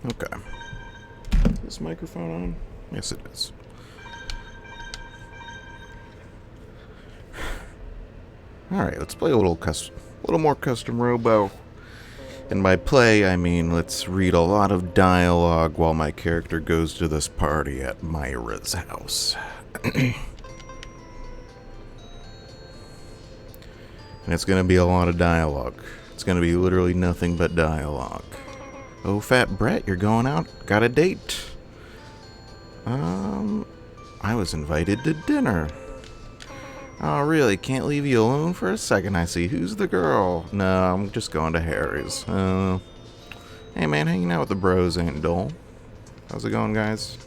Okay. Is this microphone on? Yes, it is. Alright, let's play a little more custom Robo. And by play, I mean let's read a lot of dialogue while my character goes to this party at Myra's house. And it's gonna be a lot of dialogue. It's gonna be literally nothing but dialogue. Oh, Fat Brett, you're going out? Got a date? I was invited to dinner. Oh, really? Can't leave you alone for a second, I see. Who's the girl? No, I'm just going to Harry's. Hey, man, hanging out with the bros ain't dull. How's it going, guys?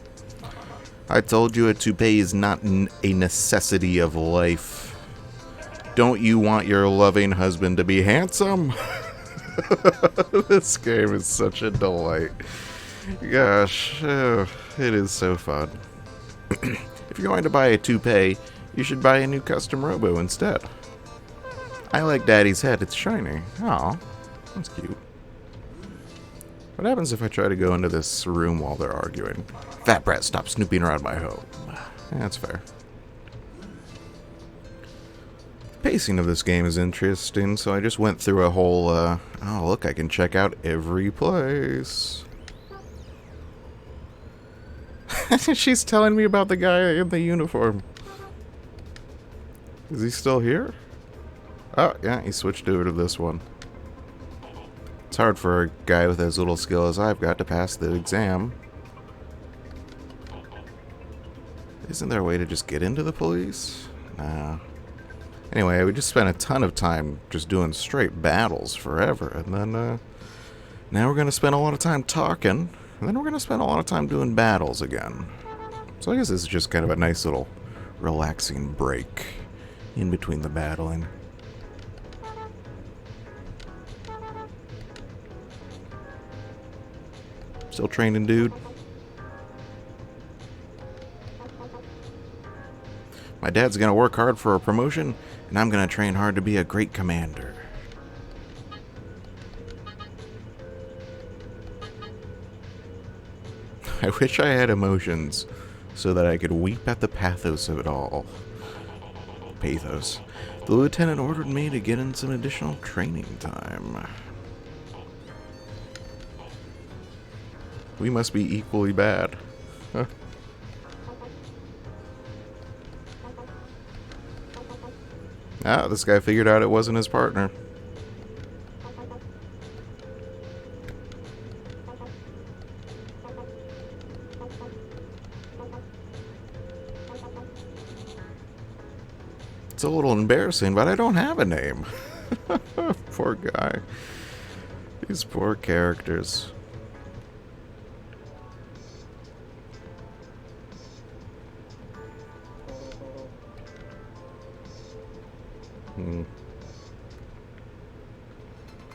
I told you a toupee is not a necessity of life. Don't you want your loving husband to be handsome? This game is such a delight. Gosh, it is so fun. If you're going to buy a toupee, you should buy a new custom Robo instead. I like Daddy's head, it's shiny. Aw, that's cute. What happens if I try to go into this room while they're arguing? Fat Brat, stop snooping around my home. That's fair. The pacing of this game is interesting, so I just went through a whole, oh look, I can check out every place. She's telling me about the guy in the uniform. Is he still here? Oh, yeah, he switched over to this one. It's hard for a guy with as little skill as I've got to pass the exam. Isn't there a way to just get into the police? Nah. Anyway, we just spent a ton of time just doing straight battles forever, and then, now we're gonna spend a lot of time talking, and then we're gonna spend a lot of time doing battles again. So I guess this is just kind of a nice little relaxing break in between the battling. Still training, dude? My dad's gonna work hard for a promotion, and I'm gonna train hard to be a great commander. I wish I had emotions so that I could weep at the pathos of it all. Pathos. The lieutenant ordered me to get in some additional training time. We must be equally bad. Huh. Ah, this guy figured out it wasn't his partner. It's a little embarrassing, but I don't have a name. Poor guy. These poor characters.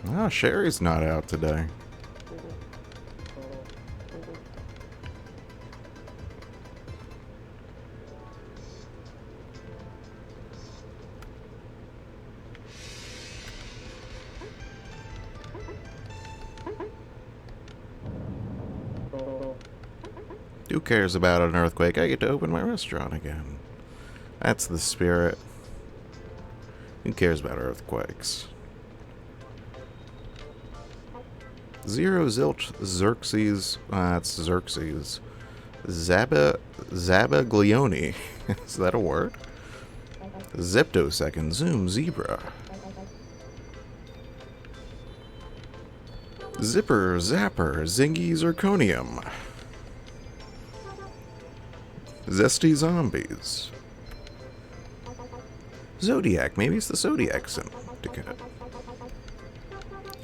Ah, Sherry's not out today. Who cares about an earthquake? I get to open my restaurant again. That's the spirit. Who cares about earthquakes? Zero Zilch Xerxes. That's Xerxes. Zabaglione. Is that a word? Zeptosecond. Zoom. Zebra. Zipper. Zapper. Zingy Zirconium. Zesty Zombies. Zodiac. Maybe it's the Zodiac syndicate.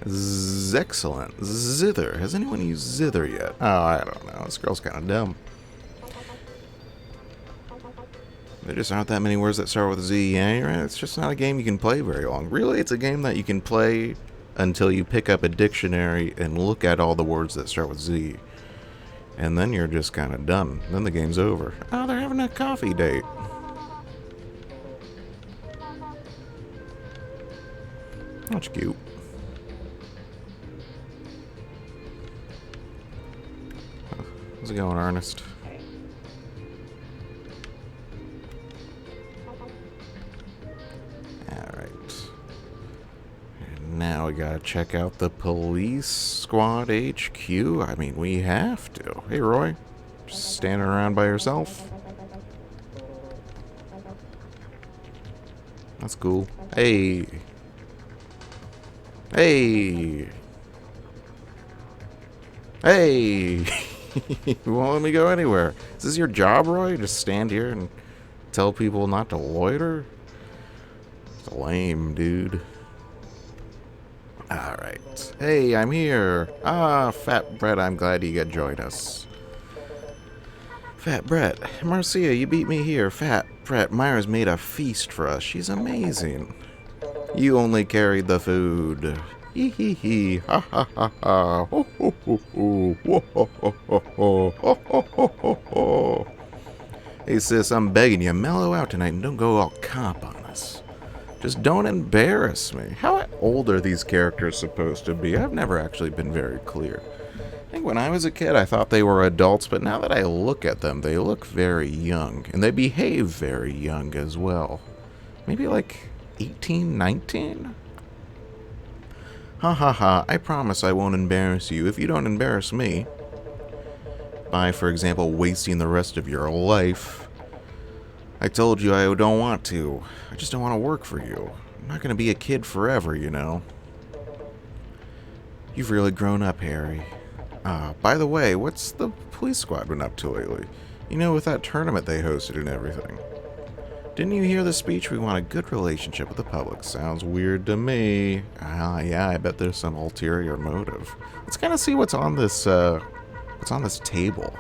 Zexcellent. Zither. Has anyone used Zither yet? Oh, I don't know. This girl's kind of dumb. There just aren't that many words that start with Z. Yeah, you're right. It's just not a game you can play very long. Really, it's a game that you can play until you pick up a dictionary and look at all the words that start with Z. And then you're just kind of done. Then the game's over. Oh, they're having a coffee date. That's cute. it going, Ernest? Alright. And now we gotta check out the police squad HQ. I mean, we have to. Hey, Roy. Just standing around by yourself? That's cool. Hey. Hey. Hey. You won't let me go anywhere. Is this your job, Roy? Just stand here and tell people not to loiter? It's lame, dude. Alright. Hey, I'm here. Ah, Fat Brett, I'm glad you could join us. Fat Brett. Marcia, you beat me here. Fat Brett, Myra's made a feast for us. She's amazing. You only carried the food. Hee hee hee. Ha ha ha ha. Ho ho ho ho. Ho ho ho ho ho. Ho ho ho ho ho. Hey sis, I'm begging you, mellow out tonight and don't go all cop on us. Just don't embarrass me. How old are these characters supposed to be? I've never actually been very clear. I think when I was a kid I thought they were adults, but now that I look at them, they look very young. And they behave very young as well. Maybe like 18, 19? Ha ha ha, I promise I won't embarrass you if you don't embarrass me. By, for example, wasting the rest of your life. I told you I don't want to. I just don't want to work for you. I'm not going to be a kid forever, you know. You've really grown up, Harry. By the way, what's the police squad been up to lately? You know, with that tournament they hosted and everything. Didn't you hear the speech? We want a good relationship with the public. Sounds weird to me. Yeah, I bet there's some ulterior motive. Let's kind of see what's on this table.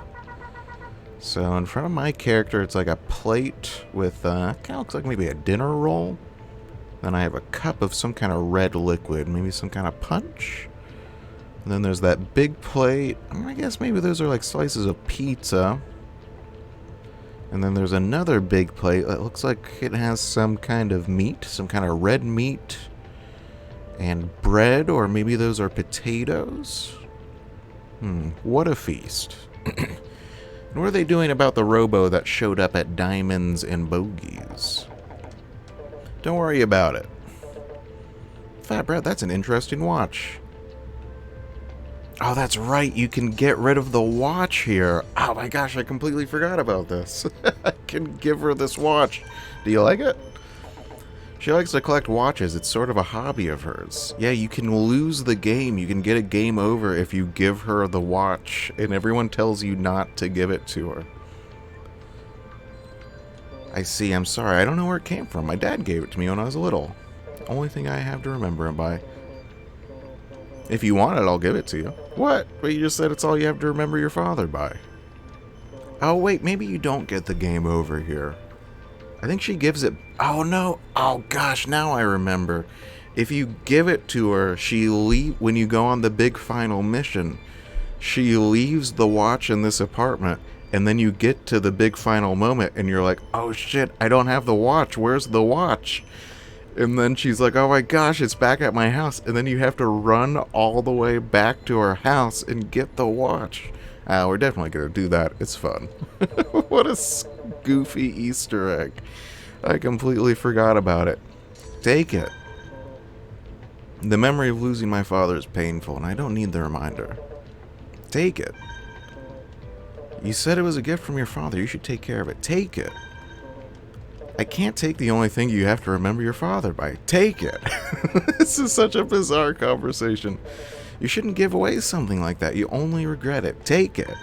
So in front of my character, it's like a plate with, kind of looks like maybe a dinner roll. Then I have a cup of some kind of red liquid, maybe some kind of punch. And then there's that big plate. I guess maybe those are like slices of pizza. And then there's another big plate that looks like it has some kind of meat, some kind of red meat, and bread, or maybe those are potatoes. What a feast. And what are they doing about the Robo that showed up at Diamonds and Bogies? Don't worry about it. Fat Brett, that's an interesting watch. Oh, that's right. You can get rid of the watch here. Oh my gosh, I completely forgot about this. I can give her this watch. Do you like it? She likes to collect watches. It's sort of a hobby of hers. Yeah, you can lose the game. You can get a game over if you give her the watch, and everyone tells you not to give it to her. I see. I'm sorry. I don't know where it came from. My dad gave it to me when I was little. Only thing I have to remember it by. If you want it, I'll give it to you. What? But you just said it's all you have to remember your father by. Oh, wait. Maybe you don't get the game over here. I think she gives it... Oh, no. Oh, gosh. Now I remember. If you give it to her, when you go on the big final mission, she leaves the watch in this apartment, and then you get to the big final moment, and you're like, oh, shit, I don't have the watch. Where's the watch? And then she's like, oh my gosh, it's back at my house. And then you have to run all the way back to her house and get the watch. We're definitely going to do that. It's fun. What a goofy Easter egg. I completely forgot about it. Take it. The memory of losing my father is painful, and I don't need the reminder. Take it. You said it was a gift from your father. You should take care of it. Take it. I can't take the only thing you have to remember your father by. Take it. This is such a bizarre conversation. You shouldn't give away something like that. You only regret it. Take it.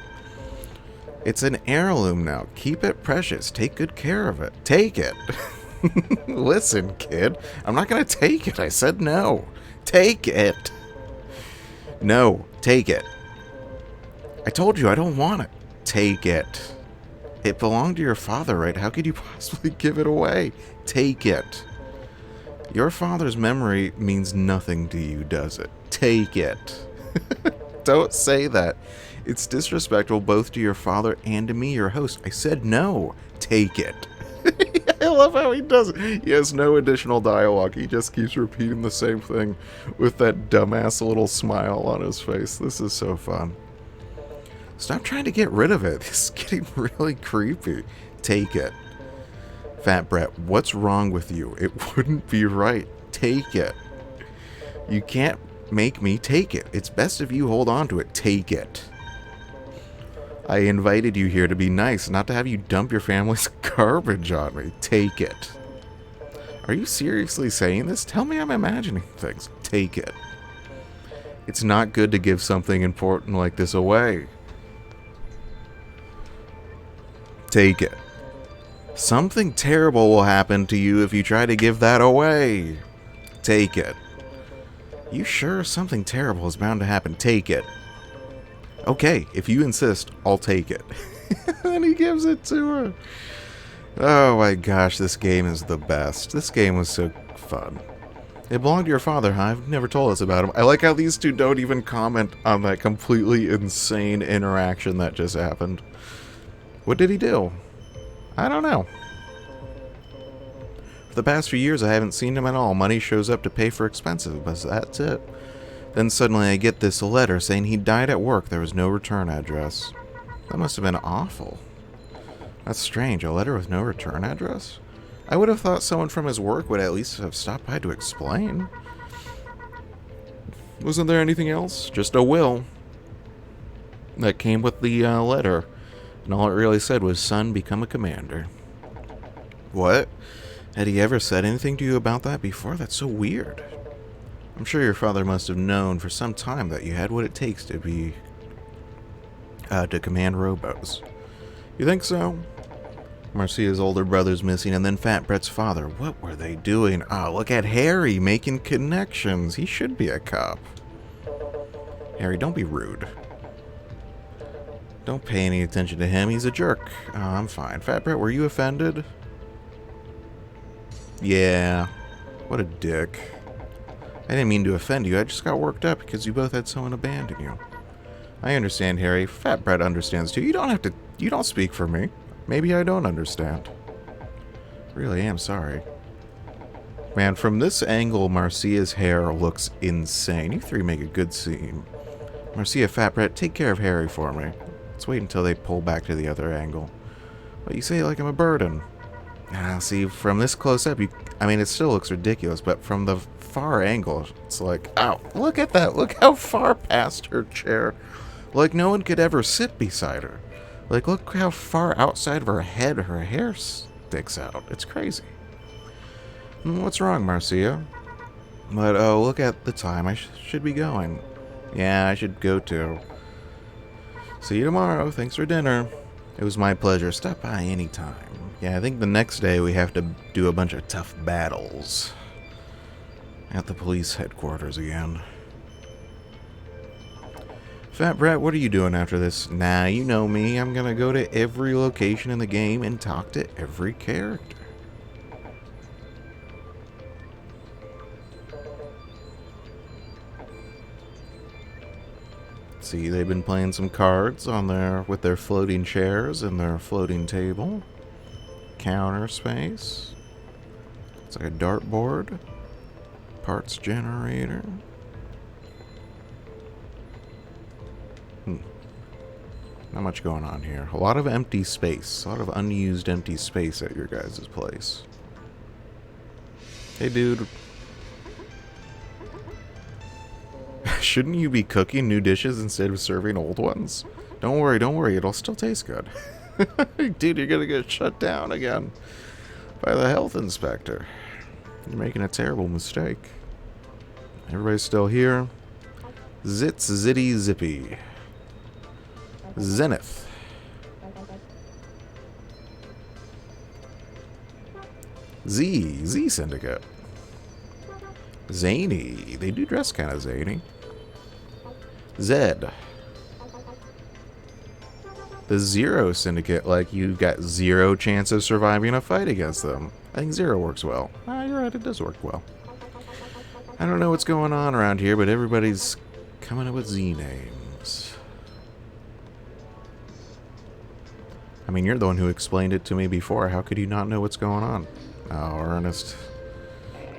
It's an heirloom now. Keep it precious. Take good care of it. Take it. Listen, kid. I'm not going to take it. I said no. Take it. No. Take it. I told you I don't want it. Take it. It belonged to your father, right? How could you possibly give it away? Take it. Your father's memory means nothing to you, does it? Take it. Don't say that. It's disrespectful both to your father and to me, your host. I said no. Take it. I love how he does it. He has no additional dialogue. He just keeps repeating the same thing with that dumbass little smile on his face. This is so fun. Stop trying to get rid of it. This is getting really creepy. Take it. Fat Brett, what's wrong with you? It wouldn't be right. Take it. You can't make me take it. It's best if you hold on to it. Take it. I invited you here to be nice, not to have you dump your family's garbage on me. Take it. Are you seriously saying this? Tell me I'm imagining things. Take it. It's not good to give something important like this away. Take it. Something terrible will happen to you if you try to give that away. Take it. You sure something terrible is bound to happen? Take it. Okay, if you insist, I'll take it. And he gives it to her. Oh my gosh, this game is the best. This game was so fun. It belonged to your father, huh? I've never told us about him. I like how these two don't even comment on that completely insane interaction that just happened. What did he do? I don't know. For the past few years, I haven't seen him at all. Money shows up to pay for expenses, but that's it. Then suddenly I get this letter saying he died at work. There was no return address. That must have been awful. That's strange. A letter with no return address? I would have thought someone from his work would at least have stopped by to explain. Wasn't there anything else? Just a will that came with the letter. And all it really said was, son, become a commander. What? Had he ever said anything to you about that before? That's so weird. I'm sure your father must have known for some time that you had what it takes to be... to command robos. You think so? Marcia's older brother's missing, and then Fat Brett's father. What were they doing? Oh, look at Harry making connections. He should be a cop. Harry, don't be rude. Don't pay any attention to him. He's a jerk. Oh, I'm fine. Fat Brett, were you offended? Yeah. What a dick. I didn't mean to offend you. I just got worked up because you both had someone abandon you. I understand, Harry. Fat Brett understands too. You don't speak for me. Maybe I don't understand. Really am sorry. Man, from this angle, Marcia's hair looks insane. You three make a good scene. Marcia, Fat Brett, take care of Harry for me. Let's wait until they pull back to the other angle. But you say it like I'm a burden. See, from this close-up, I mean, it still looks ridiculous, but from the far angle, it's like, ow, look at that. Look how far past her chair. Like no one could ever sit beside her. Like, look how far outside of her head her hair sticks out. It's crazy. What's wrong, Marcia? But, oh, look at the time. I should be going. Yeah, I should go too. See you tomorrow. Thanks for dinner. It was my pleasure. Stop by anytime. Yeah, I think the next day we have to do a bunch of tough battles. At the police headquarters again. Fat Brett, what are you doing after this? Nah, you know me. I'm gonna go to every location in the game and talk to every character. See, they've been playing some cards on with their floating chairs and their floating table. Counter space. It's like a dartboard. Parts generator. Not much going on here. A lot of empty space. A lot of unused empty space at your guys' place. Hey, dude. Shouldn't you be cooking new dishes instead of serving old ones? Don't worry. It'll still taste good. Dude, you're gonna get shut down again by the health inspector. You're making a terrible mistake. Everybody's still here. Zits, zitty, zippy. Zenith. Z Syndicate. Zany. They do dress kind of zany. Zed. The Zero Syndicate, like you've got zero chance of surviving a fight against them. I think Zero works well. You're right, it does work well. I don't know what's going on around here, but everybody's coming up with Z names. I mean, you're the one who explained it to me before. How could you not know what's going on? Oh, Ernest.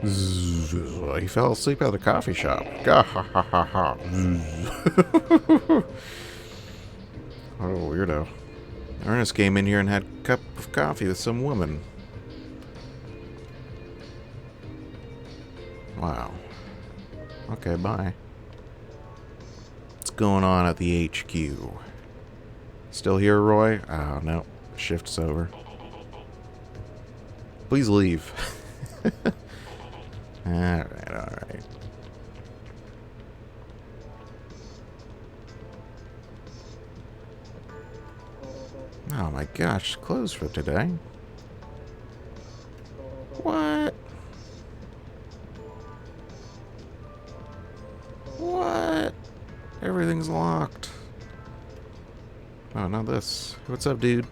He fell asleep at the coffee shop. What a weirdo. Ernest came in here and had a cup of coffee with some woman. Wow. Okay, bye. What's going on at the HQ? Still here, Roy? Oh, no. Shift's over. Please leave. Alright, alright. Oh my gosh, closed for today. What? What? Everything's locked. Oh, not this. What's up, dude?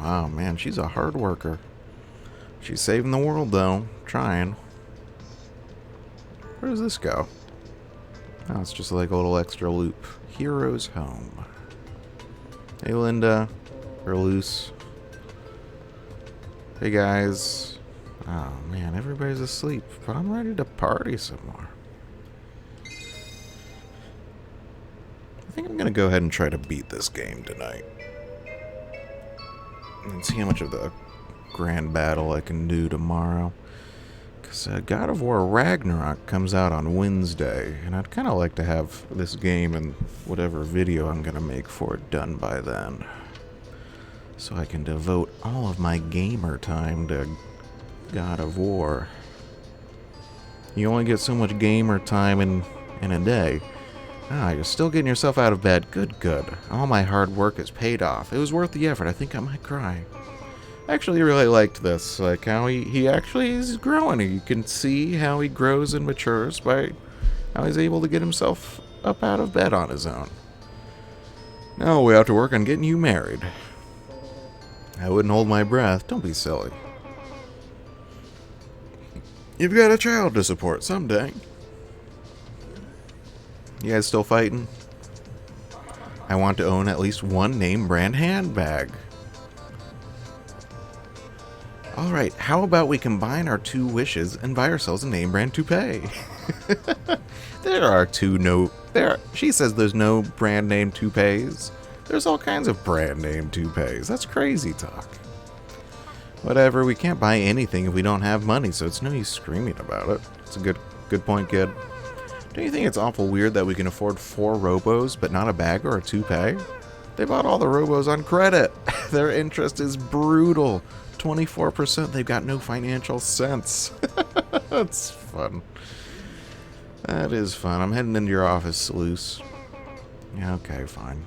Oh man, she's a hard worker. She's saving the world, though. Trying. Where does this go? Oh, it's just like a little extra loop. Hero's home. Hey, Linda. We're loose. Hey, guys. Oh, man, everybody's asleep. But I'm ready to party some more. I think I'm going to go ahead and try to beat this game tonight. And see how much of the grand battle I can do tomorrow. Because God of War Ragnarok comes out on Wednesday, and I'd kind of like to have this game and whatever video I'm going to make for it done by then. So I can devote all of my gamer time to God of War. You only get so much gamer time in a day. Ah, you're still getting yourself out of bed. Good, good. All my hard work has paid off. It was worth the effort. I think I might cry. I actually really liked this, like how he actually is growing. You can see how he grows and matures by how he's able to get himself up out of bed on his own. Now we have to work on getting you married. I wouldn't hold my breath. Don't be silly. You've got a child to support someday. You guys still fighting? I want to own at least one name brand handbag. Alright, how about we combine our two wishes and buy ourselves a name brand toupee? There are she says there's no brand name toupees. There's all kinds of brand name toupees. That's crazy talk. Whatever, we can't buy anything if we don't have money, so it's no use screaming about it. It's a good point, kid. Don't you think it's awful weird that we can afford 4 Robos, but not a bag or a toupee? They bought all the Robos on credit. Their interest is brutal. 24%, they've got no financial sense. That's fun. That is fun. I'm heading into your office, Luce. Yeah, okay, fine.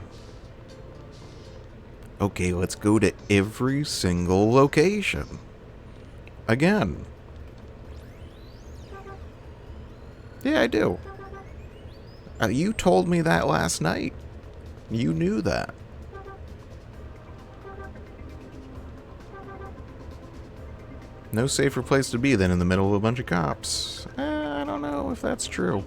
Okay, let's go to every single location. Again. Yeah, I do. You told me that last night. You knew that. No safer place to be than in the middle of a bunch of cops. I don't know if that's true.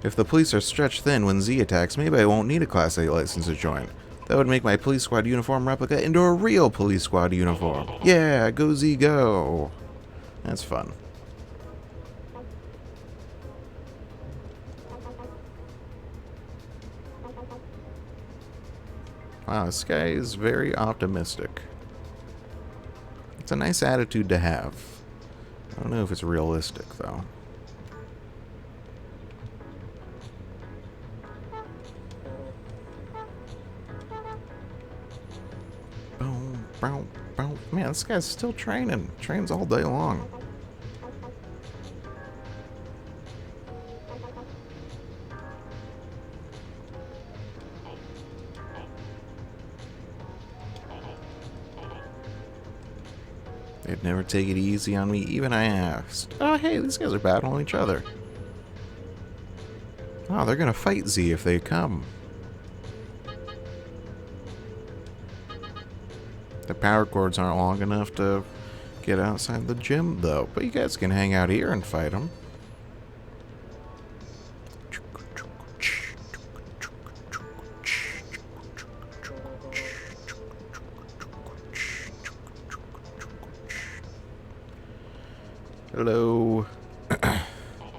If the police are stretched thin when Z attacks, maybe I won't need a Class A license to join. That would make my police squad uniform replica into a real police squad uniform. Yeah, go Z, go. That's fun. Wow, this guy is very optimistic. It's a nice attitude to have. I don't know if it's realistic, though. Boom, boom, boom. Man, this guy's still training. Trains all day long. They'd never take it easy on me, even I asked. Oh, hey, these guys are battling each other. Oh, they're gonna fight Z if they come. The power cords aren't long enough to get outside the gym, though. But you guys can hang out here and fight them. Hello.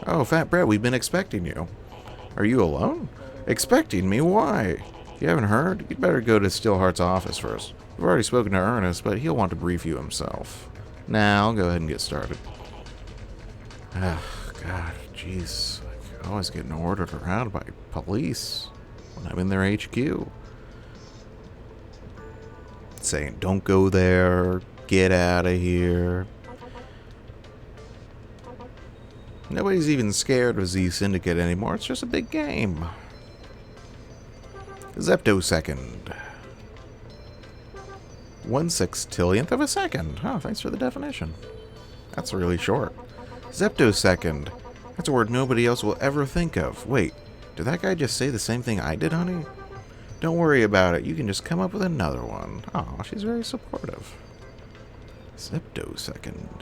Oh, Fat Brett, we've been expecting you. Are you alone? Expecting me? Why? You haven't heard? You'd better go to Steelheart's office first. We've already spoken to Ernest, but he'll want to brief you himself. Nah, I'll go ahead and get started. Ah, God, jeez. I always getting ordered around by police when I'm in their HQ. Saying, don't go there, get out of here. Nobody's even scared of Z Syndicate anymore. It's just a big game. Zeptosecond. 1/6000th of a second. Oh, thanks for the definition. That's really short. Zeptosecond. That's a word nobody else will ever think of. Wait, did that guy just say the same thing I did, honey? Don't worry about it. You can just come up with another one. Oh, she's very supportive. Zeptosecond.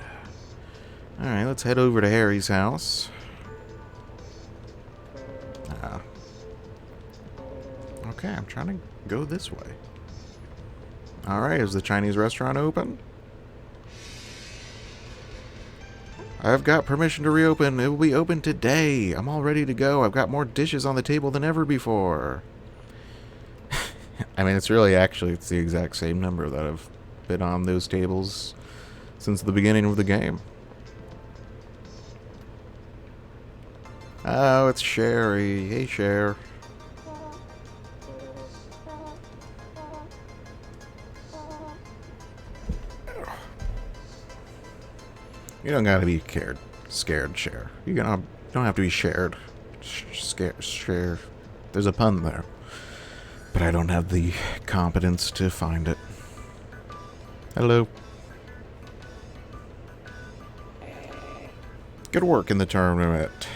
Alright, let's head over to Harry's house. Okay, I'm trying to go this way. Alright, is the Chinese restaurant open? I've got permission to reopen. It will be open today. I'm all ready to go. I've got more dishes on the table than ever before. I mean, it's the exact same number that have been on those tables since the beginning of the game. Oh, it's Sherry. Hey, Cher. You don't gotta be scared, Cher. You don't have to be shared. Share. There's a pun there. But I don't have the competence to find it. Hello. Good work in the tournament.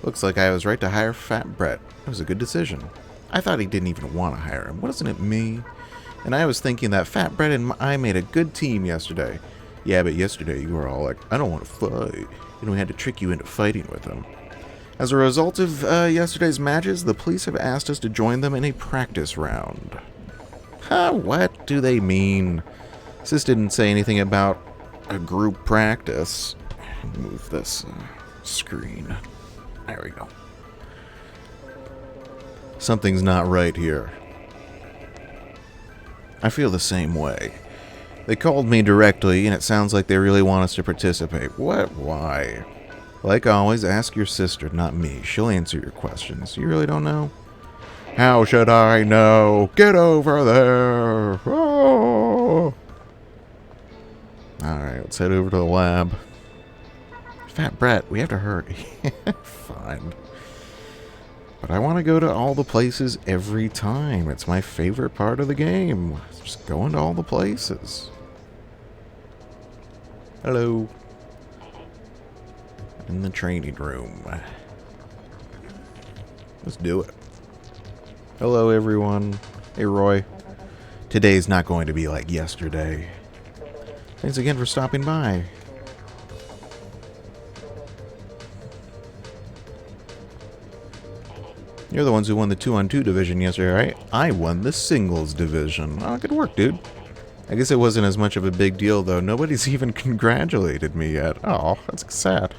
Looks like I was right to hire Fat Brett. It was a good decision. I thought he didn't even want to hire him. Wasn't it me? And I was thinking that Fat Brett and I made a good team yesterday. Yeah, but yesterday you were all like, I don't want to fight. And we had to trick you into fighting with him. As a result of yesterday's matches, the police have asked us to join them in a practice round. Huh, what do they mean? Sis didn't say anything about a group practice. Move this screen. There we go. Something's not right here. I feel the same way. They called me directly, and it sounds like they really want us to participate. What? Why? Like always, ask your sister, not me. She'll answer your questions. You really don't know? How should I know? Get over there! Oh! Alright, let's head over to the lab. Fat Brett, we have to hurry. Fine. But I want to go to all the places every time. It's my favorite part of the game. Just going to all the places. Hello. In the training room. Let's do it. Hello, everyone. Hey, Roy. Today's not going to be like yesterday. Thanks again for stopping by. You're the ones who won the 2-on-2 division yesterday, right? I won the singles division. Oh, good work, dude. I guess it wasn't as much of a big deal, though. Nobody's even congratulated me yet. Oh, that's sad.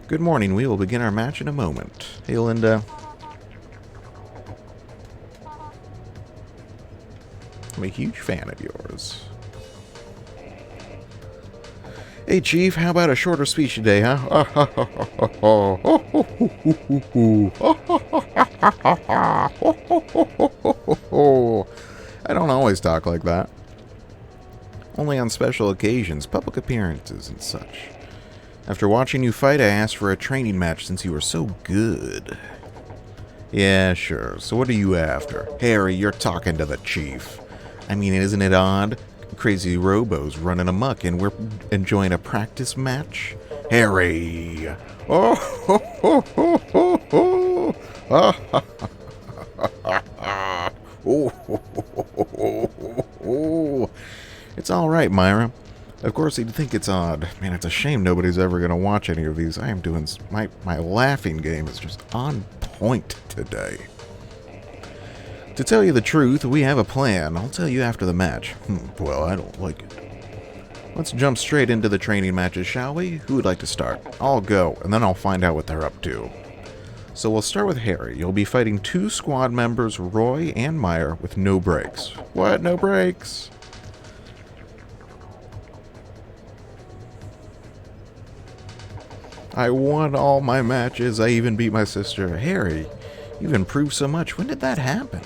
Good morning. We will begin our match in a moment. Hey, Linda. I'm a huge fan of yours. Hey, Chief, how about a shorter speech today, huh? I don't always talk like that. Only on special occasions, public appearances, and such. After watching you fight, I asked for a training match since you were so good. Yeah, sure. So what are you after? Harry, you're talking to the Chief. I mean, isn't it odd? Crazy Robo's running amok and we're enjoying a practice match? Harry! Oh, ho, ho, ho, ho, ho. Oh, ho, ho, ho, ho, ho. It's alright, Myra. Of course, you'd think it's odd. Man, it's a shame nobody's ever going to watch any of these. I am doing... My laughing game is just on point today. To tell you the truth, we have a plan. I'll tell you after the match. Well, I don't like it. Let's jump straight into the training matches, shall we? Who would like to start? I'll go, and then I'll find out what they're up to. So we'll start with Harry. You'll be fighting 2 squad members, Roy and Meyer, with no breaks. What? No breaks? I won all my matches. I even beat my sister. Harry, you've improved so much. When did that happen?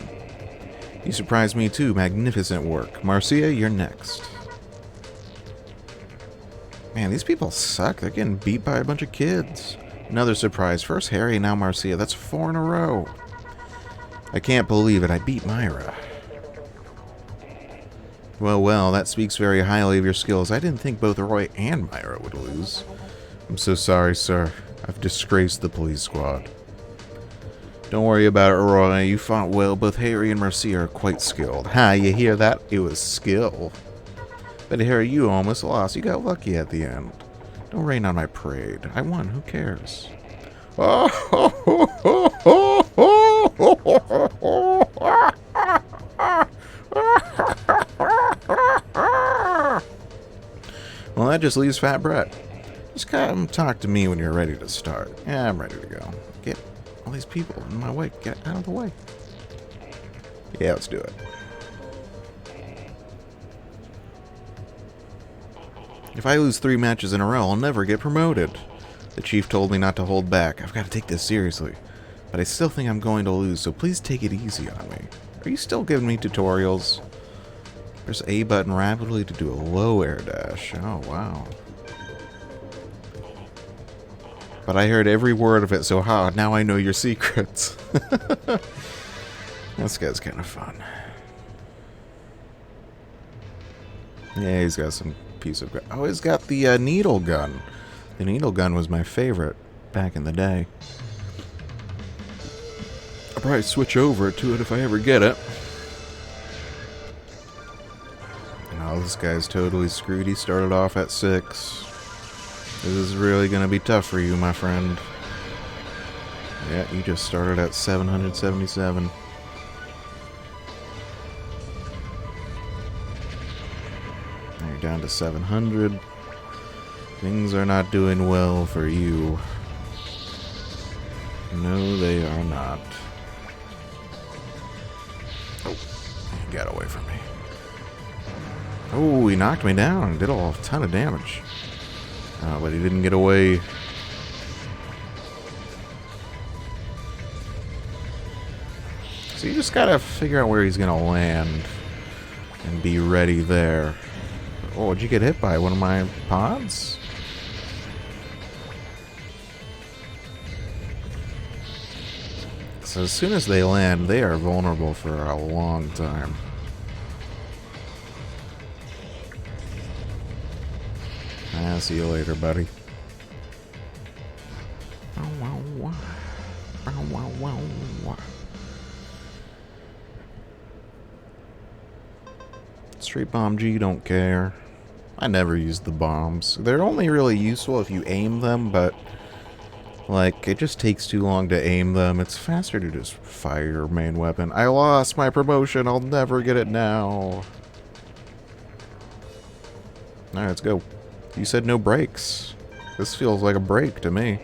You surprised me too. Magnificent work. Marcia, you're next. Man, these people suck. They're getting beat by a bunch of kids. Another surprise. First Harry, now Marcia. That's 4 in a row. I can't believe it. I beat Myra. Well, that speaks very highly of your skills. I didn't think both Roy and Myra would lose. I'm so sorry, sir. I've disgraced the police squad. Don't worry about it, Roy. You fought well. Both Harry and Marcia are quite skilled. Ha, you hear that? It was skill. But Harry, you almost lost. You got lucky at the end. Don't rain on my parade. I won. Who cares? Well, that just leaves Fat Brett. Just come talk to me when you're ready to start. Yeah, I'm ready to go. Get all these people in my way. Get out of the way. Yeah, let's do it. If I lose 3 matches in a row, I'll never get promoted. The chief told me not to hold back. I've got to take this seriously. But I still think I'm going to lose, so please take it easy on me. Are you still giving me tutorials? Press A button rapidly to do a low air dash. Oh, wow. But I heard every word of it, so now I know your secrets. This guy's kind of fun. Yeah, he's got some piece of... Oh, he's got the needle gun. The needle gun was my favorite back in the day. I'll probably switch over to it if I ever get it. Oh, this guy's totally screwed. He started off at 6. This is really going to be tough for you, my friend. Yeah, you just started at 777. Now you're down to 700. Things are not doing well for you. No, they are not. Oh, he got away from me. Oh, he knocked me down and did a ton of damage. But he didn't get away. So you just gotta figure out where he's gonna land and be ready there. Oh, did you get hit by one of my pods? So as soon as they land, they are vulnerable for a long time. I'll see you later, buddy. Straight bomb G, don't care. I never use the bombs. They're only really useful if you aim them, but like it just takes too long to aim them. It's faster to just fire your main weapon. I lost my promotion. I'll never get it now. Alright, let's go. You said no breaks. This feels like a break to me.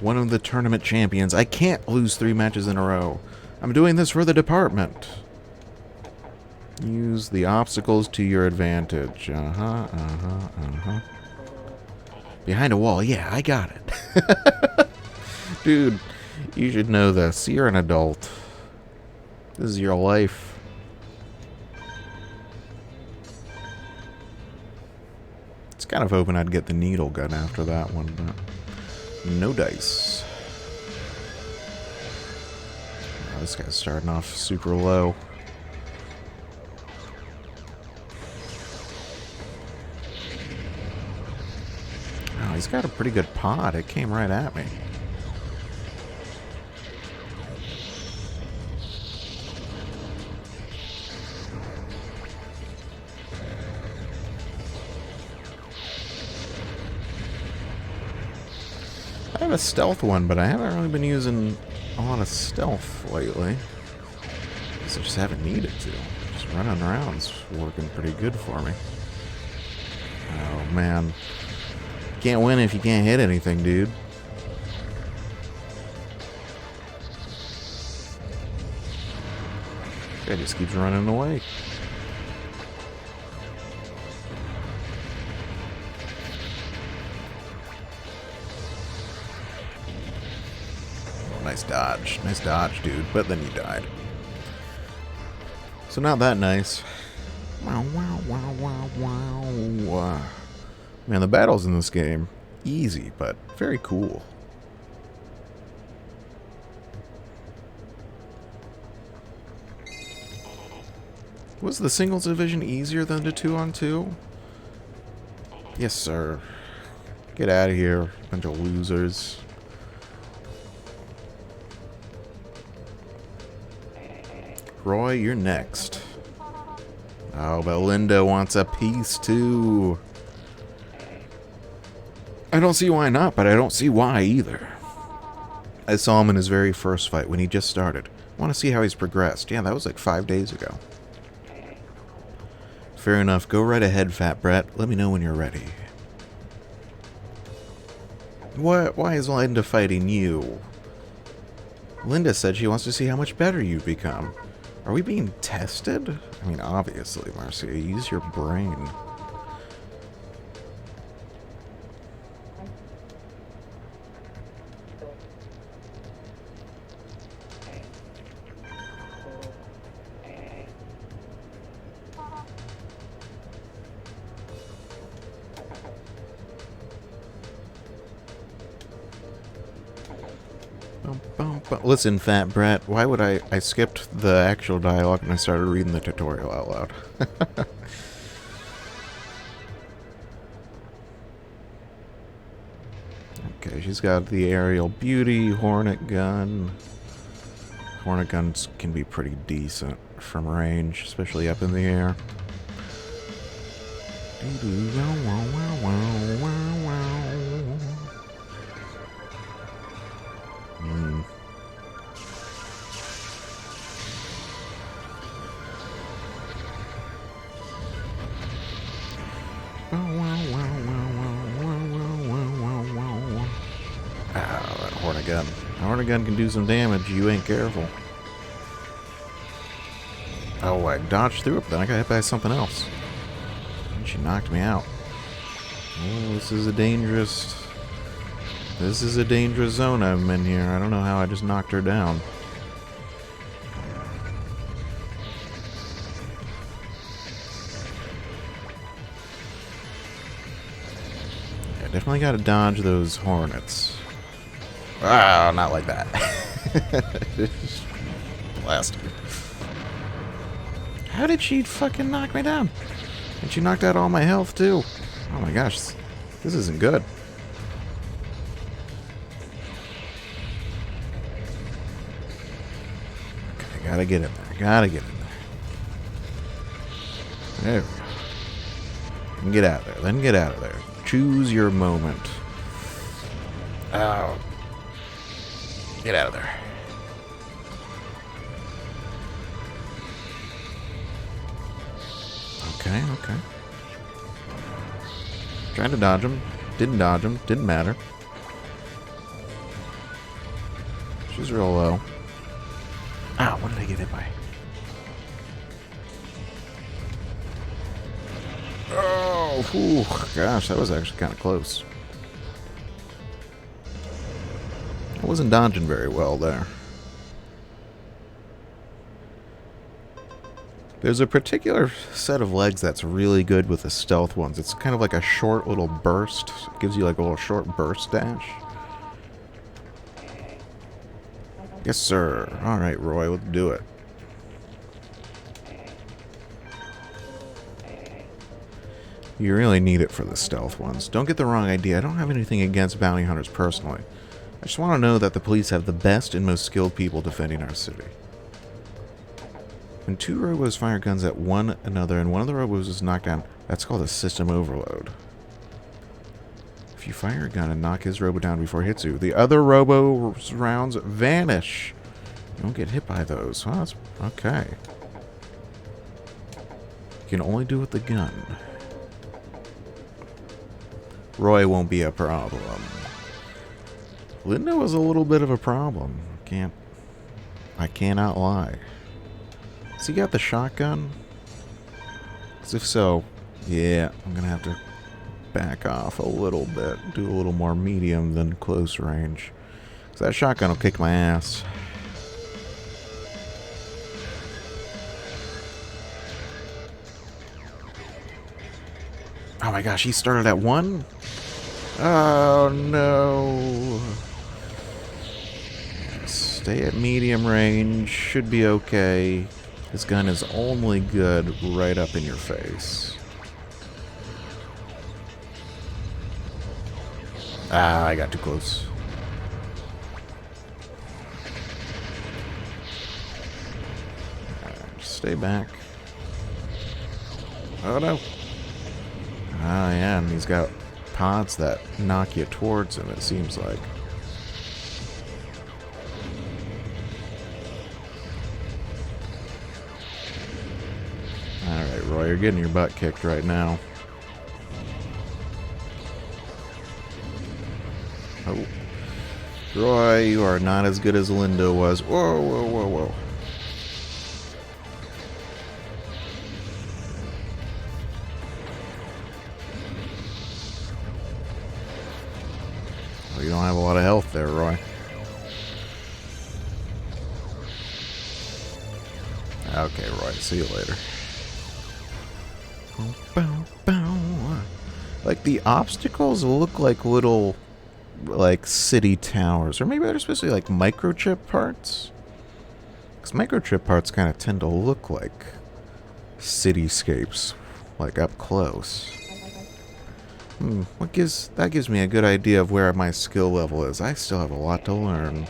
One of the tournament champions. I can't lose 3 matches in a row. I'm doing this for the department. Use the obstacles to your advantage. Behind a wall. Yeah, I got it. Dude, you should know this. You're an adult. This is your life. Kind of hoping I'd get the needle gun after that one, but no dice. Oh, this guy's starting off super low. Oh, he's got a pretty good pod. It came right at me. I have a stealth one, but I haven't really been using a lot of stealth lately. I guess I just haven't needed to. Just running around's working pretty good for me. Oh, man. Can't win if you can't hit anything, dude. Guy just keeps running away. Nice dodge. Nice dodge, dude. But then you died. So not that nice. Wow, wow, wow, wow, wow. Man, the battles in this game, easy, but very cool. Was the singles division easier than the 2-on-2? Yes, sir. Get out of here, bunch of losers. Roy, you're next. Oh, but Linda wants a piece too. I don't see why not, but I don't see why either. I saw him in his very first fight when he just started. I want to see how he's progressed. Yeah, that was like 5 days ago. Fair enough. Go right ahead, Fat Brett. Let me know when you're ready. What? Why is Linda fighting you? Linda said she wants to see how much better you've become. Are we being tested? I mean, obviously, Marcia. Use your brain. Listen, Fat Brat, why would I skipped the actual dialogue and I started reading the tutorial out loud. Okay, she's got the aerial beauty, hornet gun. Hornet guns can be pretty decent from range, especially up in the air. That hornet gun. The hornet gun can do some damage. You ain't careful. Oh, I dodged through it, but then I got hit by something else. And she knocked me out. Oh, this is a dangerous zone I'm in here. I don't know how I just knocked her down. Yeah, definitely got to dodge those hornets. Ah, not like that. Blasted. How did she fucking knock me down? And she knocked out all my health too. Oh my gosh, this isn't good. Okay, gotta get in there. Gotta get in there. There we go. And get out of there. Then get out of there. Choose your moment. Oh. Get out of there. Okay, okay. Trying to dodge him. Didn't dodge him. Didn't matter. She's real low. Ah, what did I get hit by? Oh, whew, gosh, that was actually kind of close. I wasn't dodging very well there. There's a particular set of legs that's really good with the stealth ones. It's kind of like a short little burst. It gives you like a little short burst dash. Yes, sir. Alright, Roy, let's do it. You really need it for the stealth ones. Don't get the wrong idea. I don't have anything against bounty hunters personally. I just want to know that the police have the best and most skilled people defending our city. When two robos fire guns at one another and one of the robos is knocked down, that's called a system overload. If you fire a gun and knock his robo down before it hits you, the other robo's rounds vanish. You don't get hit by those. Well, that's okay. can only do with the gun. Roy won't be a problem. Linda was a little bit of a problem. I cannot lie. Has he got the shotgun? 'Cause if so, yeah, I'm gonna have to back off a little bit. Do a little more medium than close range. 'Cause that shotgun will kick my ass. Oh my gosh, he started at 1? Oh no. Stay at medium range. Should be okay. This gun is only good right up in your face. Ah, I got too close. Just stay back. Oh no. Ah, yeah, and he's got pods that knock you towards him, it seems like. Alright, Roy, you're getting your butt kicked right now. Oh. Roy, you are not as good as Linda was. Whoa, whoa, whoa, whoa. Well, you don't have a lot of health there, Roy. Okay, Roy, see you later. Like, the obstacles look like little, like, city towers. Or maybe they're supposed to be, like, microchip parts? Because microchip parts kind of tend to look like cityscapes, like, up close. That gives me a good idea of where my skill level is. I still have a lot to learn.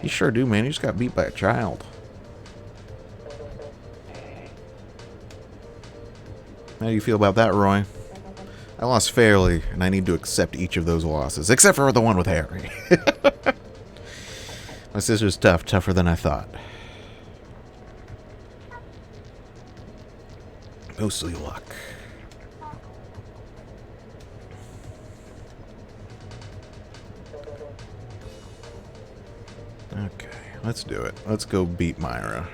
You sure do, man. You just got beat by a child. How do you feel about that, Roy? I lost fairly, and I need to accept each of those losses, except for the one with Harry. My sister's tough, tougher than I thought. Mostly luck. Okay, let's do it. Let's go beat Myra.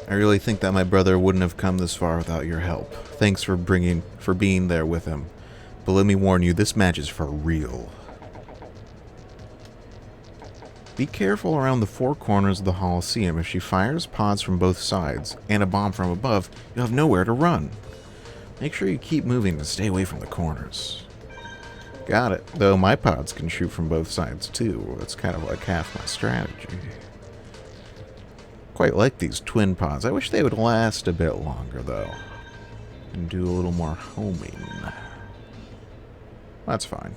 I really think that my brother wouldn't have come this far without your help. Thanks for being there with him. But let me warn you, this match is for real. Be careful around the four corners of the Holosseum. If she fires pods from both sides and a bomb from above, you'll have nowhere to run. Make sure you keep moving and stay away from the corners. Got it. Though my pods can shoot from both sides too. That's kind of like half my strategy. Quite like these twin pods. I wish they would last a bit longer, though. And do a little more homing. That's fine.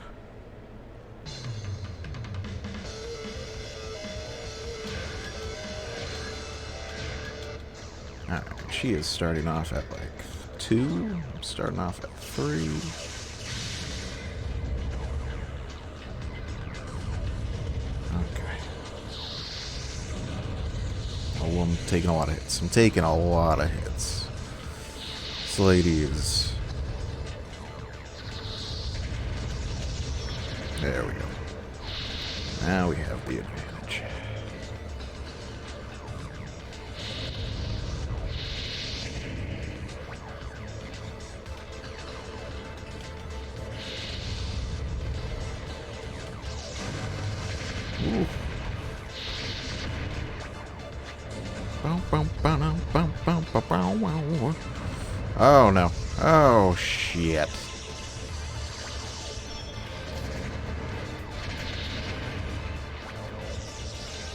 Alright, she is starting off at like 2. I'm starting off at 3. Oh, I'm taking a lot of hits. I'm taking a lot of hits. This lady is... There we go. Now we have the advantage. Ooh. Oh no. Oh shit.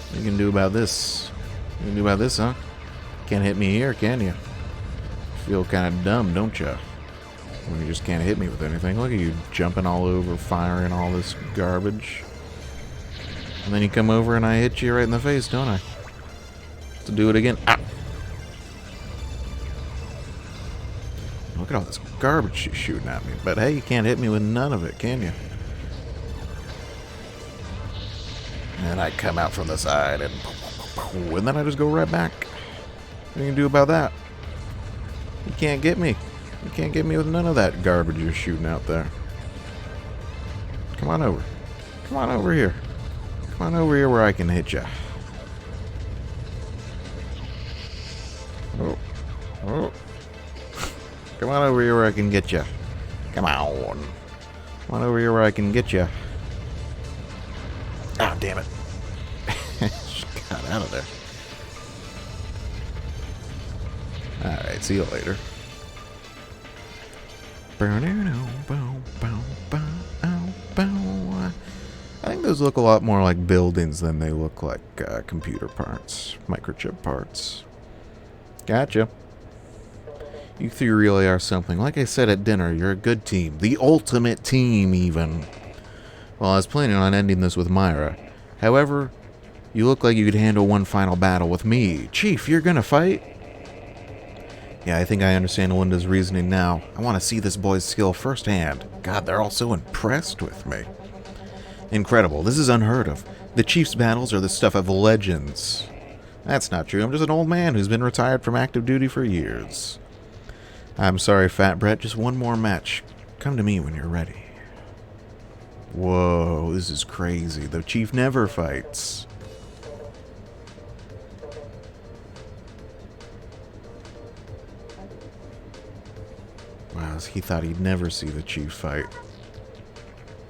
What you can do about this? What you can do about this, huh? Can't hit me here, can you? Feel kind of dumb, don't you? When you just can't hit me with anything. Look at you jumping all over, firing all this garbage. And then you come over and I hit you right in the face, don't I? To do it again. Ah! Look at all this garbage she's shooting at me. But hey, you can't hit me with none of it, can you? And I come out from the side and... And then I just go right back. What are you going to do about that? You can't get me. You can't get me with none of that garbage you're shooting out there. Come on over. Come on over here. Come on over here where I can hit you. Oh. Oh. Come on over here where I can get you. Come on. Come on over here where I can get you. Ah, damn it. She got out of there. Alright, see you later. I think those look a lot more like buildings than they look like computer parts, microchip parts. Gotcha. You three really are something. Like I said at dinner, you're a good team. The ultimate team, even. Well, I was planning on ending this with Myra. However, you look like you could handle one final battle with me. Chief, you're gonna fight? Yeah, I think I understand Linda's reasoning now. I want to see this boy's skill firsthand. God, they're all so impressed with me. Incredible. This is unheard of. The Chief's battles are the stuff of legends. That's not true. I'm just an old man who's been retired from active duty for years. I'm sorry, Fat Brett. Just one more match. Come to me when you're ready. Whoa, this is crazy. The Chief never fights. Wow, he thought he'd never see the Chief fight.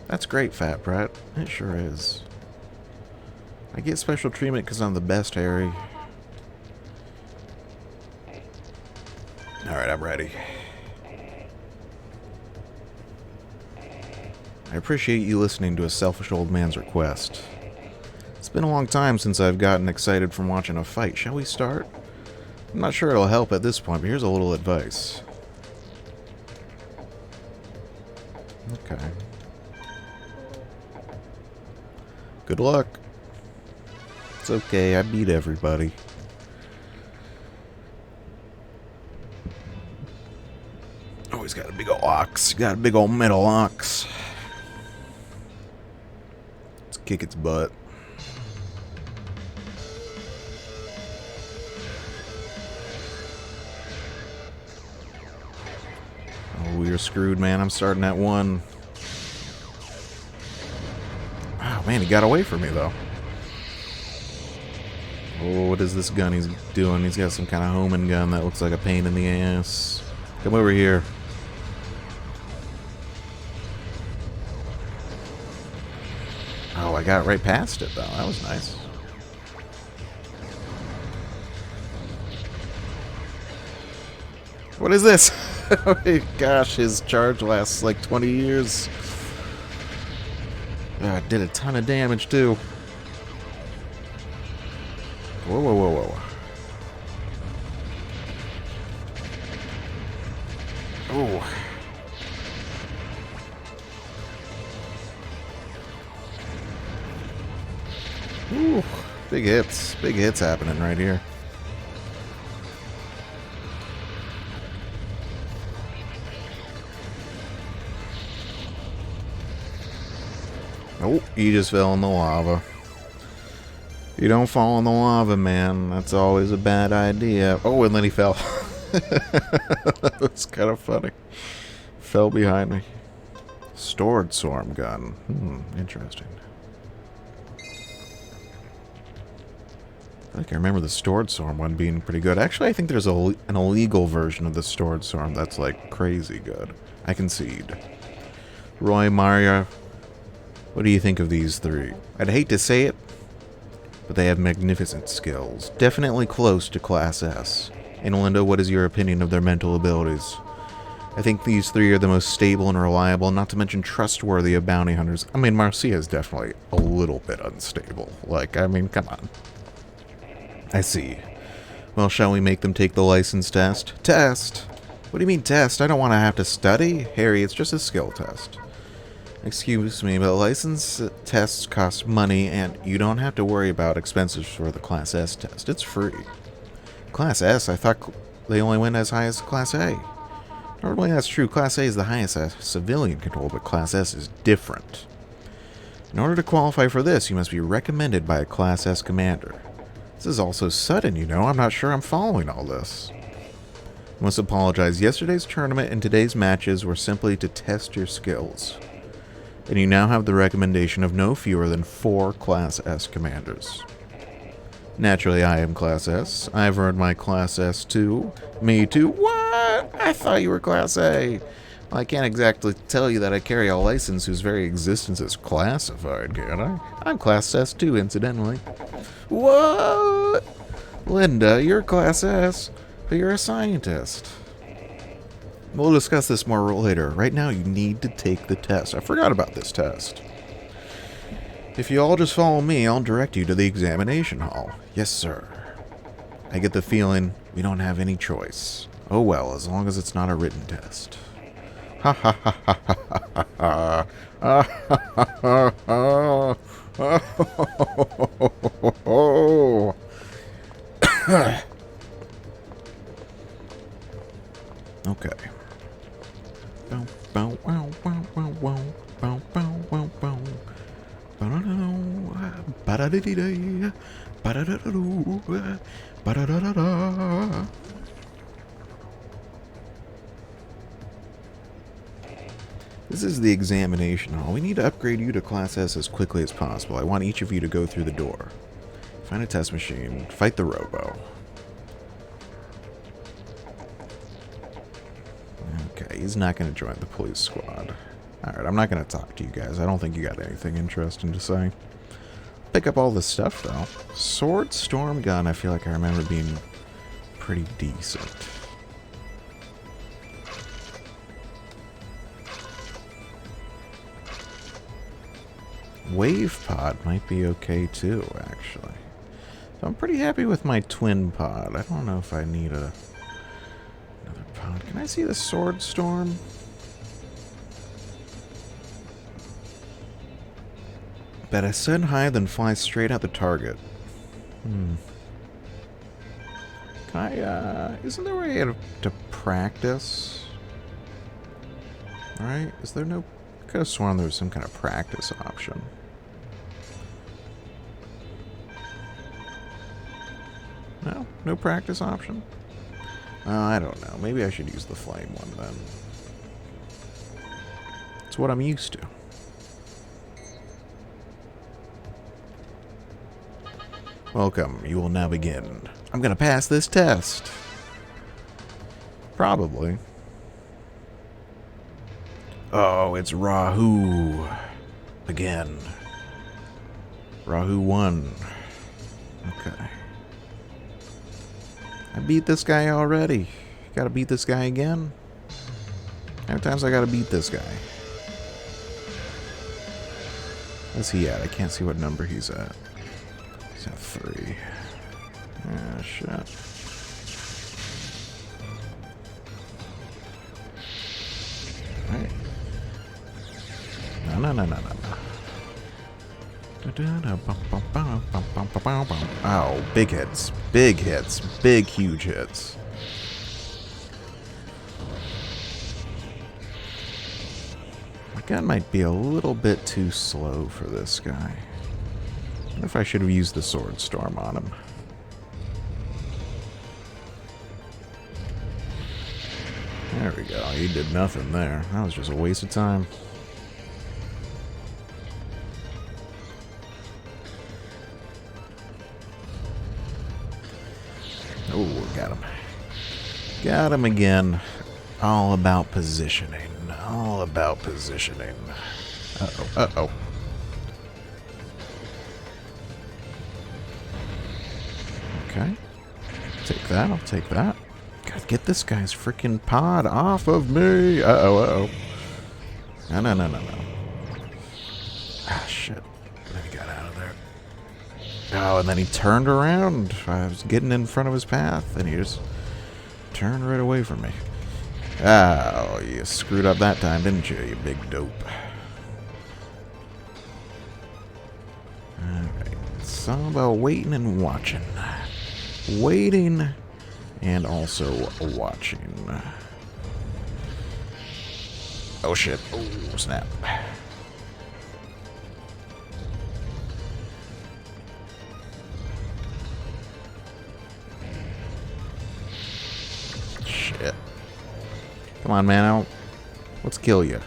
That's great, Fat Brett. It sure is. I get special treatment because I'm the best, Harry. Alright, I'm ready. I appreciate you listening to a selfish old man's request. It's been a long time since I've gotten excited from watching a fight. Shall we start? I'm not sure it'll help at this point, but here's a little advice. Okay. Good luck. It's okay, I beat everybody. Oh, he's got a big ol' ox. Got a big ol' metal ox. Let's kick its butt. Oh, we're screwed, man. I'm starting at 1. Oh, man, he got away from me, though. Oh, what is this gun he's doing? He's got some kind of homing gun that looks like a pain in the ass. Come over here. Oh, I got right past it, though. That was nice. What is this? Oh my gosh, his charge lasts like 20 years. Oh, it did a ton of damage, too. Whoa, whoa, whoa, whoa. Oh. Ooh, big hits. Big hits happening right here. Oh, you just fell in the lava. You don't fall in the lava, man. That's always a bad idea. Oh, and then he fell. That was kind of funny. Fell behind me. Stored swarm gun. Interesting. I think I remember the stored swarm one being pretty good. Actually, I think there's an illegal version of the stored swarm that's like crazy good. I concede. Roy, Mario, what do you think of these three? I'd hate to say it, but they have magnificent skills. Definitely close to Class S. And Linda, what is your opinion of their mental abilities? I think these three are the most stable and reliable, not to mention trustworthy of bounty hunters. I mean, Marcia is definitely a little bit unstable. Like, I mean, come on. I see. Well, shall we make them take the license test? Test? What do you mean test? I don't want to have to study. Harry, it's just a skill test. Excuse me, but license tests cost money, and you don't have to worry about expenses for the Class S test. It's free. Class S? I thought they only went as high as Class A. Normally that's true. Class A is the highest civilian control, but Class S is different. In order to qualify for this, you must be recommended by a Class S commander. This is all so sudden, you know. I'm not sure I'm following all this. I must apologize. Yesterday's tournament and today's matches were simply to test your skills. And you now have the recommendation of no fewer than 4 Class S commanders. Naturally, I am Class S. I've earned my Class S too. Me too. What? I thought you were Class A. Well, I can't exactly tell you that I carry a license whose very existence is classified, can I? I'm Class S too, incidentally. What? Linda, you're Class S, but you're a scientist. We'll discuss this more later. Right now, you need to take the test. I forgot about this test. If you all just follow me, I'll direct you to the examination hall. Yes, sir. I get the feeling we don't have any choice. Oh well, as long as it's not a written test. Ha ha ha ha ha ha ha ha ha ha. Okay. This is the examination hall. We need to upgrade you to Class S as quickly as possible. I want each of you to go through the door. Find a test machine. Fight the Robo. Okay, he's not going to join the police squad. Alright, I'm not going to talk to you guys. I don't think you got anything interesting to say. Pick up all this stuff, though. Sword, storm gun, I feel like I remember being pretty decent. Wave pod might be okay, too, actually. So I'm pretty happy with my twin pod. I don't know if I need another pod. Can I see the sword storm? Bet ascend high, then fly straight at the target. Can I, isn't there a way to practice? Alright, is there no... I could have sworn there was some kind of practice option. No? No practice option? I don't know. Maybe I should use the flame one then. It's what I'm used to. Welcome. You will now begin. I'm gonna pass this test. Probably. Oh, it's Rahu. Again. Rahu won. Okay. I beat this guy already. Gotta beat this guy again? How many times I gotta beat this guy? Where's he at? I can't see what number he's at. He's at 3. Ah, shit. Alright. No. Oh, big hits. Big hits. Big, huge hits. My gun might be a little bit too slow for this guy. I wonder if I should have used the sword storm on him. There we go. He did nothing there. That was just a waste of time. Oh, got him. Got him again. All about positioning. All about positioning. Uh-oh. Uh-oh. Okay. Take that. I'll take that. God, get this guy's freaking pod off of me. Uh-oh, uh-oh. No. Ah, shit. Then he got out of there. Oh, and then he turned around. I was getting in front of his path, and he just turned right away from me. Oh, you screwed up that time, didn't you, you big dope? Alright, it's all about waiting and watching. Waiting and also watching. Oh shit. Oh, snap. Come on, man. Let's kill you.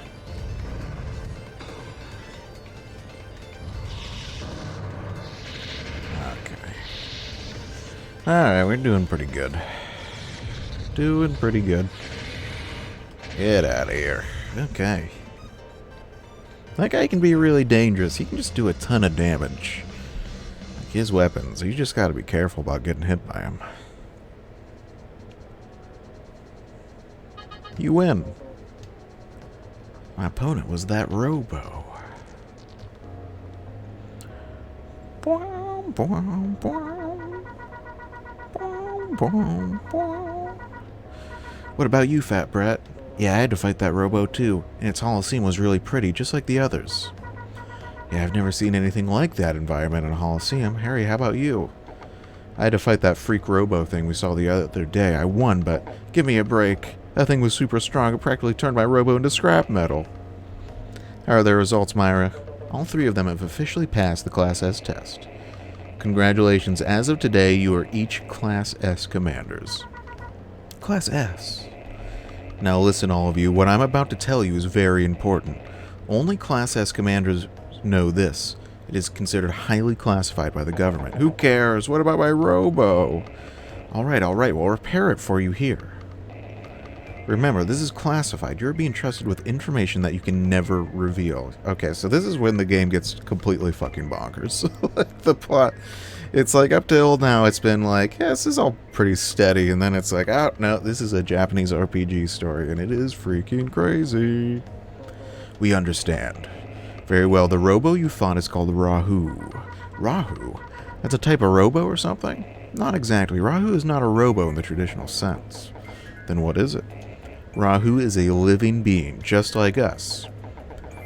Okay. Alright, we're doing pretty good. Doing pretty good. Get out of here. Okay. That guy can be really dangerous. He can just do a ton of damage. Like his weapons, you just gotta be careful about getting hit by him. You win. My opponent was that Robo. What about you, Fat Brat? Yeah, I had to fight that Robo too, and its Holocene was really pretty, just like the others. Yeah, I've never seen anything like that environment in a Holocene. Harry, how about you? I had to fight that freak Robo thing we saw the other day. I won, but give me a break. That thing was super strong. It practically turned my Robo into scrap metal. How are the results, Myra? All three of them have officially passed the Class S test. Congratulations. As of today, you are each Class S commanders. Class S. Now listen, all of you. What I'm about to tell you is very important. Only Class S commanders know this. It is considered highly classified by the government. Who cares? What about my Robo? Alright, we'll repair it for you here. Remember, this is classified. You're being trusted with information that you can never reveal. Okay, so this is when the game gets completely fucking bonkers. The plot, it's like up till now it's been like, yeah, this is all pretty steady, and then it's like, oh, no, this is a Japanese RPG story, and it is freaking crazy. We understand. Very well, the Robo you fought is called Rahu. Rahu? That's a type of Robo or something? Not exactly. Rahu is not a Robo in the traditional sense. Then what is it? Rahu is a living being, just like us.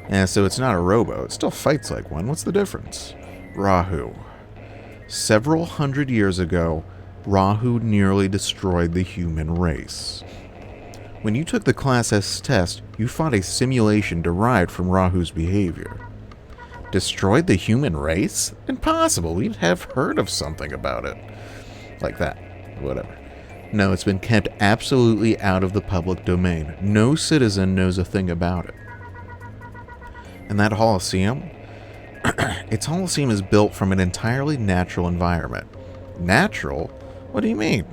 And so it's not a Robo. It still fights like one. What's the difference? Rahu. Several hundred years ago, Rahu nearly destroyed the human race. When you took the Class S test, you fought a simulation derived from Rahu's behavior. Destroyed the human race? Impossible. We'd have heard of something about it. Like that. Whatever. No, it's been kept absolutely out of the public domain. No citizen knows a thing about it. And that Holocene? Its Holocene is built from an entirely natural environment. Natural? What do you mean?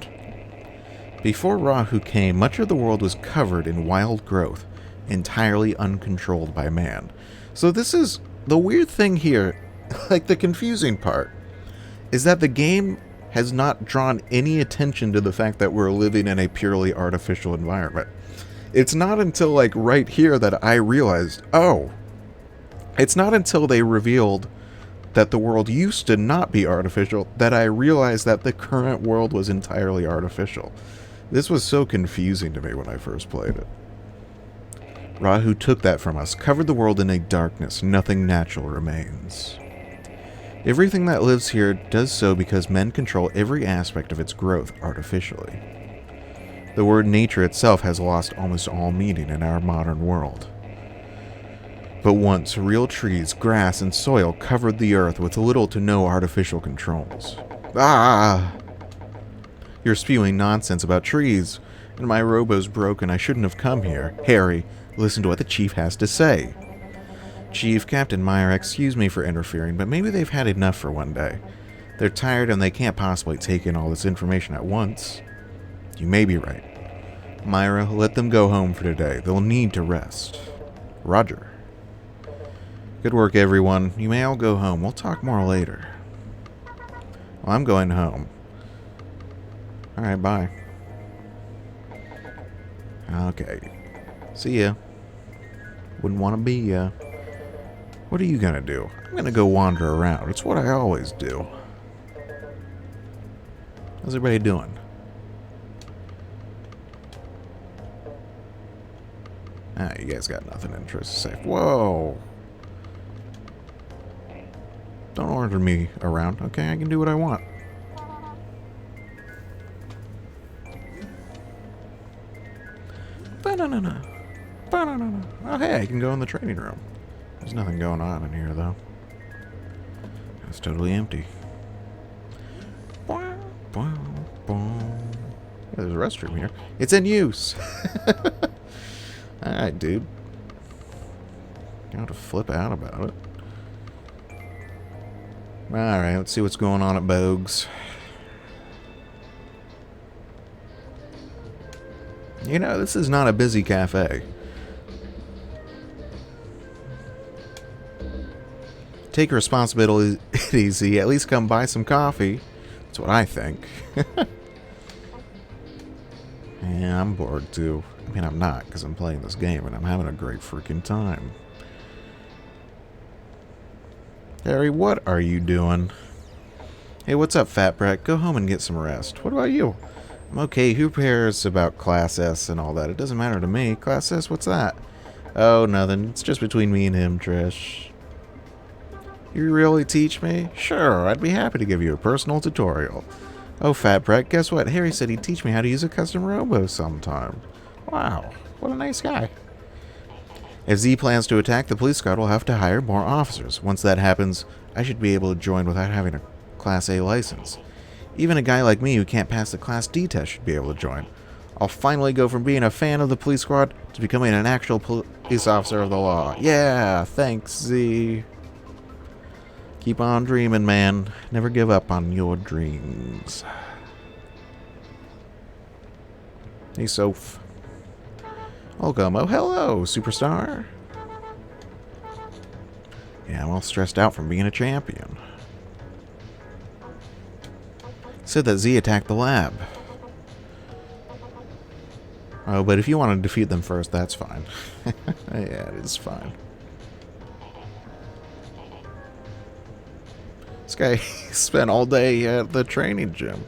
Before Rahu came, much of the world was covered in wild growth, entirely uncontrolled by man. So this is the weird thing here, like the confusing part, is that the game has not drawn any attention to the fact that we're living in a purely artificial environment. It's not until like right here that I realized, oh, it's not until they revealed that the world used to not be artificial that I realized that the current world was entirely artificial. This was so confusing to me when I first played it. Rahu took that from us, covered the world in a darkness. Nothing natural remains. Everything that lives here does so because men control every aspect of its growth artificially. The word nature itself has lost almost all meaning in our modern world. But once, real trees, grass, and soil covered the earth with little to no artificial controls. Ah! You're spewing nonsense about trees, and my Robo's broken. I shouldn't have come here. Harry, listen to what the chief has to say. Chief, Captain Myra, excuse me for interfering, but maybe they've had enough for one day. They're tired and they can't possibly take in all this information at once. You may be right. Myra, let them go home for today. They'll need to rest. Roger. Good work, everyone. You may all go home. We'll talk more later. Well, I'm going home. Alright, bye. Okay. See ya. Wouldn't want to be ya. What are you gonna do? I'm gonna go wander around. It's what I always do. How's everybody doing? Ah, you guys got nothing interesting to say. Whoa! Don't order me around, okay? I can do what I want. Ba-na-na-na. Ba-na-na-na. Oh, hey, I can go in the training room. There's nothing going on in here, though. It's totally empty. Yeah, there's a restroom here. It's in use! Alright, dude. You have to flip out about it. Alright, let's see what's going on at Bogue's. You know, this is not a busy cafe. Take responsibility easy. At least come buy some coffee. That's what I think. Yeah, I'm bored too. I mean, I'm not, because I'm playing this game and I'm having a great freaking time. Harry, what are you doing? Hey, what's up, fat brat? Go home and get some rest. What about you? I'm okay. Who cares about Class S and all that? It doesn't matter to me. Class S, what's that? Oh, nothing. It's just between me and him, Trish. You really teach me? Sure, I'd be happy to give you a personal tutorial. Oh, fat brat, guess what? Harry said he'd teach me how to use a custom Robo sometime. Wow, what a nice guy. If Z plans to attack, the police squad will have to hire more officers. Once that happens, I should be able to join without having a Class A license. Even a guy like me who can't pass the Class D test should be able to join. I'll finally go from being a fan of the police squad to becoming an actual police officer of the law. Yeah, thanks, Z. Keep on dreaming, man. Never give up on your dreams. Hey, Soph. Welcome. Oh, hello, superstar. Yeah, I'm all stressed out from being a champion. Said that Z attacked the lab. Oh, but if you want to defeat them first, that's fine. Yeah, it is fine. This guy spent all day at the training gym.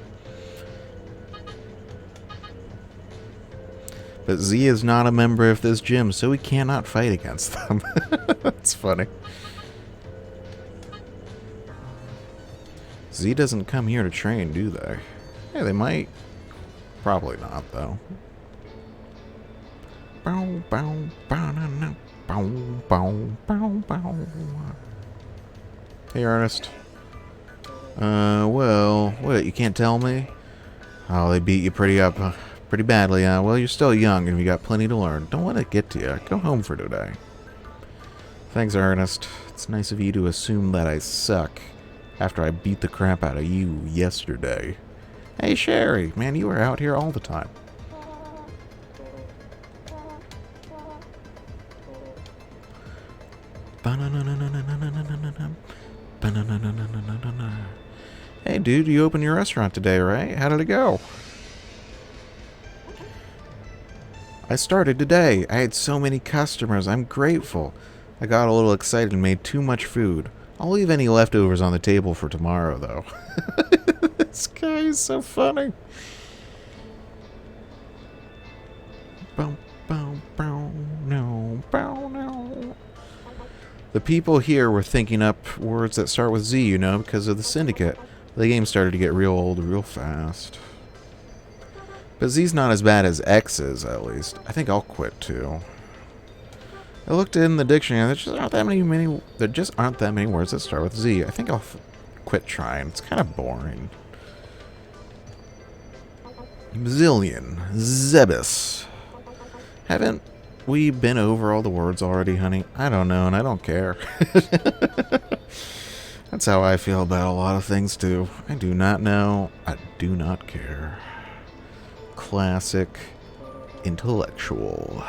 But Z is not a member of this gym, so he cannot fight against them. That's funny. Z doesn't come here to train, do they? Hey, they might. Probably not, though. Bow, bow, bow, bow, bow, bow, bow. Hey, Ernest. Well, what, you can't tell me? Oh, they beat you pretty badly, huh? Well, you're still young and you got plenty to learn. Don't let it get to you. Go home for today. Thanks, Ernest. It's nice of you to assume that I suck after I beat the crap out of you yesterday. Hey, Sherry. Man, you were out here all the time. Hey, dude, you opened your restaurant today, right? How did it go? I started today. I had so many customers. I'm grateful. I got a little excited and made too much food. I'll leave any leftovers on the table for tomorrow, though. This guy is so funny. Bow, bow, bow, no, bow, no. The people here were thinking up words that start with Z, you know, because of the syndicate. The game started to get real old real fast. But Z's not as bad as X is, at least. I think I'll quit, too. I looked in the dictionary, there just aren't that many words that start with Z. I think I'll quit trying. It's kind of boring. Bazillion. Zebus. Haven't we been over all the words already, honey? I don't know, and I don't care. That's how I feel about a lot of things, too. I do not know. I do not care. Classic intellectual.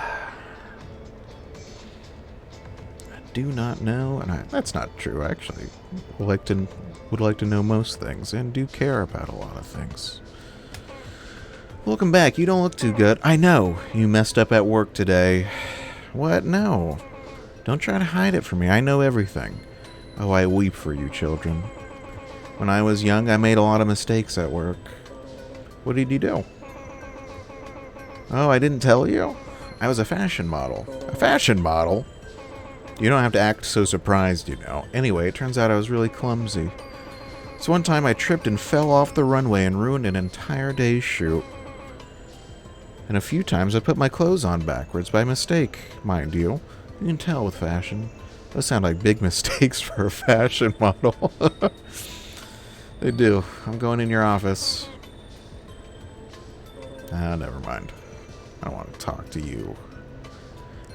I do not know, and that's not true, actually. Would like to know most things, and do care about a lot of things. Welcome back. You don't look too good. I know. You messed up at work today. What? No. Don't try to hide it from me. I know everything. Oh, I weep for you, children. When I was young, I made a lot of mistakes at work. What did you do? Oh, I didn't tell you? I was a fashion model. A fashion model? You don't have to act so surprised, you know. Anyway, it turns out I was really clumsy. So one time I tripped and fell off the runway and ruined an entire day's shoot. And a few times I put my clothes on backwards by mistake, mind you. You can tell with fashion. Those sound like big mistakes for a fashion model. They do. I'm going in your office. Ah, never mind. I don't want to talk to you.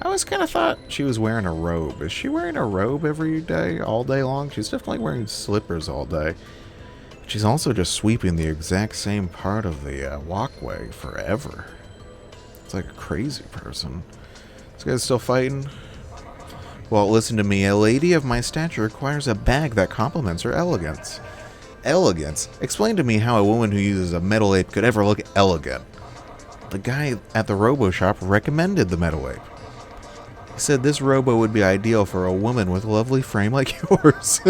I always kind of thought she was wearing a robe. Is she wearing a robe every day, all day long? She's definitely wearing slippers all day. She's also just sweeping the exact same part of the walkway forever. It's like a crazy person. This guy's still fighting? Well, listen to me. A lady of my stature requires a bag that complements her elegance. Elegance? Explain to me how a woman who uses a metal ape could ever look elegant. The guy at the Robo shop recommended the metal ape. He said this Robo would be ideal for a woman with a lovely frame like yours.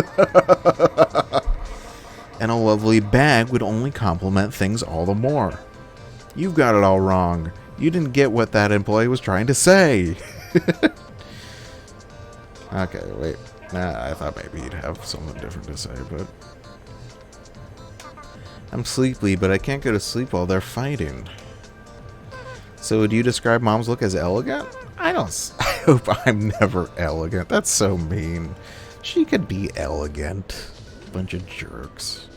And a lovely bag would only complement things all the more. You've got it all wrong. You didn't get what that employee was trying to say. Okay, wait. Nah, I thought maybe he'd have something different to say, but... I'm sleepy, but I can't go to sleep while they're fighting. So would you describe Mom's look as elegant? I hope I'm never elegant. That's so mean. She could be elegant. Bunch of jerks.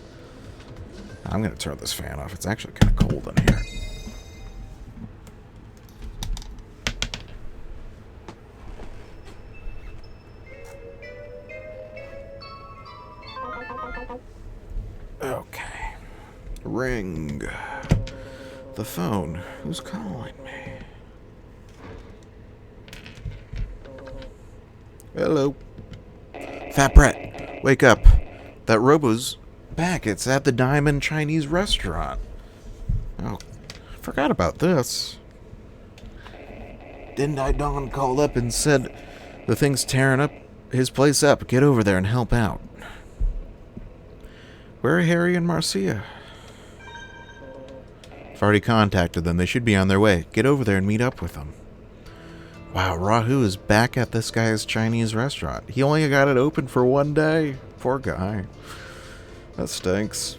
I'm gonna turn this fan off. It's actually kind of cold in here. Okay. Ring. The phone. Who's calling me? Hello. Fat Brett, wake up. That Robo's back. It's at the Diamond Chinese restaurant. Oh, I forgot about this. Didn't I? Don called up and said the thing's tearing up his place up. Get over there and help out. Where are Harry and Marcia? I've already contacted them. They should be on their way. Get over there and meet up with them. Wow, Rahu is back at this guy's Chinese restaurant. He only got it open for one day. Poor guy. That stinks.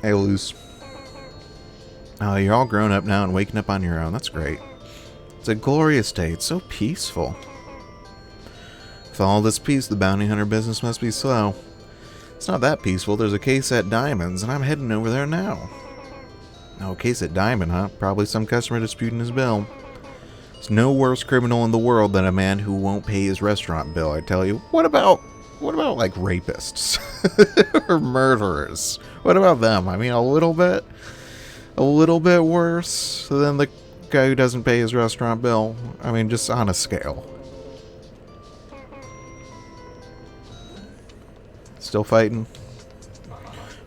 Hey, Luce. Oh, you're all grown up now and waking up on your own. That's great. It's a glorious day. It's so peaceful. With all this peace, the bounty hunter business must be slow. It's not that peaceful. There's a case at Diamond's, and I'm heading over there now. No, case at Diamond, huh? Probably some customer disputing his bill. There's no worse criminal in the world than a man who won't pay his restaurant bill, I tell you. What about like rapists? Or murderers? What about them? I mean, a little bit worse than the guy who doesn't pay his restaurant bill. I mean, just on a scale. Still fighting?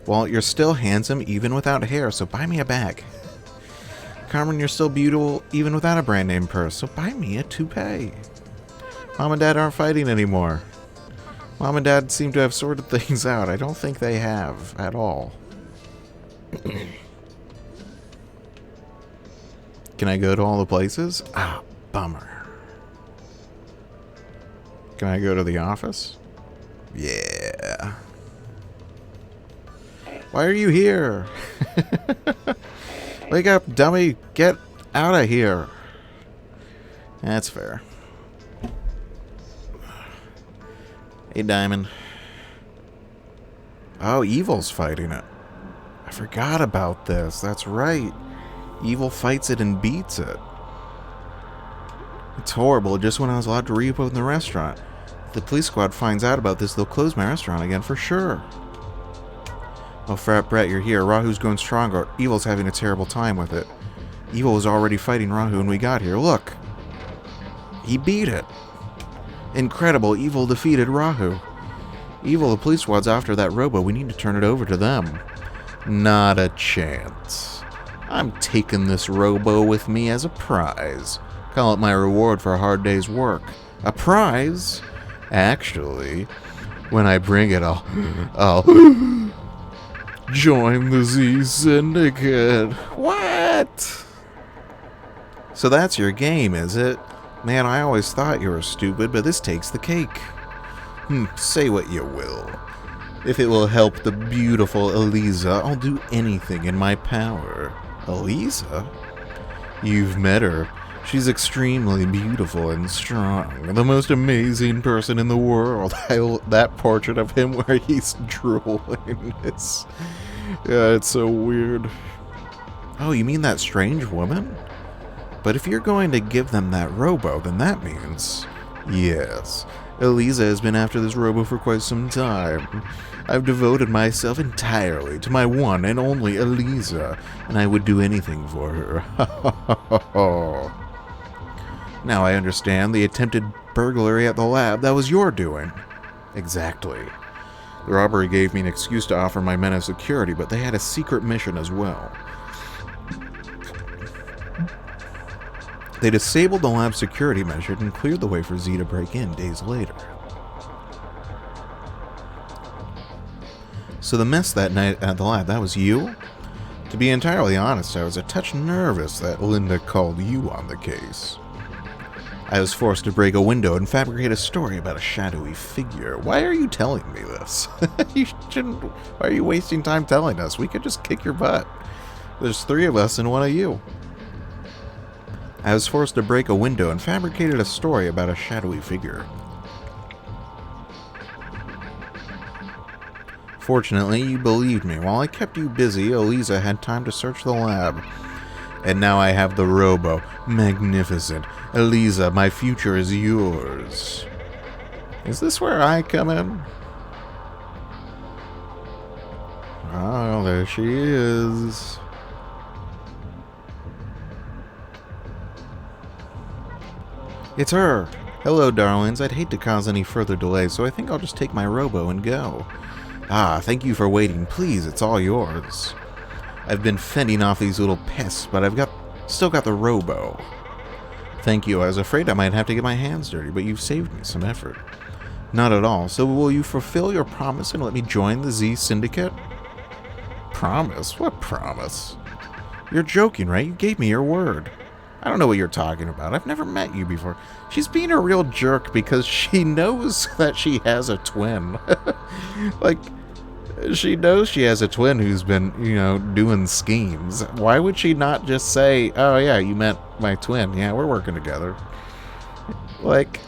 Well, you're still handsome even without hair, so buy me a bag. Carmen, you're still beautiful even without a brand name purse, so buy me a toupee. Mom and Dad aren't fighting anymore. Mom and Dad seem to have sorted things out. I don't think they have at all. Can I go to all the places? Ah, bummer. Can I go to the office? Yeah. Why are you here? Wake up, dummy. Get out of here. That's fair. Hey, Diamond. Oh, Evil's fighting it. I forgot about this. That's right. Evil fights it and beats it. It's horrible. Just when I was allowed to reopen the restaurant. If the police squad finds out about this, they'll close my restaurant again for sure. Oh, Frat Brett, you're here. Rahu's going stronger. Evil's having a terrible time with it. Evil was already fighting Rahu when we got here. Look. He beat it. Incredible. Evil defeated Rahu. Evil, the police squad's after that Robo. We need to turn it over to them. Not a chance. I'm taking this Robo with me as a prize. Call it my reward for a hard day's work. A prize? Actually, when I bring it, I'll join the Z Syndicate. What? So that's your game, is it? Man, I always thought you were stupid, but this takes the cake. Say what you will. If it will help the beautiful Eliza, I'll do anything in my power. Eliza? You've met her. She's extremely beautiful and strong. The most amazing person in the world. That portrait of him where he's drooling. It's so weird. Oh, you mean that strange woman? But if you're going to give them that Robo, then that means... Yes, Eliza has been after this Robo for quite some time. I've devoted myself entirely to my one and only Eliza, and I would do anything for her. Now I understand the attempted burglary at the lab, that was your doing. Exactly. The robbery gave me an excuse to offer my men as security, but they had a secret mission as well. They disabled the lab's security measure and cleared the way for Z to break in days later. So the mess that night at the lab, that was you? To be entirely honest, I was a touch nervous that Linda called you on the case. I was forced to break a window and fabricate a story about a shadowy figure. Why are you telling me this? You shouldn't. Why are you wasting time telling us? We could just kick your butt. There's 3 of us and 1 of you. I was forced to break a window and fabricated a story about a shadowy figure. Fortunately, you believed me. While I kept you busy, Eliza had time to search the lab. And now I have the Robo. Magnificent. Eliza, my future is yours. Is this where I come in? Oh, there she is. It's her. Hello, darlings. I'd hate to cause any further delay, so I think I'll just take my Robo and go. Ah, thank you for waiting. Please, it's all yours. I've been fending off these little pests, but I've still got the Robo. Thank you. I was afraid I might have to get my hands dirty, but you've saved me some effort. Not at all. So will you fulfill your promise and let me join the Z Syndicate? Promise? What promise? You're joking, right? You gave me your word. I don't know what you're talking about. I've never met you before. She's being a real jerk because she knows that she has a twin. Like, she knows she has a twin who's been, doing schemes. Why would she not just say, oh yeah, you met my twin. Yeah, we're working together. Like,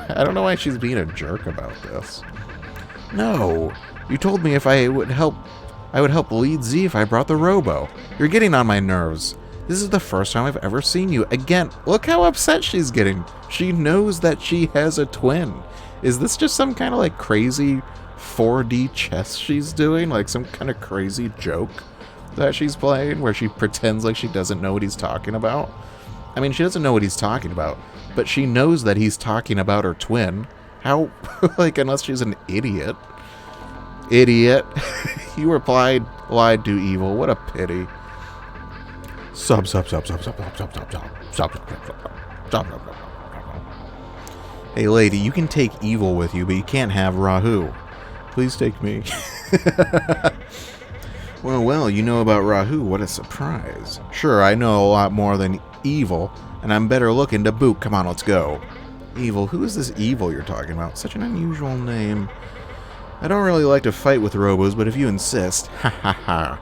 I don't know why she's being a jerk about this. No, you told me if I would help lead Z if I brought the Robo. You're getting on my nerves. This is the first time I've ever seen you. Again, look how upset she's getting. She knows that she has a twin. Is this just some kind of like crazy 4D chess she's doing? Like some kind of crazy joke that she's playing where she pretends like she doesn't know what he's talking about? I mean, she doesn't know what he's talking about, but she knows that he's talking about her twin. How, like, unless she's an idiot. Idiot. You lied to evil. What a pity. Stop. Hey, lady, you can take evil with you, but you can't have Rahu. Please take me. Well, you know about Rahu. What a surprise. Sure, I know a lot more than evil, and I'm better looking to boot. Come on, let's go. Evil? Who is this evil you're talking about? Such an unusual name. I don't really like to fight with Robos, but if you insist. Ha ha ha.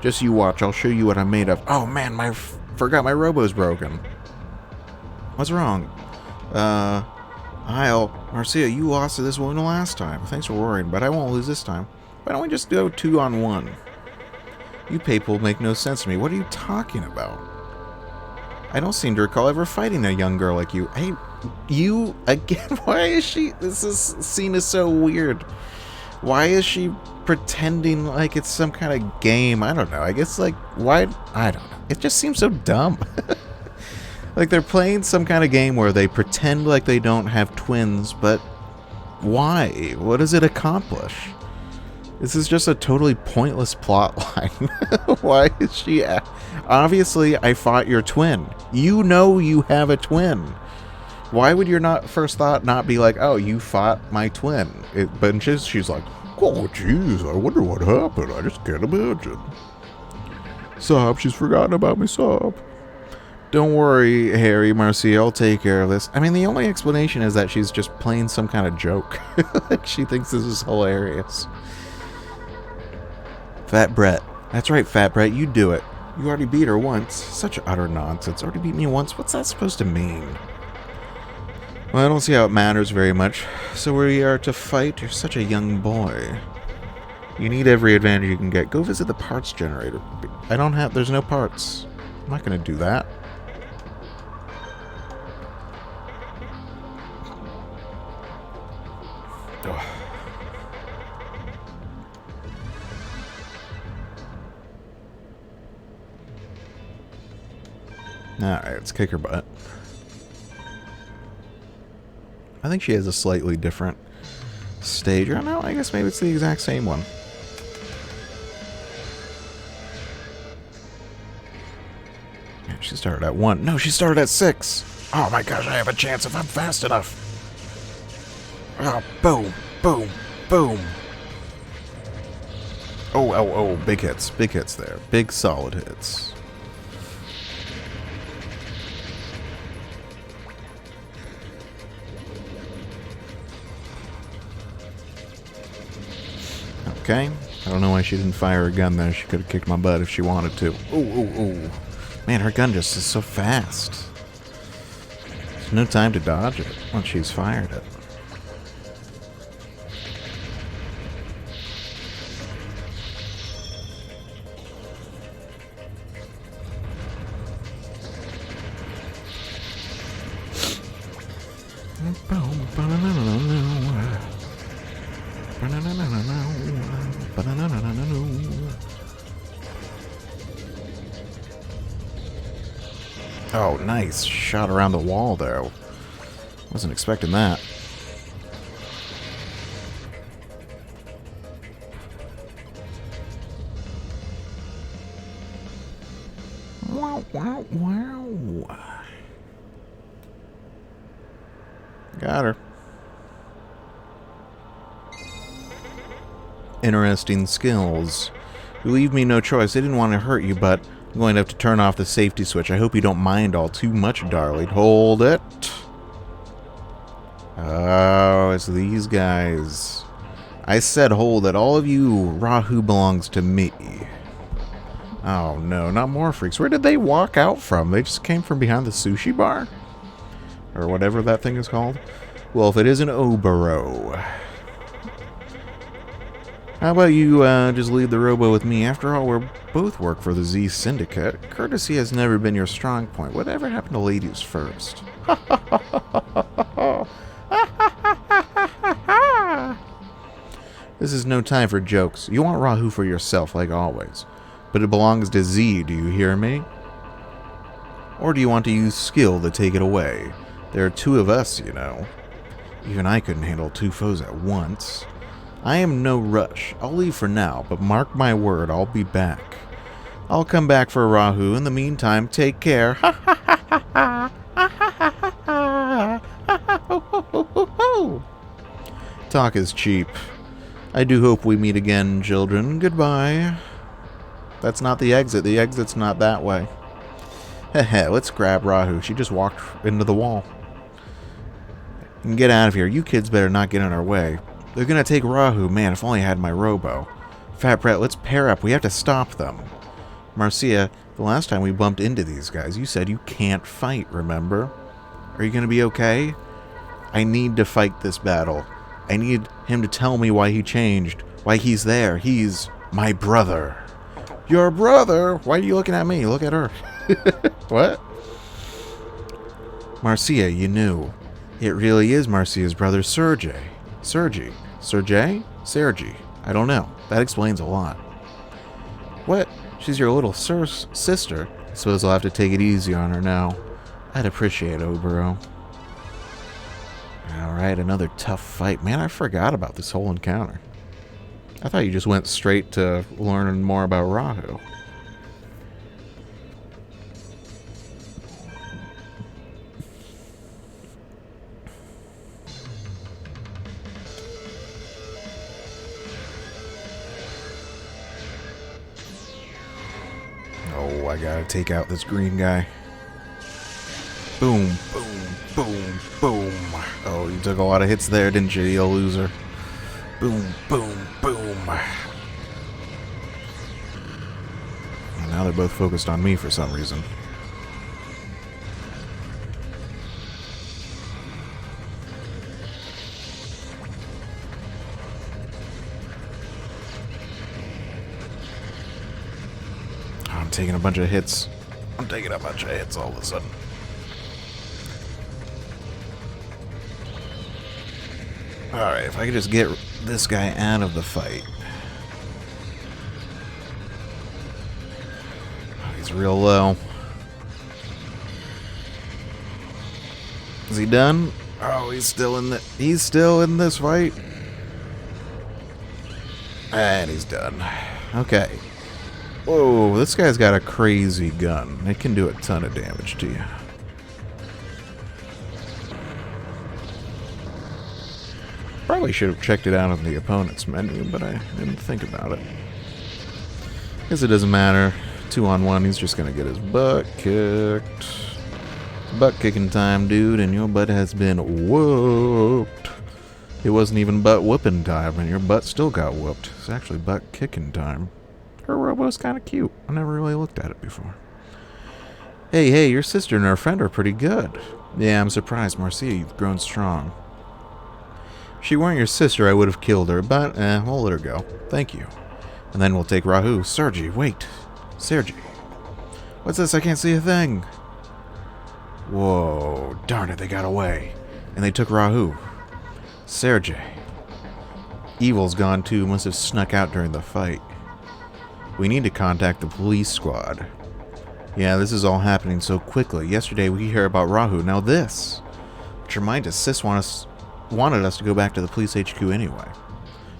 Just you watch, I'll show you what I'm made of. Oh man, forgot my Robo's broken. What's wrong? Marcia, you lost to this woman last time. Thanks for worrying, but I won't lose this time. Why don't we just go 2-on-1? You people make no sense to me. What are you talking about? I don't seem to recall ever fighting a young girl like you. Hey, you, again, why is she, scene is so weird. Why is she pretending like it's some kind of game? I don't know. I guess, like, why? I don't know. It just seems so dumb. Like they're playing some kind of game where they pretend like they don't have twins, but why? What does it accomplish? This is just a totally pointless plot line. Why is she... Obviously, I fought your twin. You know you have a twin. Why would your first thought not be like, oh, you fought my twin? But she's like, oh, jeez, I wonder what happened. I just can't imagine. Sob, she's forgotten about me, Sob. Don't worry, Harry, Marcia, I'll take care of this. I mean, the only explanation is that she's just playing some kind of joke. Like, she thinks this is hilarious. Fat Brett. That's right, Fat Brett, you do it. You already beat her once. Such utter nonsense. Already beat me once? What's that supposed to mean? Well, I don't see how it matters very much. So we are to fight? You're such a young boy. You need every advantage you can get. Go visit the parts generator. There's no parts. I'm not going to do that. Ugh. Alright, let's kick her butt. I think she has a slightly different stage. I don't know, I guess maybe it's the exact same one. Yeah, she started at 1. No, she started at 6. Oh my gosh, I have a chance if I'm fast enough. Oh, boom, boom, boom. Oh, big hits. Big hits there. Big solid hits. Okay. I don't know why she didn't fire a gun there. She could have kicked my butt if she wanted to. Ooh. Man, her gun just is so fast. There's no time to dodge it once she's fired it. Oh, nice. Shot around the wall there. Wasn't expecting that. Wow. Got her. Interesting skills. You leave me no choice. I didn't want to hurt you, but I'm going to have to turn off the safety switch. I hope you don't mind all too much, darling. Hold it. Oh, it's these guys. I said hold it. All of you, Rahu belongs to me. Oh no, not more freaks. Where did they walk out from? They just came from behind the sushi bar? Or whatever that thing is called? Well, if it isn't Obero. How about you just leave the Robo with me? After all, we both work for the Z Syndicate. Courtesy has never been your strong point. Whatever happened to ladies first? This is no time for jokes. You want Rahu for yourself, like always. But it belongs to Z, do you hear me? Or do you want to use skill to take it away? There are 2 of us, you know. Even I couldn't handle 2 foes at once. I am no rush. I'll leave for now, but mark my word, I'll be back. I'll come back for Rahu. In the meantime, take care. Talk is cheap. I do hope we meet again, children. Goodbye. That's not the exit. The exit's not that way. Heh, let's grab Rahu. She just walked into the wall. And get out of here. You kids better not get in our way. They're gonna take Rahu. Man, if only I had my Robo. Fat Brett, let's pair up. We have to stop them. Marcia, the last time we bumped into these guys, you said you can't fight, remember? Are you gonna be okay? I need to fight this battle. I need him to tell me why he changed. Why he's there. He's my brother. Your brother? Why are you looking at me? Look at her. What? Marcia, you knew. It really is Marcia's brother, Sergey. Sergey? Sergey? I don't know. That explains a lot. What? She's your little sister? Suppose I'll have to take it easy on her now. I'd appreciate it, Obero. Alright, another tough fight. Man, I forgot about this whole encounter. I thought you just went straight to learning more about Rahu. Oh, I gotta take out this green guy. Boom, boom, boom, boom. Oh, you took a lot of hits there, didn't you, you loser? Boom, boom, boom. And now they're both focused on me for some reason. I'm taking a bunch of hits. I'm taking a bunch of hits all of a sudden. Alright, if I could just get this guy out of the fight. Oh, he's real low. Is he done? Oh, he's still in this fight. And he's done. Okay. Whoa, this guy's got a crazy gun. It can do a ton of damage to you. Probably should have checked it out on the opponent's menu, but I didn't think about it. Guess it doesn't matter. 2-on-1, he's just gonna get his butt kicked. Butt kicking time, dude, and your butt has been whooped. It wasn't even butt whooping time, and your butt still got whooped. It's actually butt kicking time. Her Robo's kind of cute. I never really looked at it before. Hey, your sister and her friend are pretty good. Yeah, I'm surprised, Marcia, you've grown strong. If she weren't your sister, I would have killed her, but, we'll let her go. Thank you. And then we'll take Rahu. Sergey, wait. Sergey. What's this? I can't see a thing. Whoa, darn it, they got away. And they took Rahu. Sergey. Evil's gone too, must have snuck out during the fight. We need to contact the police squad. Yeah, this is all happening so quickly. Yesterday we heard about Rahu, now this. Which reminds us, Sis wanted us to go back to the police HQ anyway.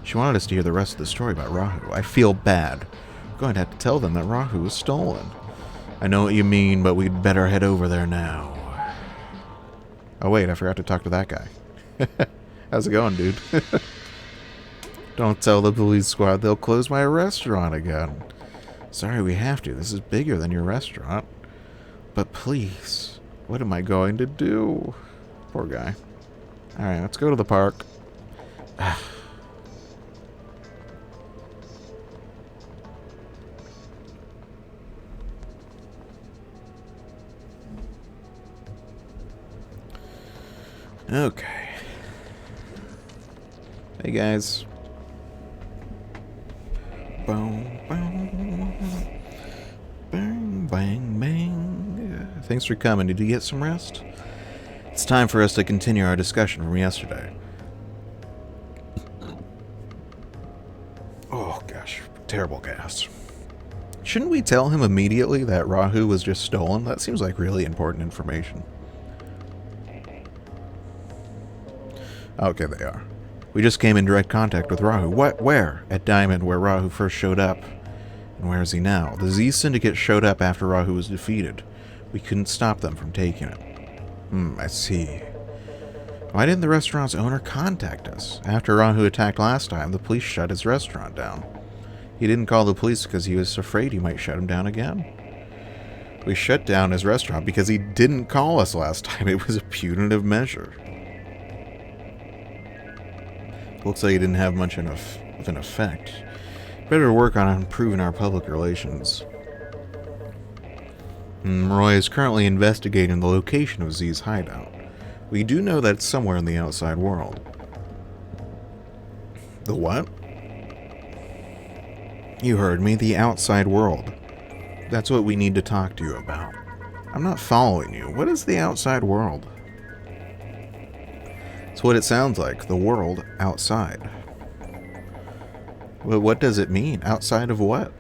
She wanted us to hear the rest of the story about Rahu. I feel bad. I'm going to have to tell them that Rahu was stolen. I know what you mean, but we'd better head over there now. Oh wait, I forgot to talk to that guy. How's it going, dude? Don't tell the police squad, they'll close my restaurant again. Sorry, we have to. This is bigger than your restaurant. But please, what am I going to do? Poor guy. Alright, let's go to the park. Okay. Hey guys. Boom, boom. Bang, bang, bang. Thanks for coming. Did you get some rest? It's time for us to continue our discussion from yesterday. Oh gosh, terrible gas. Shouldn't we tell him immediately that Rahu was just stolen? That seems like really important information. Okay, they are. We just came in direct contact with Rahu. What? Where? At Diamond, where Rahu first showed up. And where is he now? The Z Syndicate showed up after Rahu was defeated. We couldn't stop them from taking it. I see. Why didn't the restaurant's owner contact us? After Rahu attacked last time, the police shut his restaurant down. He didn't call the police because he was afraid he might shut him down again. We shut down his restaurant because he didn't call us last time. It was a punitive measure. Looks like it didn't have much of an effect. Better work on improving our public relations. Roy is currently investigating the location of Z's hideout. We do know that it's somewhere in the outside world. The what? You heard me, the outside world. That's what we need to talk to you about. I'm not following you. What is the outside world? It's what it sounds like, the world outside. Well, what does it mean? Outside of what?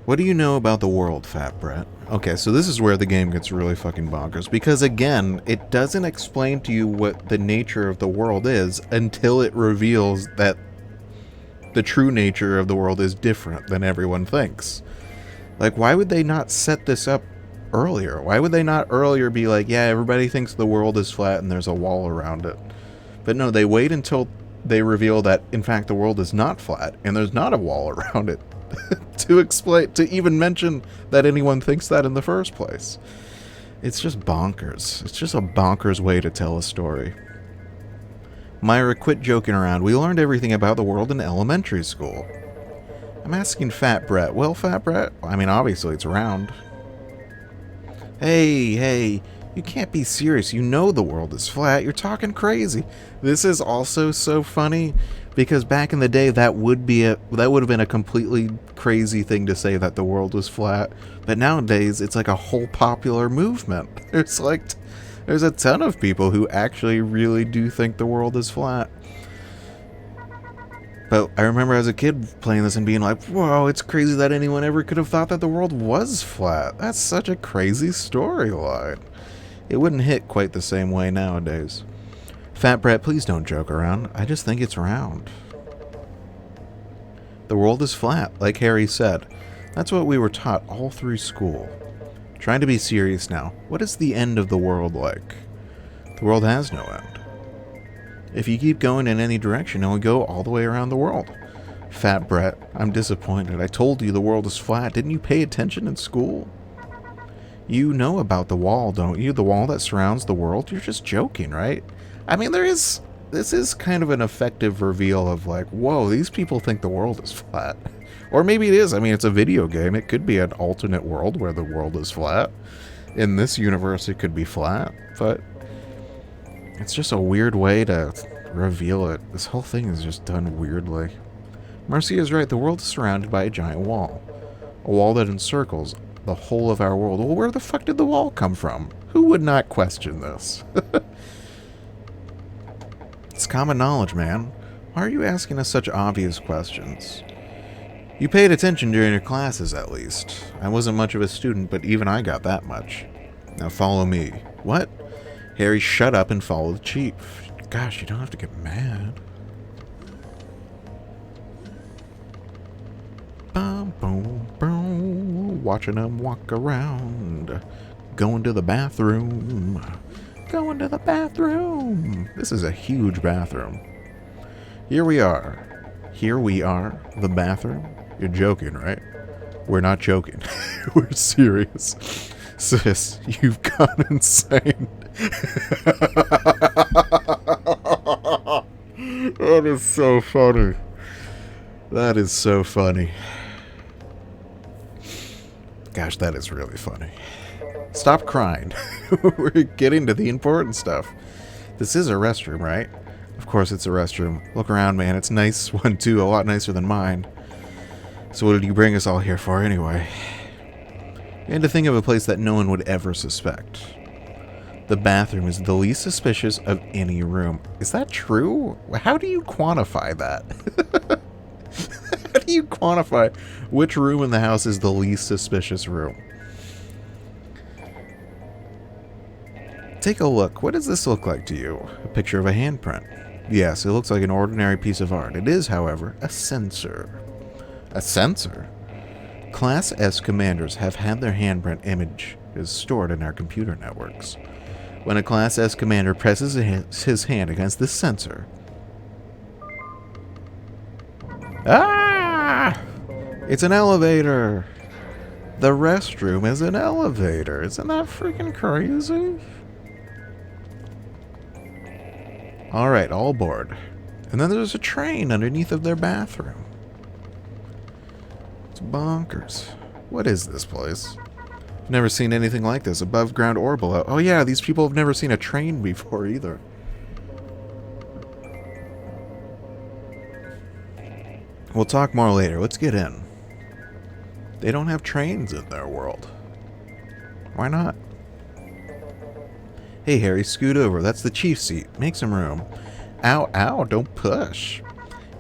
What do you know about the world, Fat Brett? Okay, so this is where the game gets really fucking bonkers, because again, it doesn't explain to you what the nature of the world is until it reveals that the true nature of the world is different than everyone thinks. Like, why would they not set this up earlier? Why would they not earlier be like, yeah, everybody thinks the world is flat and there's a wall around it? But no, they wait until they reveal that, in fact, the world is not flat and there's not a wall around it to explain, to even mention that anyone thinks that in the first place. It's just bonkers. It's just a bonkers way to tell a story. Myra, quit joking around. We learned everything about the world in elementary school. I'm asking Fat Brett. Well, Fat Brett, I mean, obviously it's round. Hey, you can't be serious. You know the world is flat. You're talking crazy. This is also so funny Because back in the day, that would have been a completely crazy thing to say, that the world was flat. But nowadays, it's like a whole popular movement. There's a ton of people who actually really do think the world is flat. But I remember as a kid playing this and being like, whoa, it's crazy that anyone ever could have thought that the world was flat. That's such a crazy storyline. It wouldn't hit quite the same way nowadays. Fat Brett, please don't joke around. I just think it's round. The world is flat, like Harry said. That's what we were taught all through school. Trying to be serious now. What is the end of the world like? The world has no end. If you keep going in any direction, it will go all the way around the world. Fat Brett, I'm disappointed. I told you the world is flat. Didn't you pay attention in school? You know about the wall, don't you? The wall that surrounds the world? You're just joking, right? I mean, this is kind of an effective reveal of like, whoa, these people think the world is flat. Or maybe it is. I mean, it's a video game. It could be an alternate world where the world is flat. In this universe, it could be flat, but it's just a weird way to reveal it. This whole thing is just done weirdly. Marcia is right. The world is surrounded by a giant wall. A wall that encircles the whole of our world. Well, where the fuck did the wall come from? Who would not question this? It's common knowledge, man. Why are you asking us such obvious questions? You paid attention during your classes, at least. I wasn't much of a student, but even I got that much. Now follow me. What? Harry, shut up and follow the chief. Gosh, you don't have to get mad. Boom, boom, boom. Watching them walk around. Going to the bathroom. Going to the bathroom. This is a huge bathroom. Here we are. Here we are. The bathroom. You're joking, right? We're not joking. We're serious. Sis, you've gone insane. That is so funny. That is so funny. Gosh, that is really funny. Stop crying. We're getting to the important stuff. This is a restroom, right? Of course it's a restroom. Look around, man. It's a nice one, too. A lot nicer than mine. So what did you bring us all here for, anyway? You had to think of a place that no one would ever suspect. The bathroom is the least suspicious of any room. Is that true? How do you quantify that? How do you quantify which room in the house is the least suspicious room? Take a look. What does this look like to you? A picture of a handprint. Yes, it looks like an ordinary piece of art. It is, however, a sensor. A sensor? Class S commanders have had their handprint images stored in our computer networks. When a Class S commander presses his hand against this sensor... Ah! It's an elevator! The restroom is an elevator. Isn't that freaking crazy? Alright, all aboard. And then there's a train underneath of their bathroom. It's bonkers. What is this place? I've never seen anything like this, above ground or below. Oh yeah, these people have never seen a train before either. We'll talk more later. Let's get in. They don't have trains in their world. Why not? Hey, Harry, scoot over. That's the chief's seat. Make some room. Ow, ow, don't push.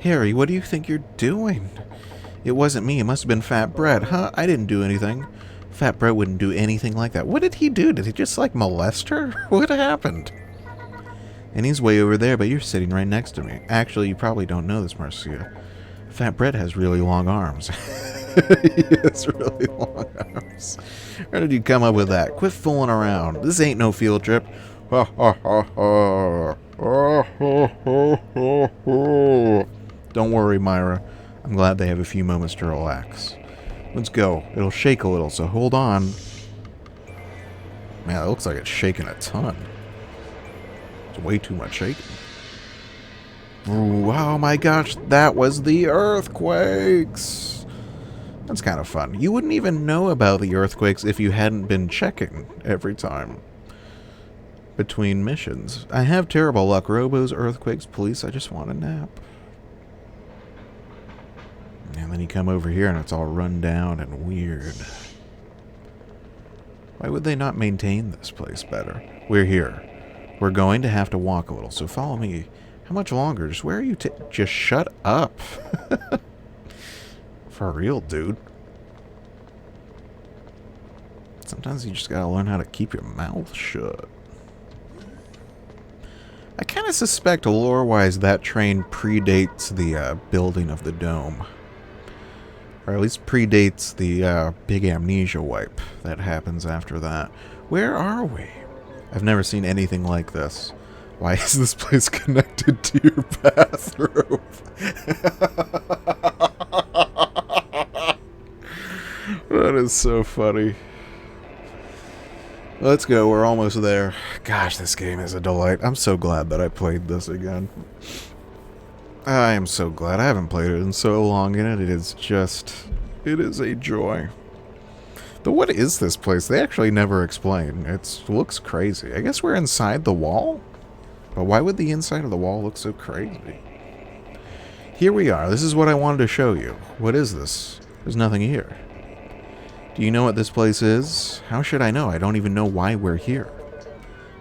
Harry, what do you think you're doing? It wasn't me. It must have been Fat Brett. Huh? I didn't do anything. Fat Brett wouldn't do anything like that. What did he do? Did he just, like, molest her? What happened? And he's way over there, but you're sitting right next to me. Actually, you probably don't know this, Marcia. Fat Brett has really long arms. He has really long arms. Where did you come up with that? Quit fooling around. This ain't no field trip. Ha ha ha ha. Don't worry, Myra. I'm glad they have a few moments to relax. Let's go. It'll shake a little, so hold on. Man, it looks like it's shaking a ton. It's way too much shaking. Ooh, oh my gosh, that was the earthquakes. That's kind of fun. You wouldn't even know about the earthquakes if you hadn't been checking every time between missions. I have terrible luck. Robo's, earthquakes, police, I just want a nap. And then you come over here and it's all run down and weird. Why would they not maintain this place better? We're here. We're going to have to walk a little, so follow me. How much longer? Just where are you just shut up. For real, dude. Sometimes you just gotta learn how to keep your mouth shut. I kind of suspect, lore-wise, that train predates the building of the dome. Or at least predates the big amnesia wipe that happens after that. Where are we? I've never seen anything like this. Why is this place connected to your bathroom? That is so funny. Let's go, we're almost there. Gosh, this game is a delight. I'm so glad that I played this again. I am so glad. I haven't played it in so long, and it is a joy. But what is this place? They actually never explain. It looks crazy. I guess we're inside the wall? But why would the inside of the wall look so crazy? Here we are. This is what I wanted to show you. What is this? There's nothing here. Do you know what this place is? How should I know? I don't even know why we're here.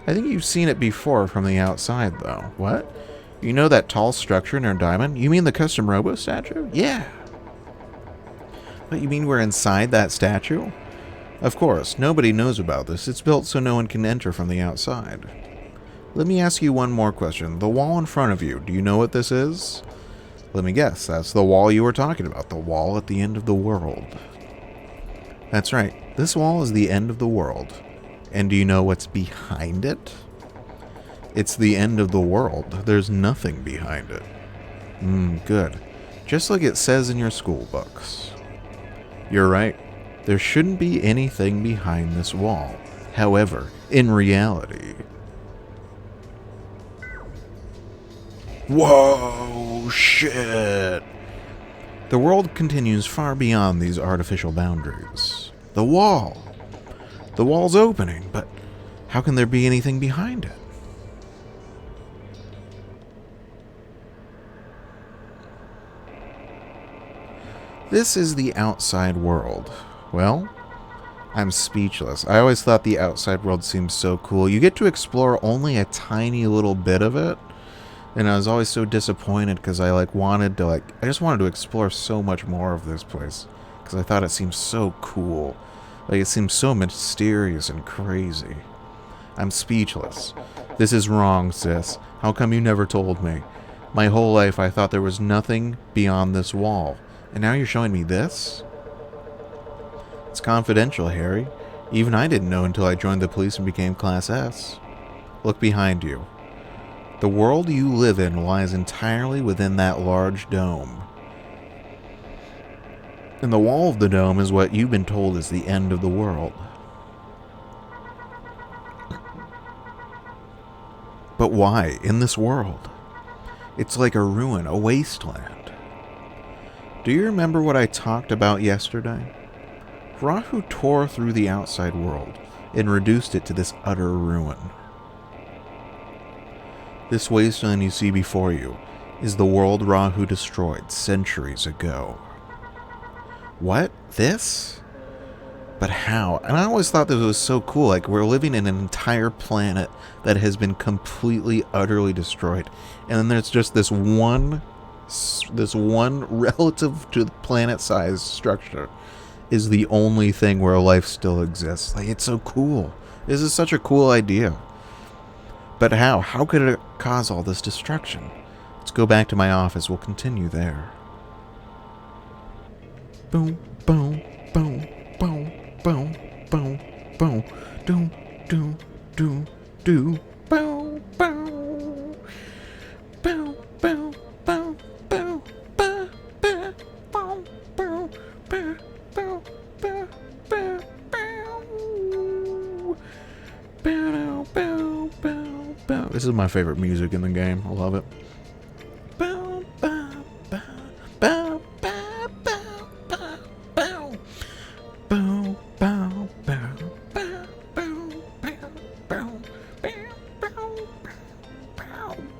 I think you've seen it before from the outside, though. What? You know that tall structure near Diamond? You mean the custom Robo statue? Yeah. What, you mean we're inside that statue? Of course, nobody knows about this. It's built so no one can enter from the outside. Let me ask you one more question. The wall in front of you, do you know what this is? Let me guess, that's the wall you were talking about. The wall at the end of the world. That's right. This wall is the end of the world. And do you know what's behind it? It's the end of the world. There's nothing behind it. Good. Just like it says in your school books. You're right. There shouldn't be anything behind this wall. However, in reality... Whoa! Shit! The world continues far beyond these artificial boundaries. The wall! The wall's opening, but how can there be anything behind it? This is the outside world. Well, I'm speechless. I always thought the outside world seemed so cool. You get to explore only a tiny little bit of it. And I was always so disappointed because I I just wanted to explore so much more of this place. Because I thought it seemed so cool. Like, it seemed so mysterious and crazy. I'm speechless. This is wrong, sis. How come you never told me? My whole life I thought there was nothing beyond this wall. And now you're showing me this? It's confidential, Harry. Even I didn't know until I joined the police and became Class S. Look behind you. The world you live in lies entirely within that large dome. And the wall of the dome is what you've been told is the end of the world. But why in this world? It's like a ruin, a wasteland. Do you remember what I talked about yesterday? Rahu tore through the outside world and reduced it to this utter ruin. This wasteland you see before you is the world Rahu destroyed centuries ago. What? This? But how? And I always thought this was so cool. Like, we're living in an entire planet that has been completely, utterly destroyed. And then there's just this one relative to the planet-sized structure is the only thing where life still exists. Like, it's so cool. This is such a cool idea. But how? How could it cause all this destruction? Let's go back to my office. We'll continue there. Boom, boom, boom, boom, boom, boom, boom, do, do, do, do, boom, boom, boom, boom, boom, boom, boom, boom, boom, boom, boom, boom, boom, boom, boom, boom, boom, boom. This is my favorite music in the game. I love it. Boom, boom, boom, boom, boom, boom, boom, boom, boom, boom, boom, boom, boom, boom, boom, boom,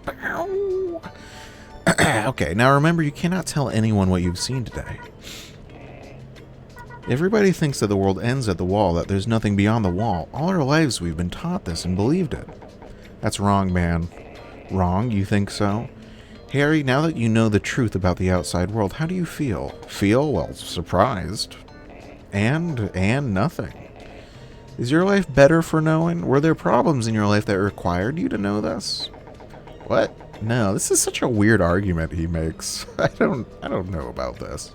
boom, boom. Okay, now remember, you cannot tell anyone what you've seen today. Everybody thinks that the world ends at the wall, that there's nothing beyond the wall. All our lives we've been taught this and believed it. That's wrong, man. Wrong? You think so? Harry, now that you know the truth about the outside world, how do you feel? Feel? Well, surprised. And nothing. Is your life better for knowing? Were there problems in your life that required you to know this? What? No, this is such a weird argument he makes. I don't know about this.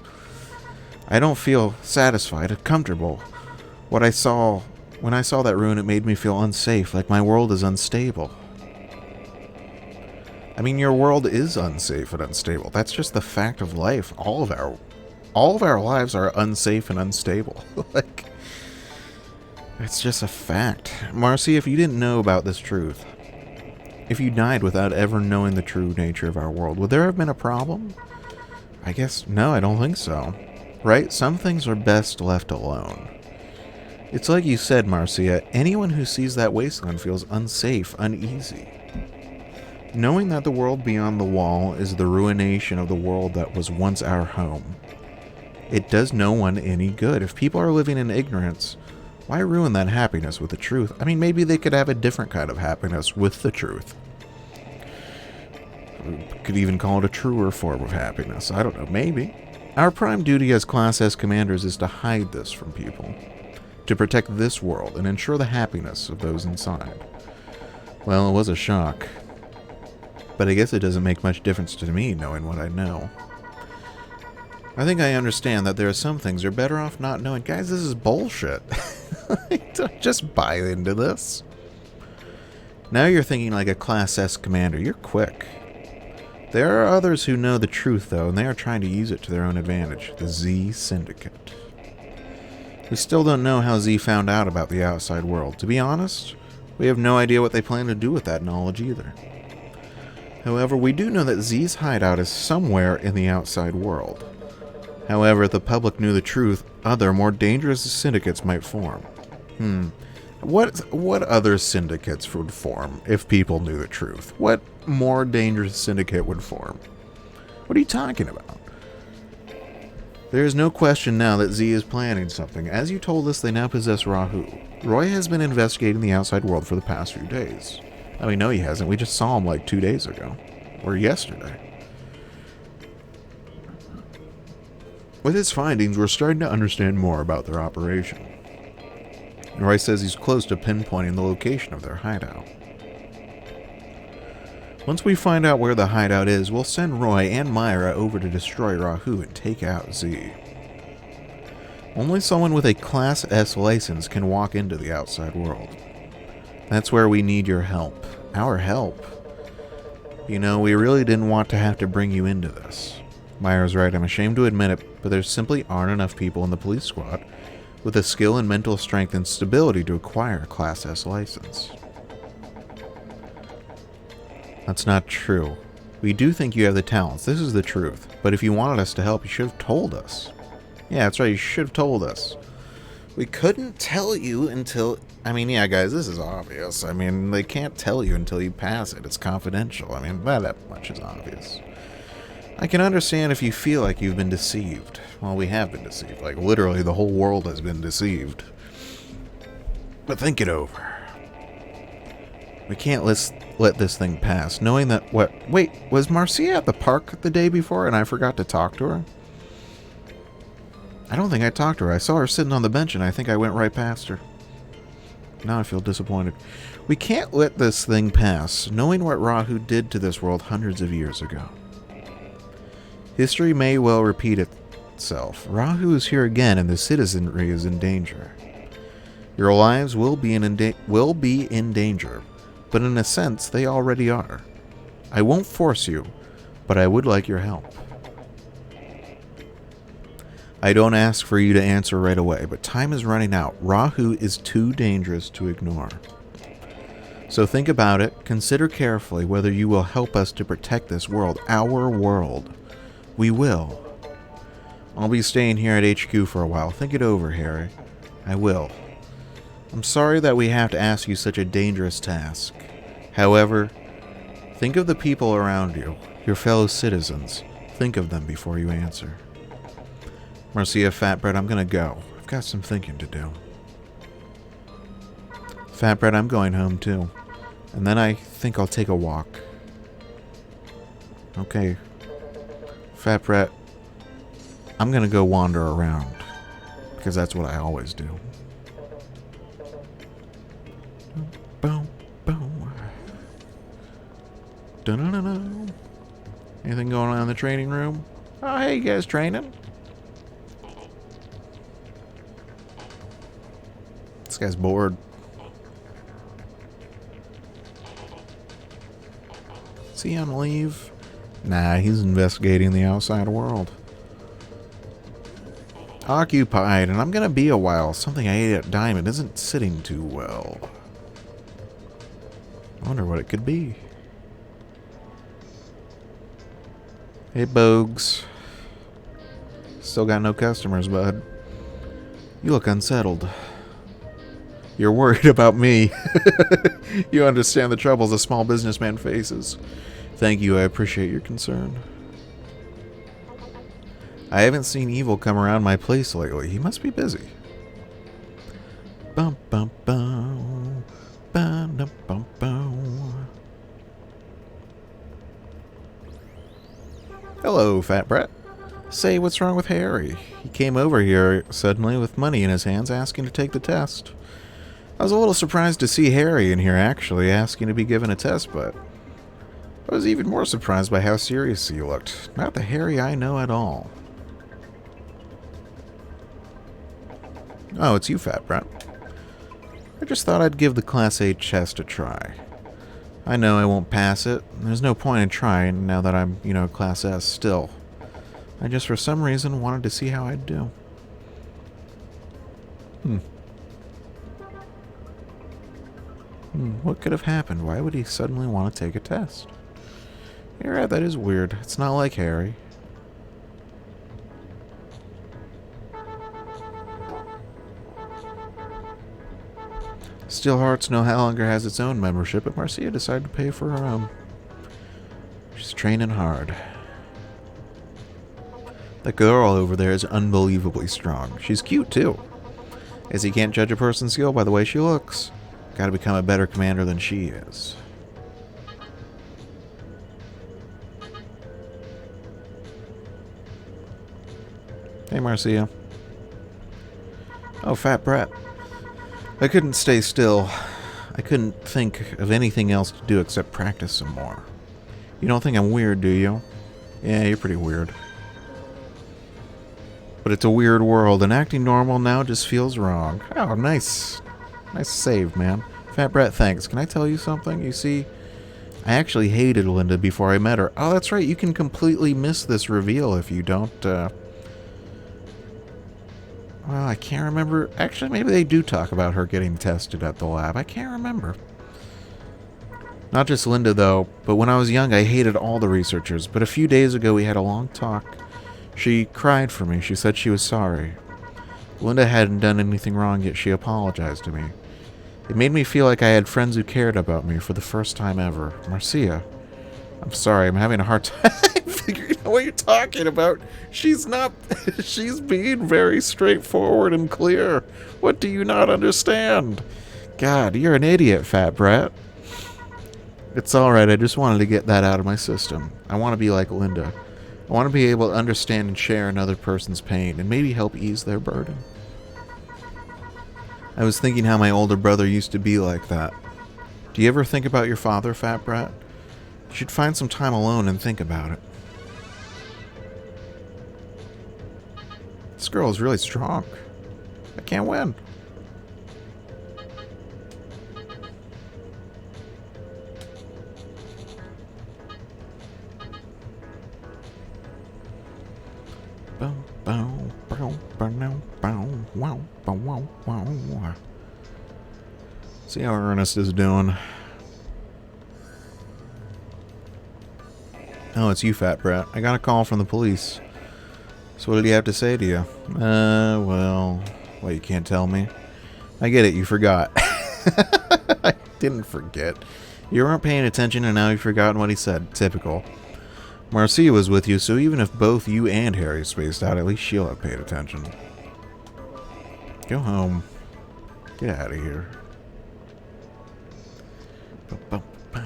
I don't feel satisfied or comfortable. When I saw that ruin, it made me feel unsafe, like my world is unstable. I mean, your world is unsafe and unstable. That's just the fact of life. All of our lives are unsafe and unstable. Like, it's just a fact. Marcy, if you didn't know about this truth, if you died without ever knowing the true nature of our world, would there have been a problem? I guess, no, I don't think so. Right? Some things are best left alone. It's like you said, Marcia, anyone who sees that wasteland feels unsafe, uneasy. Knowing that the world beyond the wall is the ruination of the world that was once our home, it does no one any good. If people are living in ignorance, why ruin that happiness with the truth? I mean, maybe they could have a different kind of happiness with the truth. We could even call it a truer form of happiness. I don't know, maybe. Our prime duty as Class S commanders is to hide this from people, to protect this world and ensure the happiness of those inside. Well, it was a shock. But I guess it doesn't make much difference to me knowing what I know. I think I understand that there are some things you're better off not knowing. Guys, this is bullshit. Don't just buy into this. Now you're thinking like a Class S commander. You're quick. There are others who know the truth, though, and they are trying to use it to their own advantage. The Z Syndicate. We still don't know how Z found out about the outside world. To be honest, we have no idea what they plan to do with that knowledge either. However, we do know that Z's hideout is somewhere in the outside world. However, if the public knew the truth, other, more dangerous syndicates might form. What other syndicates would form if people knew the truth? What more dangerous syndicate would form? What are you talking about? There is no question now that Z is planning something. As you told us, they now possess Rahu. Roy has been investigating the outside world for the past few days. Oh, no, he hasn't. We just saw him like 2 days ago. Or yesterday. With his findings, we're starting to understand more about their operation. Roy says he's close to pinpointing the location of their hideout. Once we find out where the hideout is, we'll send Roy and Myra over to destroy Rahu and take out Z. Only someone with a Class S license can walk into the outside world. That's where we need your help. Our help. You know, we really didn't want to have to bring you into this. Myra's right, I'm ashamed to admit it, but there simply aren't enough people in the police squad with the skill and mental strength and stability to acquire a Class S license. That's not true. We do think you have the talents, this is the truth, but if you wanted us to help, you should have told us. Yeah, that's right, you should have told us. We couldn't tell you until... I mean, yeah, guys, this is obvious. I mean, they can't tell you until you pass it. It's confidential. I mean, that much is obvious. I can understand if you feel like you've been deceived. Well, we have been deceived. Like, literally, the whole world has been deceived. But think it over. We can't let this thing pass, knowing that... Wait, was Marcia at the park the day before and I forgot to talk to her? I don't think I talked to her. I saw her sitting on the bench and I think I went right past her. Now I feel disappointed. We can't let this thing pass, knowing what Rahu did to this world hundreds of years ago. History may well repeat itself. Rahu is here again and the citizenry is in danger. Your lives will be in danger, but in a sense they already are. I won't force you, but I would like your help. I don't ask for you to answer right away, but time is running out. Rahu is too dangerous to ignore. So think about it, consider carefully whether you will help us to protect this world, our world. We will. I'll be staying here at HQ for a while. Think it over, Harry. I will. I'm sorry that we have to ask you such a dangerous task. However, think of the people around you. Your fellow citizens. Think of them before you answer. Marcia, Fatbread, I'm gonna go. I've got some thinking to do. Fatbread, I'm going home too. And then I think I'll take a walk. Okay. Fatbread, I'm gonna go wander around. Because that's what I always do. Boom, boom. Dun-dun-dun-dun. Anything going on in the training room? Oh, hey, you guys training? This guy's bored. Is he on leave? Nah, he's investigating the outside world. Occupied, and I'm gonna be a while. Something I ate at Diamond isn't sitting too well. I wonder what it could be. Hey, Bogues. Still got no customers, bud. You look unsettled. You're worried about me. You understand the troubles a small businessman faces. Thank you, I appreciate your concern. I haven't seen Evil come around my place lately. He must be busy. Bum bum bum. Bum bum bum bum. Hello, Fat Brett. Say, what's wrong with Harry? He came over here suddenly with money in his hands asking to take the test. I was a little surprised to see Harry in here actually asking to be given a test, but I was even more surprised by how serious he looked. Not the Harry I know at all. Oh, it's you, Fat Brett. I just thought I'd give the Class A test a try. I know I won't pass it. There's no point in trying now that I'm, Class S still. I just, for some reason, wanted to see how I'd do. What could have happened? Why would he suddenly want to take a test? You're right, that is weird. It's not like Harry. Steelhearts no longer has its own membership, but Marcia decided to pay for her own. She's training hard. That girl over there is unbelievably strong. She's cute, too. As you can't judge a person's skill by the way she looks. Gotta become a better commander than she is. Hey, Marcia. Oh, Fat Brett. I couldn't stay still. I couldn't think of anything else to do except practice some more. You don't think I'm weird, do you? Yeah, you're pretty weird. But it's a weird world, and acting normal now just feels wrong. Oh, nice. Nice save, man. Fat Brett, thanks. Can I tell you something? You see, I actually hated Linda before I met her. Oh, that's right. You can completely miss this reveal if you don't, Well, I can't remember. Actually, maybe they do talk about her getting tested at the lab. I can't remember. Not just Linda, though, but when I was young, I hated all the researchers. But a few days ago, we had a long talk. She cried for me. She said she was sorry. Linda hadn't done anything wrong, yet she apologized to me. It made me feel like I had friends who cared about me for the first time ever. Marcia, I'm sorry, I'm having a hard time figuring out what you're talking about. She's not... She's being very straightforward and clear. What do you not understand? God, you're an idiot, Fat Brett. It's alright, I just wanted to get that out of my system. I want to be like Linda. I want to be able to understand and share another person's pain, and maybe help ease their burden. I was thinking how my older brother used to be like that. Do you ever think about your father, Fat Brat? You should find some time alone and think about it. This girl is really strong. I can't win. See how Ernest is doing. Oh, it's you, Fat Brat. I got a call from the police. So what did he have to say to you? Well, you can't tell me? I get it, you forgot. I didn't forget. You weren't paying attention and now you've forgotten what he said. Typical. Marcia was with you, so even if both you and Harry spaced out, at least she'll have paid attention. Go home. Get out of here.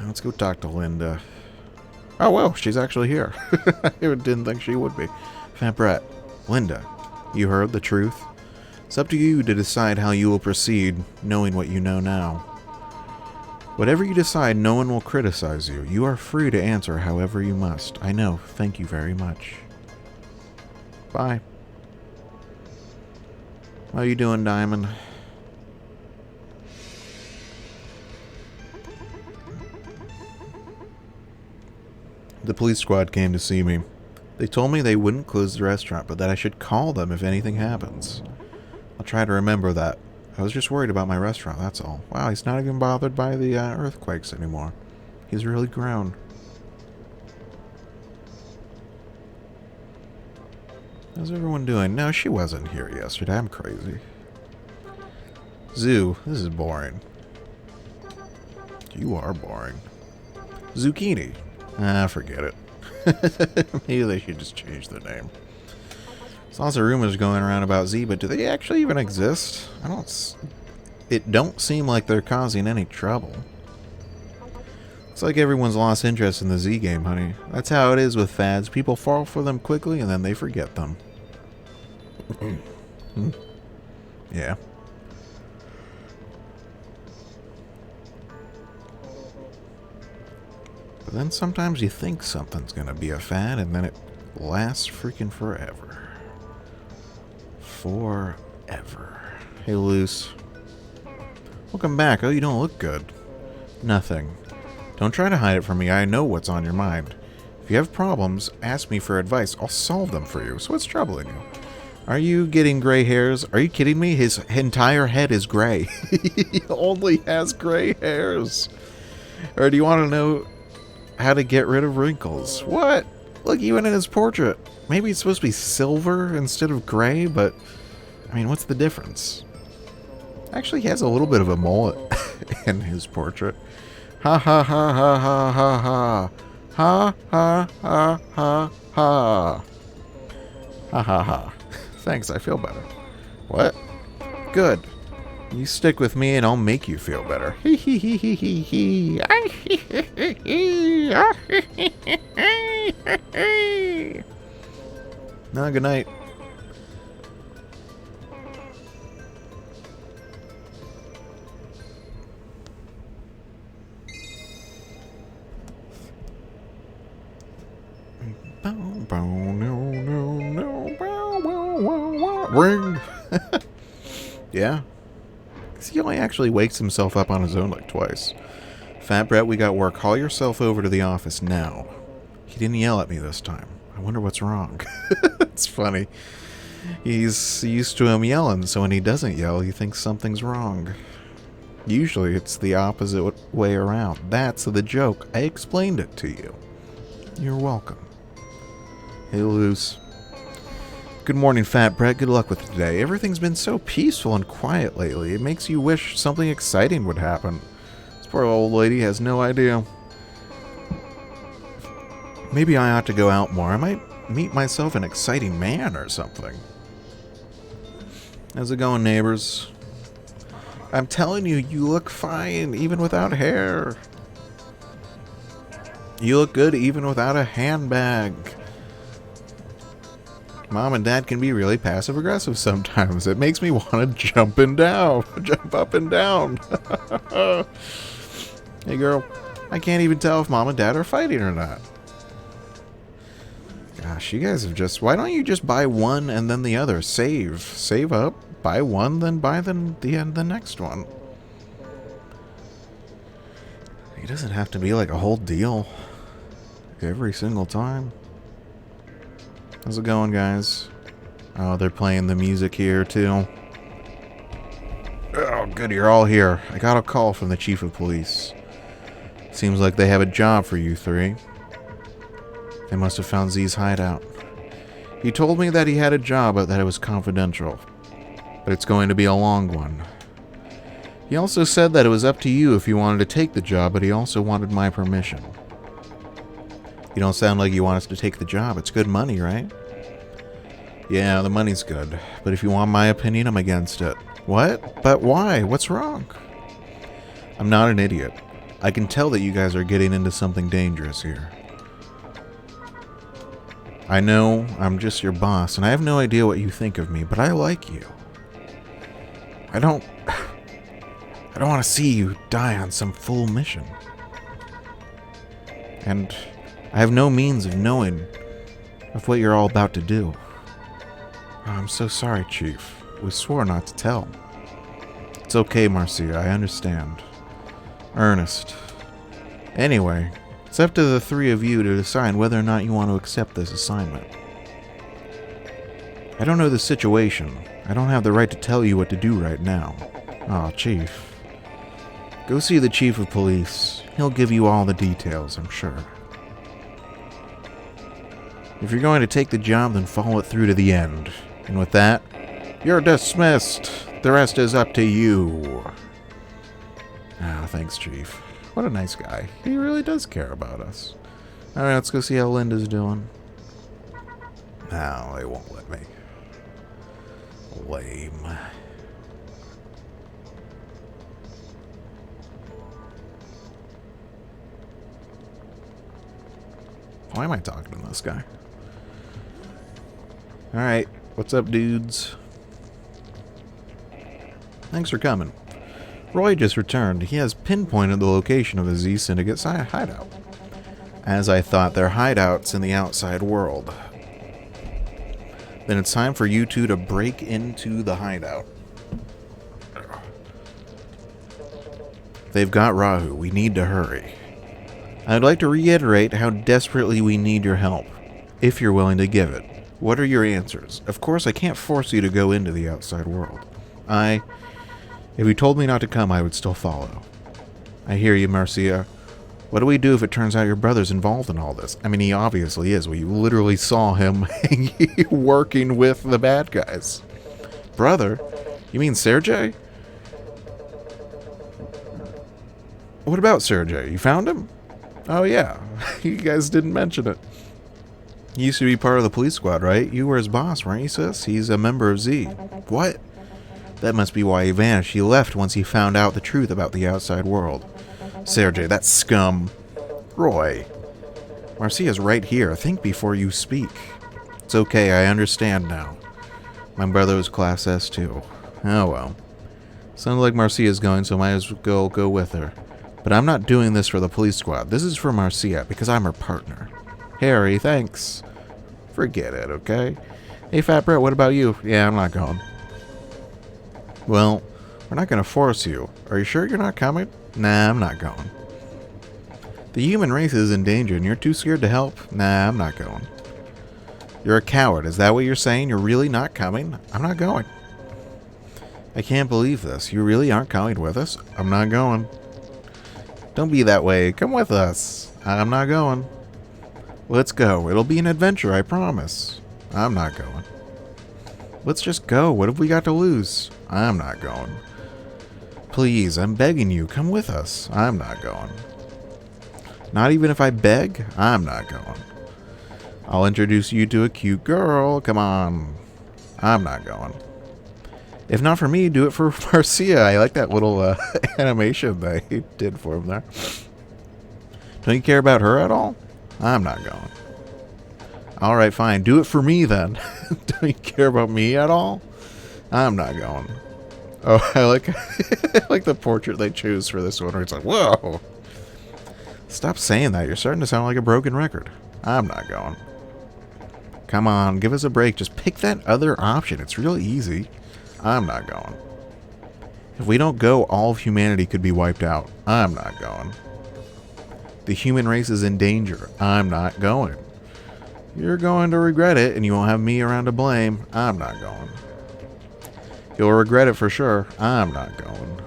Let's go talk to Linda. Oh, well, she's actually here. I didn't think she would be. Fat Brett. Linda, you heard the truth? It's up to you to decide how you will proceed, knowing what you know now. Whatever you decide, no one will criticize you. You are free to answer however you must. I know. Thank you very much. Bye. How you doing, Diamond? The police squad came to see me. They told me they wouldn't close the restaurant, but that I should call them if anything happens. I'll try to remember that. I was just worried about my restaurant, that's all. Wow, he's not even bothered by the earthquakes anymore. He's really grown. How's everyone doing? No, she wasn't here yesterday. I'm crazy. Zoo, this is boring. You are boring. Zucchini. Ah, forget it. Maybe they should just change the name. There's lots of rumors going around about Z, but do they actually even exist? It don't seem like they're causing any trouble. Looks like everyone's lost interest in the Z game, honey. That's how it is with fads. People fall for them quickly and then they forget them. Yeah. But then sometimes you think something's gonna be a fad and then it lasts freaking forever. Forever. Hey, Luce. Welcome back. Oh, you don't look good. Nothing. Don't try to hide it from me. I know what's on your mind. If you have problems, ask me for advice. I'll solve them for you. So what's troubling you? Are you getting gray hairs? Are you kidding me? His entire head is gray. He only has gray hairs. Or do you want to know how to get rid of wrinkles? What? Look, even in his portrait. Maybe it's supposed to be silver instead of gray, but I mean, what's the difference? Actually, he has a little bit of a mullet in his portrait. Ha ha ha ha ha ha ha. Ha ha ha ha ha. Ha ha ha. Thanks, I feel better. What? Good. You stick with me and I'll make you feel better. Hee hee hee hee hee hee. No, good night. Ring. Yeah. He only actually wakes himself up on his own like twice. Fat Brett, we got work. Haul yourself over to the office now. He didn't yell at me this time. I wonder what's wrong. It's funny. He's used to him yelling, so when he doesn't yell, he thinks something's wrong. Usually it's the opposite way around. That's the joke. I explained it to you. You're welcome. Hey, Luce. Good morning, Fat Brett. Good luck with today. Everything's been so peaceful and quiet lately. It makes you wish something exciting would happen. This poor old lady has no idea. Maybe I ought to go out more. I might meet myself an exciting man or something. How's it going, neighbors? I'm telling you, you look fine, even without hair. You look good, even without a handbag. Mom and Dad can be really passive-aggressive sometimes. It makes me want to jump up and down. Hey, girl. I can't even tell if Mom and Dad are fighting or not. Gosh, you guys have just... Why don't you just buy one and then the other? Save up. Buy one, then buy the next one. It doesn't have to be like a whole deal every single time. How's it going, guys? Oh, they're playing the music here, too. Oh, good, you're all here. I got a call from the chief of police. Seems like they have a job for you three. They must have found Z's hideout. He told me that he had a job, but that it was confidential. But it's going to be a long one. He also said that it was up to you if you wanted to take the job, but he also wanted my permission. You don't sound like you want us to take the job. It's good money, right? Yeah, the money's good. But if you want my opinion, I'm against it. What? But why? What's wrong? I'm not an idiot. I can tell that you guys are getting into something dangerous here. I know I'm just your boss, and I have no idea what you think of me, but I like you. I don't want to see you die on some fool mission. And I have no means of knowing of what you're all about to do. Oh, I'm so sorry, Chief. We swore not to tell. It's okay, Marcia, I understand. Ernest. Anyway, it's up to the three of you to decide whether or not you want to accept this assignment. I don't know the situation. I don't have the right to tell you what to do right now. Oh, Chief. Go see the Chief of Police. He'll give you all the details, I'm sure. If you're going to take the job, then follow it through to the end. And with that, you're dismissed. The rest is up to you. Ah, thanks, Chief. What a nice guy. He really does care about us. Alright, let's go see how Linda's doing. No, they won't let me. Lame. Why am I talking to this guy? Alright, what's up, dudes? Thanks for coming. Roy just returned. He has pinpointed the location of the Z Syndicate's hideout. As I thought, their hideouts in the outside world. Then it's time for you two to break into the hideout. They've got Rahu. We need to hurry. I'd like to reiterate how desperately we need your help, if you're willing to give it. What are your answers? Of course, I can't force you to go into the outside world. If you told me not to come, I would still follow. I hear you, Marcia. What do we do if it turns out your brother's involved in all this? I mean, he obviously is. We literally saw him working with the bad guys. Brother? You mean Sergey? What about Sergey? You found him? Oh, yeah. You guys didn't mention it. He used to be part of the police squad, right? You were his boss, weren't you, sis? He's a member of Z. What? That must be why he vanished. He left once he found out the truth about the outside world. Sergey, that scum. Roy. Marcia's right here. Think before you speak. It's okay, I understand now. My brother was Class S too. Oh well. Sounds like Marcia's going, so might as well go with her. But I'm not doing this for the police squad. This is for Marcia, because I'm her partner. Harry, thanks. Forget it, okay? Hey, Fat Brett, what about you? Yeah, I'm not going. Well, we're not going to force you. Are you sure you're not coming? Nah, I'm not going. The human race is in danger and you're too scared to help? Nah, I'm not going. You're a coward. Is that what you're saying? You're really not coming? I'm not going. I can't believe this. You really aren't coming with us? I'm not going. Don't be that way. Come with us. I'm not going. Let's go. It'll be an adventure, I promise. I'm not going. Let's just go. What have we got to lose? I'm not going. Please, I'm begging you, come with us. I'm not going. Not even if I beg? I'm not going. I'll introduce you to a cute girl. Come on. I'm not going. If not for me, do it for Marcia. I like that little animation they did for him there. Don't you care about her at all? I'm not going. Alright, fine. Do it for me then. Don't you care about me at all? I'm not going. Oh, I like I like the portrait they choose for this one where it's like, whoa. Stop saying that. You're starting to sound like a broken record. I'm not going. Come on, give us a break. Just pick that other option. It's real easy. I'm not going. If we don't go, all of humanity could be wiped out. I'm not going. The human race is in danger. I'm not going. You're going to regret it, and you won't have me around to blame. I'm not going. You'll regret it for sure. I'm not going.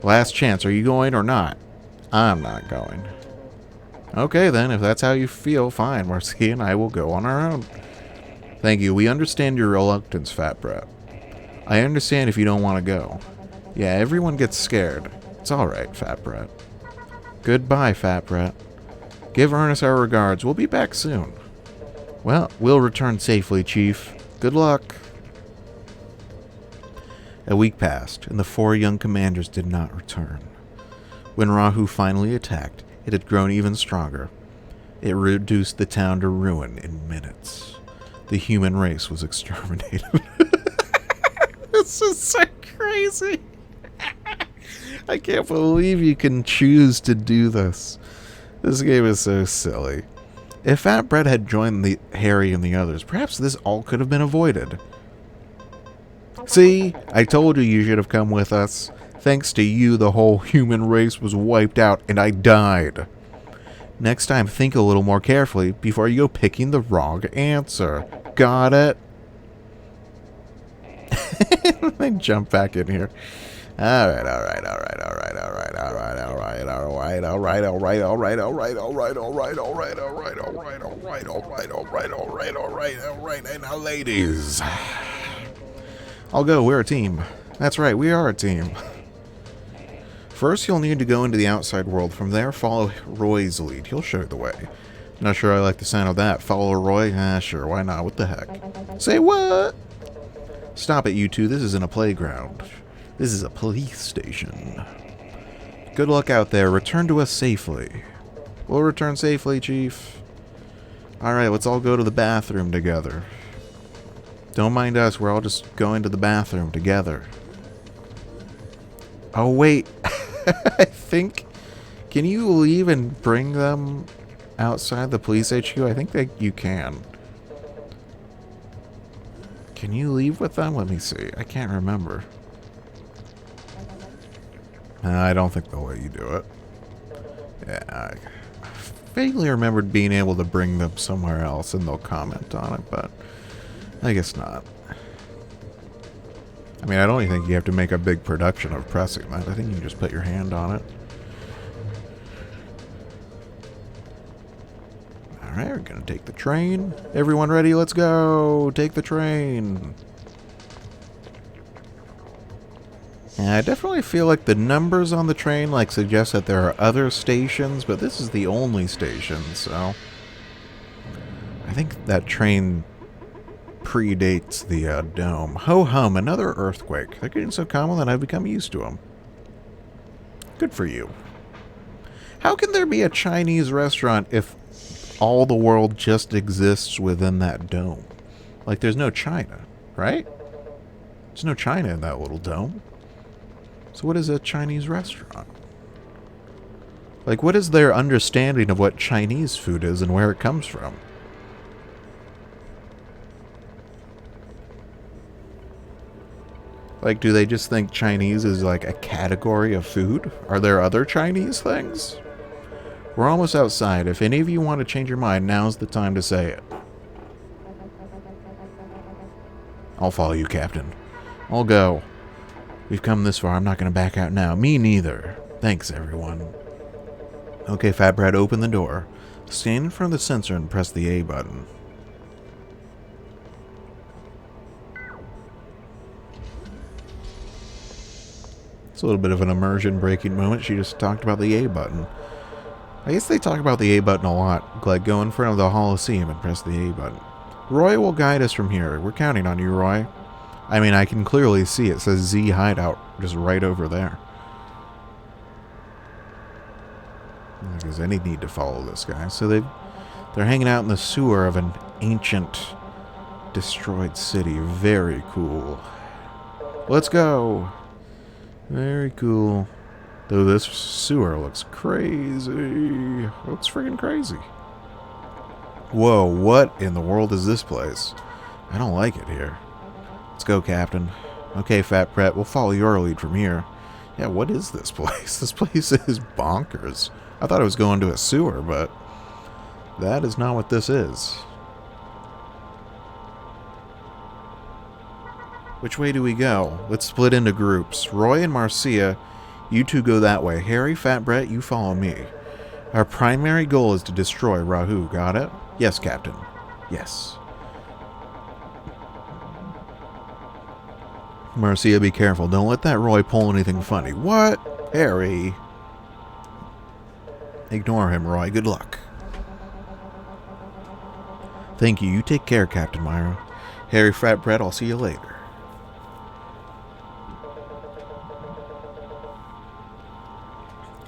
Last chance. Are you going or not? I'm not going. Okay, then. If that's how you feel, fine. Marcia and I will go on our own. Thank you. We understand your reluctance, Fat Brat. I understand if you don't want to go. Yeah, everyone gets scared. It's alright, Fat Brat. Goodbye, Fat Brat. Give Ernest our regards. We'll be back soon. Well, we'll return safely, Chief. Good luck. A week passed, and the 4 young commanders did not return. When Rahu finally attacked, it had grown even stronger. It reduced the town to ruin in minutes. The human race was exterminated. This is so crazy. I can't believe you can choose to do this. This game is so silly. If Fat Brett had joined Harry and the others, perhaps this all could have been avoided. See, I told you should have come with us. Thanks to you, the whole human race was wiped out and I died. Next time, think a little more carefully before you go picking the wrong answer. Got it? Let me jump back in here. Alright. And now, ladies. I'll go. We're a team. That's right, we are a team. First, you'll need to go into the outside world. From there, follow Roy's lead. He'll show you the way. Not sure I like the sound of that. Follow Roy? Sure, why not? What the heck? Say what? Stop it, you two. This isn't a playground. This is a police station. Good luck out there. Return to us safely. We'll return safely, Chief. Alright, let's all go to the bathroom together. Don't mind us. We're all just going to the bathroom together. Oh, wait. I think... Can you leave and bring them outside the police HQ? I think that you can. Can you leave with them? Let me see. I can't remember. I don't think they'll let you do it. Yeah, I vaguely remembered being able to bring them somewhere else and they'll comment on it, but I guess not. I mean, I don't even think you have to make a big production of pressing that. I think you can just put your hand on it. Alright, we're gonna take the train. Everyone ready? Let's go! Take the train! Yeah, I definitely feel like the numbers on the train suggest that there are other stations, but this is the only station, so... I think that train predates the dome. Ho-hum, another earthquake. They're getting so common that I've become used to them. Good for you. How can there be a Chinese restaurant if all the world just exists within that dome? Like, there's no China, right? There's no China in that little dome. So what is a Chinese restaurant? Like, what is their understanding of what Chinese food is and where it comes from? Like, do they just think Chinese is like a category of food? Are there other Chinese things? We're almost outside. If any of you want to change your mind, now's the time to say it. I'll follow you, Captain. I'll go. We've come this far. I'm not going to back out now. Me neither. Thanks, everyone. Okay, Fat Brad, open the door. Stand in front of the sensor and press the A button. It's a little bit of an immersion-breaking moment. She just talked about the A button. I guess they talk about the A button a lot. Like, go in front of the Holocene and press the A button. Roy will guide us from here. We're counting on you, Roy. I mean, I can clearly see it says Z Hideout just right over there. There's any need to follow this guy. So they're hanging out in the sewer of an ancient, destroyed city. Very cool. Let's go. Very cool. Though this sewer looks crazy. Looks friggin' crazy. Whoa, what in the world is this place? I don't like it here. Let's go, Captain. Okay, Fat Brett, we'll follow your lead from here. Yeah, what is this place? This place is bonkers. I thought I was going to a sewer, but that is not what this is. Which way do we go? Let's split into groups. Roy and Marcia, you two go that way. Harry, Fat Brett, you follow me. Our primary goal is to destroy Rahu. Got it? Yes, Captain. Yes. Marcia, be careful. Don't let that Roy pull anything funny. What? Harry. Ignore him, Roy. Good luck. Thank you. You take care, Captain Myra. Harry Fat Brett, I'll see you later.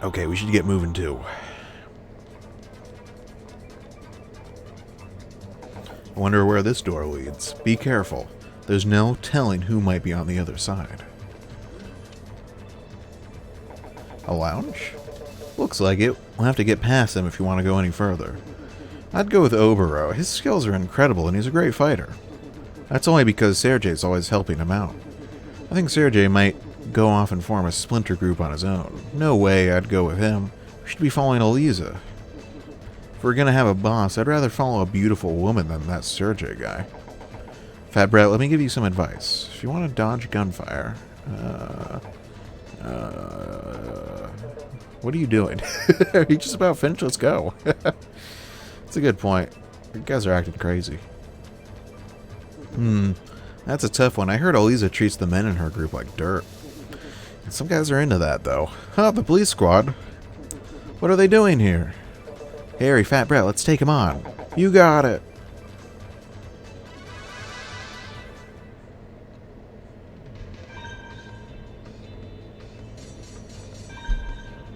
Okay, we should get moving too. I wonder where this door leads. Be careful. There's no telling who might be on the other side. A lounge? Looks like it. We'll have to get past them if you want to go any further. I'd go with Obero. His skills are incredible and he's a great fighter. That's only because Sergei's always helping him out. I think Sergei might go off and form a splinter group on his own. No way I'd go with him. We should be following Eliza. If we're gonna have a boss, I'd rather follow a beautiful woman than that Sergei guy. Fat Brett, let me give you some advice. If you want to dodge gunfire, what are you doing? Are you just about finished? Let's go. That's a good point. You guys are acting crazy. That's a tough one. I heard Eliza treats the men in her group like dirt. And some guys are into that, though. Huh, the police squad. What are they doing here? Harry, Fat Brett, let's take him on. You got it.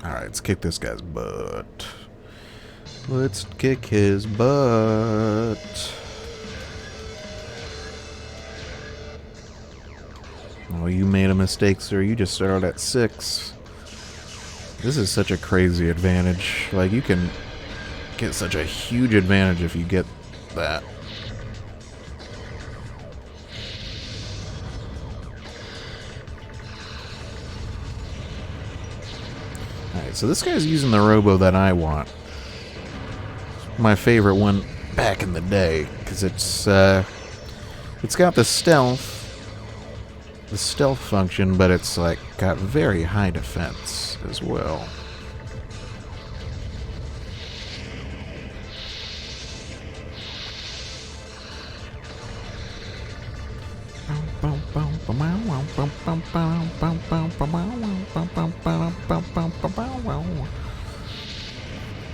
Alright, let's kick this guy's butt. Let's kick his butt. Oh, you made a mistake, sir. You just started at 6. This is such a crazy advantage. Like, you can get such a huge advantage if you get that. Alright, so this guy's using the Robo that I want. My favorite one back in the day, because it's got the stealth function, but it's like got very high defense as well.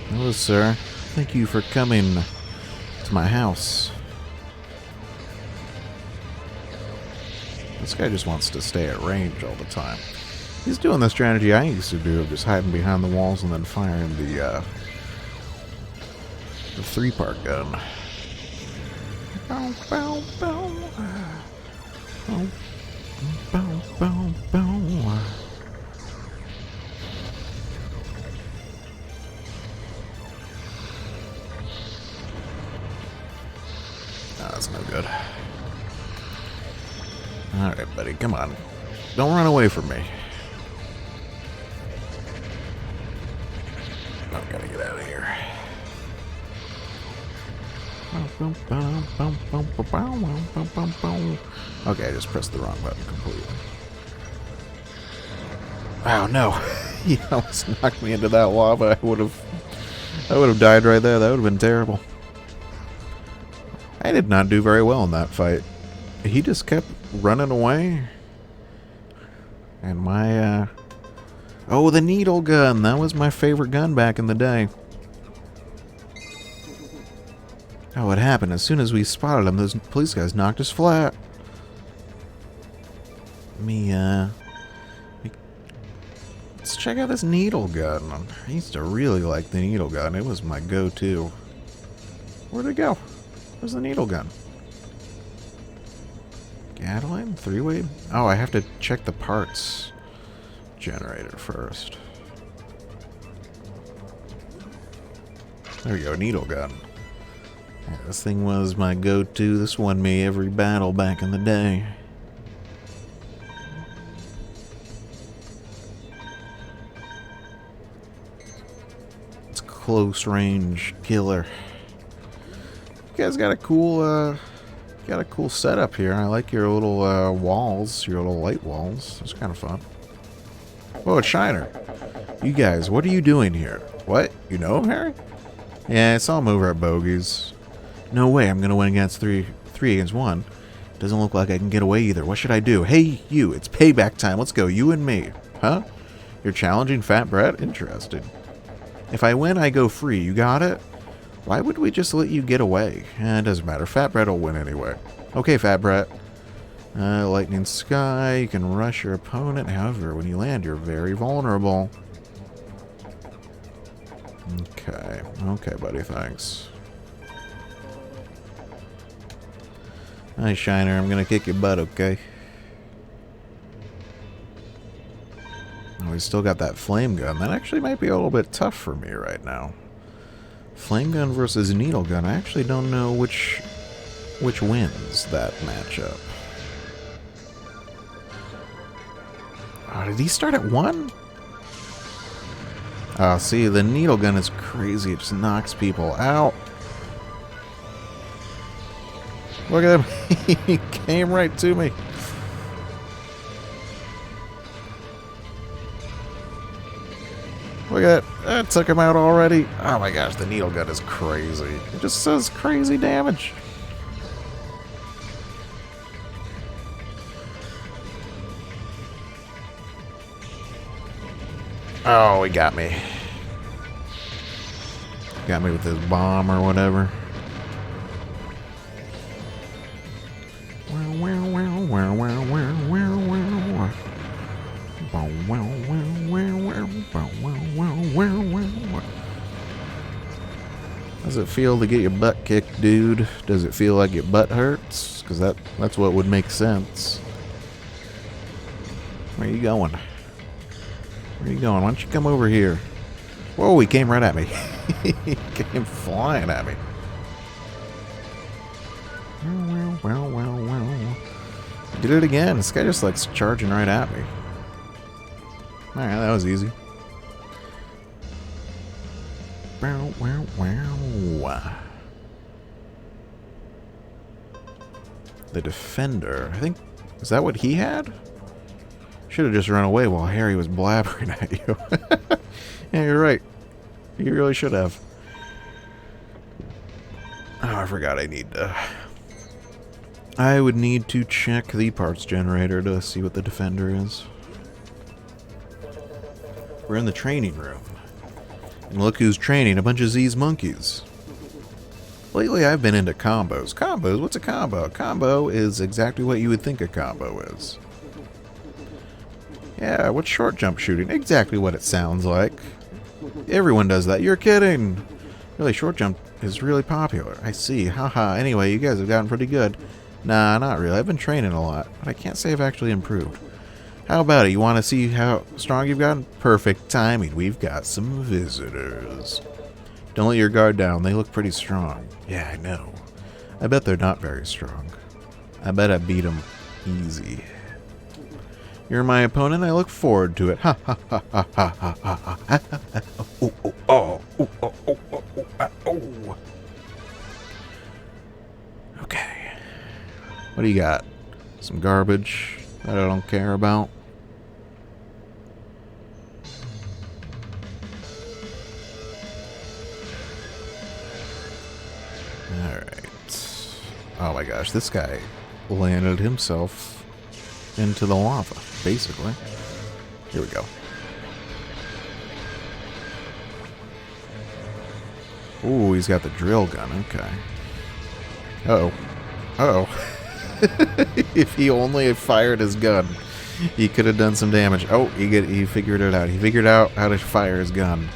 Hello, sir. Thank you for coming to my house. This guy just wants to stay at range all the time. He's doing the strategy I used to do of just hiding behind the walls and then firing the 3-part gun. Bow, bow, bow. Oh, bow, bow, bow. No, that's no good. Alright, buddy, come on. Don't run away from me. I gotta get out of here. Okay, I just pressed the wrong button completely. Wow, no. He almost knocked me into that lava. I would have died right there. That would have been terrible. I did not do very well in that fight. He just kept running away. And my, oh, the needle gun. That was my favorite gun back in the day. Oh, what happened? As soon as we spotted him, those police guys knocked us flat. Let's check out this needle gun. I used to really like the needle gun. It was my go-to. Where'd it go? Where's the needle gun? Gatling? 3-way? Oh, I have to check the parts generator first. There we go, needle gun. Yeah, this thing was my go-to. This won me every battle back in the day. It's close range killer. You guys got a cool setup here. I like your little walls, your little light walls. It's kind of fun. Whoa, it's Shiner. You guys, what are you doing here? What? You know him, Harry? Yeah, I saw him over at Bogey's. No way, I'm gonna win against three against 1. Doesn't look like I can get away either. What should I do? Hey, you, it's payback time. Let's go, you and me. Huh? You're challenging Fat Brett? Interesting. If I win, I go free. You got it? Why would we just let you get away? It doesn't matter. Fat Brett will win anyway. Okay, Fat Brett. Lightning Sky. You can rush your opponent. However, when you land, you're very vulnerable. Okay. Okay, buddy. Thanks. Hi, Shiner. I'm going to kick your butt, okay? Oh, we still got that flame gun. That actually might be a little bit tough for me right now. Flame gun versus needle gun. I actually don't know which wins that matchup. Oh, did he start at 1? Oh, see, the needle gun is crazy. It just knocks people out. Look at him. He came right to me. Look at that. That took him out already. Oh my gosh, the needle gun is crazy. It just says crazy damage. Oh, he got me. Got me with his bomb or whatever. Does it feel to get your butt kicked, dude? Does it feel like your butt hurts? Because that's what would make sense. Where are you going? Where are you going? Why don't you come over here? Whoa, he came right at me. He came flying at me. Well. Did it again. This guy just likes charging right at me. Alright, that was easy. The defender. I think... Is that what he had? Should have just run away while Harry was blabbering at you. Yeah, you're right. You really should have. Oh, I forgot I need to... I would need to check the parts generator to see what the defender is. We're in the training room. And look who's training, a bunch of Z's monkeys. Lately I've been into combos. Combos? What's a combo? A combo is exactly what you would think a combo is. Yeah, what's short jump shooting? Exactly what it sounds like. Everyone does that. You're kidding. Really, short jump is really popular. I see. Haha. Anyway, you guys have gotten pretty good. Nah, not really. I've been training a lot, but I can't say I've actually improved. How about it? You want to see how strong you've gotten? Perfect timing. We've got some visitors. Don't let your guard down. They look pretty strong. Yeah, I know. I bet they're not very strong. I bet I beat them easy. You're my opponent. I look forward to it. Ha ha ha ha ha ha ha ha ha. Oh oh oh oh oh oh oh oh. Okay. What do you got? Some garbage that I don't care about. Alright. Oh my gosh, this guy landed himself into the lava, basically. Here we go. Ooh, he's got the drill gun, okay. Uh-oh. Uh-oh. If he only had fired his gun, he could have done some damage. Oh, he figured it out. He figured out how to fire his gun.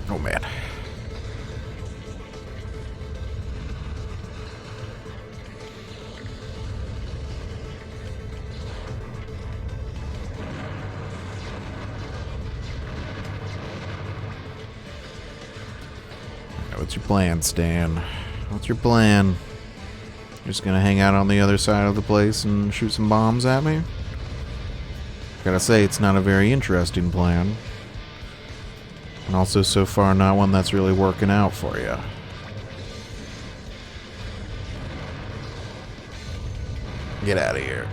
Oh, man. What's your plan, Stan? What's your plan? You're just gonna hang out on the other side of the place and shoot some bombs at me? Gotta say, it's not a very interesting plan. And also, so far, not one that's really working out for you. Get out of here.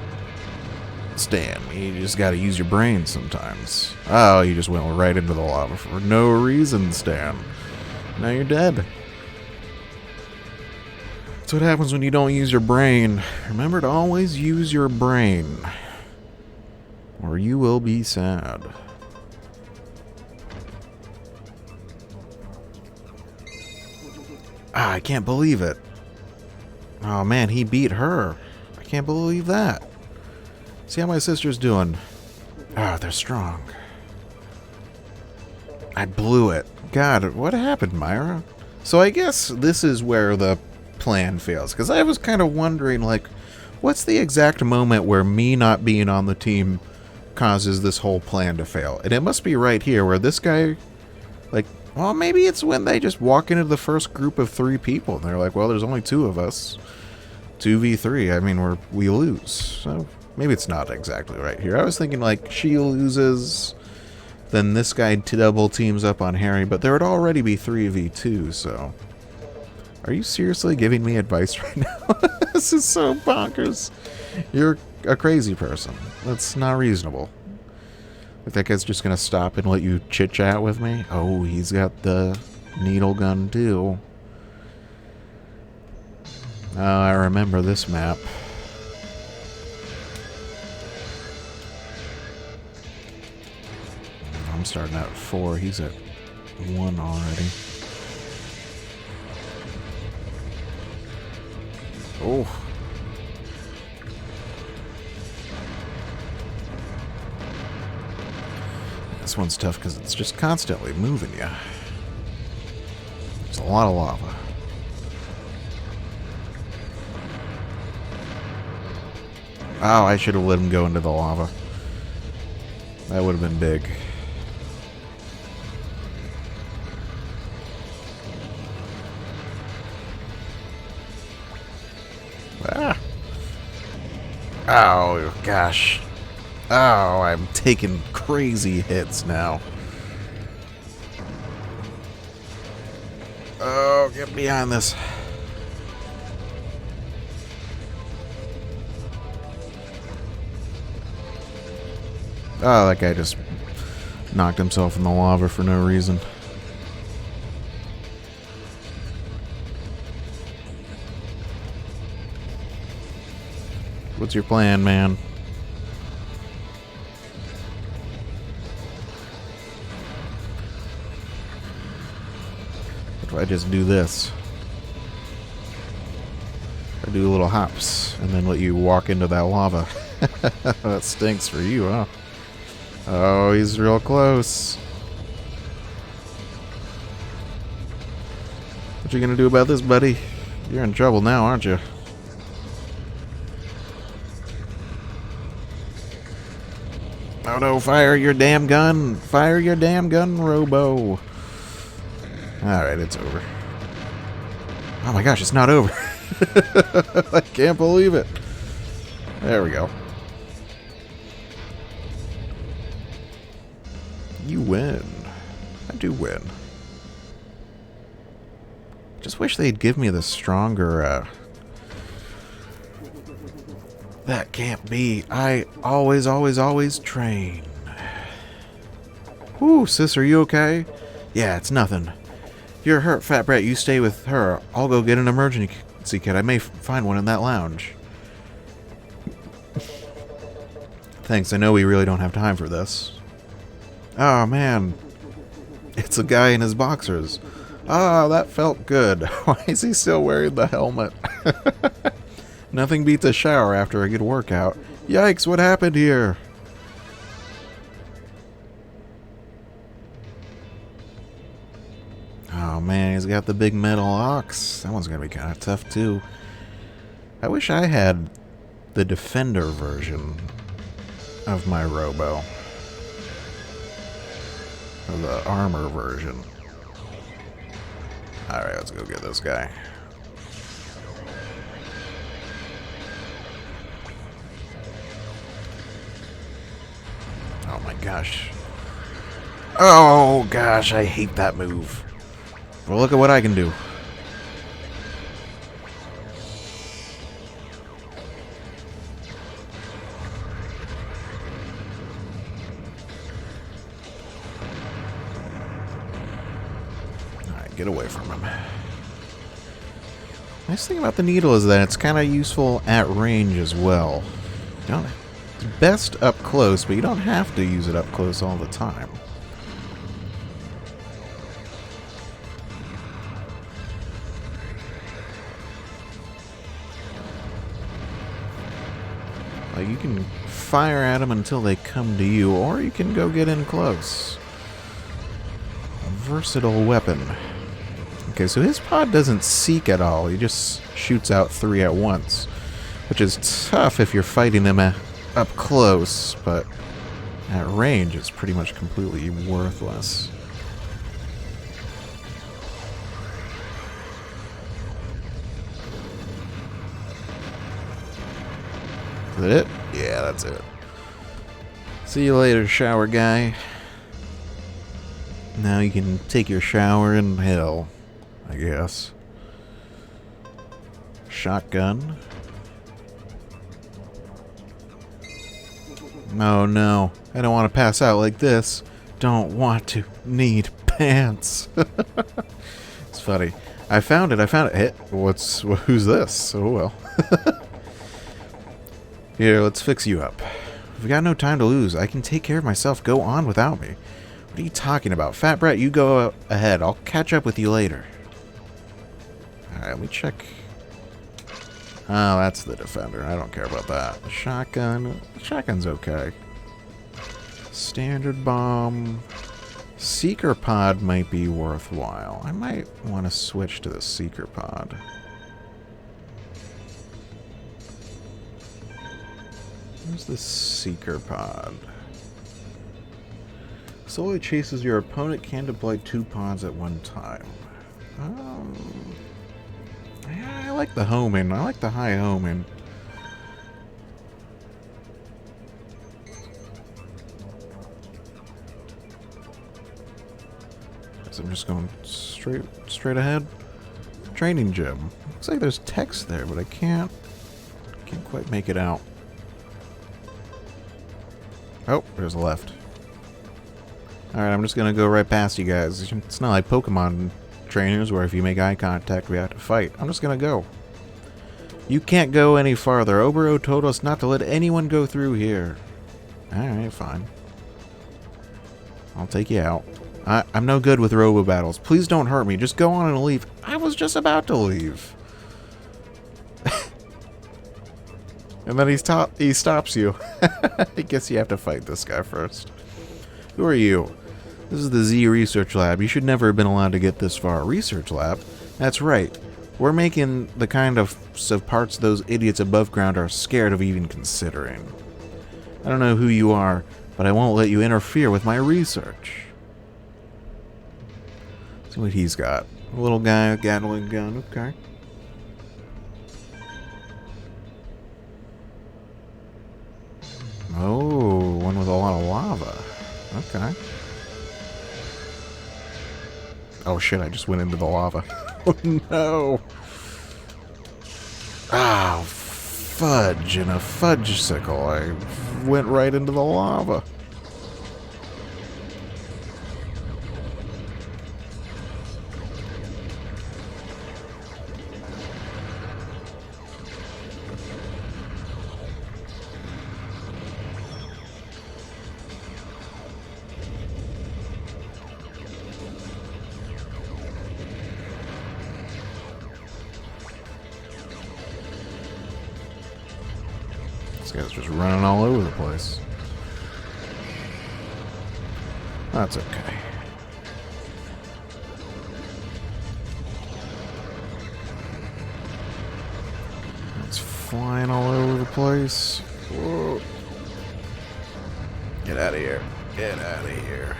Stan, you just gotta use your brain sometimes. Oh, you just went right into the lava for no reason, Stan. Now you're dead. That's what happens when you don't use your brain. Remember to always use your brain, or you will be sad. Ah, I can't believe it. Oh man, he beat her. I can't believe that. See how my sister's doing. Ah, they're strong. I blew it. God, what happened, Myra? So I guess this is where the plan fails. Because I was kind of wondering, like, what's the exact moment where me not being on the team causes this whole plan to fail? And it must be right here where this guy, like, well, maybe it's when they just walk into the first group of 3 people. And they're like, well, there's only 2 of us. 2v3. I mean, we lose. So maybe it's not exactly right here. I was thinking, like, she loses, then this guy double teams up on Harry, but there would already be 3v2, so... Are you seriously giving me advice right now? This is so bonkers. You're a crazy person. That's not reasonable. That guy's just gonna stop and let you chit-chat with me? Oh, he's got the needle gun, too. Oh, I remember this map. I'm starting out at 4. He's at 1 already. Oh. This one's tough because it's just constantly moving you. There's a lot of lava. Oh, I should have let him go into the lava. That would have been big. Ah. Oh, gosh. Oh, I'm taking crazy hits now. Oh, get behind this. Oh, that guy just knocked himself in the lava for no reason. What's your plan, man? What if I just do this? I do little hops and then let you walk into that lava. That stinks for you, huh? Oh, he's real close. What you gonna do about this, buddy? You're in trouble now, aren't you? Oh no, fire your damn gun! Fire your damn gun, Robo! Alright, it's over. Oh my gosh, it's not over! I can't believe it! There we go. You win. I do win. Just wish they'd give me the stronger, That can't be. I always train. Whew, sis, are you okay? Yeah, it's nothing. You're hurt, fat brat. You stay with her. I'll go get an emergency kit. I may find one in that lounge. Thanks, I know we really don't have time for this. Oh, man. It's a guy in his boxers. Ah, that felt good. Why is he still wearing the helmet? Nothing beats a shower after a good workout. Yikes, what happened here? Oh man, he's got the big metal ox. That one's gonna be kind of tough too. I wish I had the Defender version of my Robo. Or the armor version. Alright, let's go get this guy. Oh my gosh. Oh gosh, I hate that move. Well, look at what I can do. Alright, get away from him. Nice thing about the needle is that it's kind of useful at range as well. You don't, it's best up close, but you don't have to use it up close all the time. Like, you can fire at them until they come to you, or you can go get in close. A versatile weapon. Okay, so his pod doesn't seek at all. He just shoots out 3 at once, which is tough if you're fighting him up close, but at range it's pretty much completely worthless. Is that it? Yeah, that's it. See you later, shower guy. Now you can take your shower in hell, I guess. Shotgun. Oh no, I don't want to pass out like this. Don't want to. Need pants. It's funny. I found it. Hey, who's this? Oh well. Here, let's fix you up. We've got no time to lose. I can take care of myself. Go on without me. What are you talking about? Fat Brat, you go ahead. I'll catch up with you later. Alright, let me check. Oh, that's the defender. I don't care about that. The shotgun. The shotgun's okay. Standard bomb. Seeker pod might be worthwhile. I might want to switch to the Seeker pod. Where's the Seeker pod? Slowly chases your opponent, can deploy 2 pods at one time. Yeah, I like the homing. I like the high homing. So I'm just going straight ahead. Training gym. Looks like there's text there, but I can't quite make it out. Oh, there's a left. Alright, I'm just gonna go right past you guys. It's not like Pokemon trainers where if you make eye contact we have to fight. I'm just gonna go. You can't go any farther. Obero told us not to let anyone go through here. Alright, fine. I'll take you out. I'm no good with Robo battles. Please don't hurt me. Just go on and leave. I was just about to leave. And then he stops you. I guess you have to fight this guy first. Who are you? This is the Z Research Lab. You should never have been allowed to get this far. Research Lab? That's right. We're making the kind of parts those idiots above ground are scared of even considering. I don't know who you are, but I won't let you interfere with my research. See what he's got. A little guy, a Gatling gun. Okay. Oh, one with a lot of lava. Okay. Oh shit, I just went into the lava. Oh no. Ah, fudge and a fudge-sicle. I went right into the lava. This guy's just running all over the place. That's okay. It's flying all over the place. Whoa. Get out of here. Get out of here.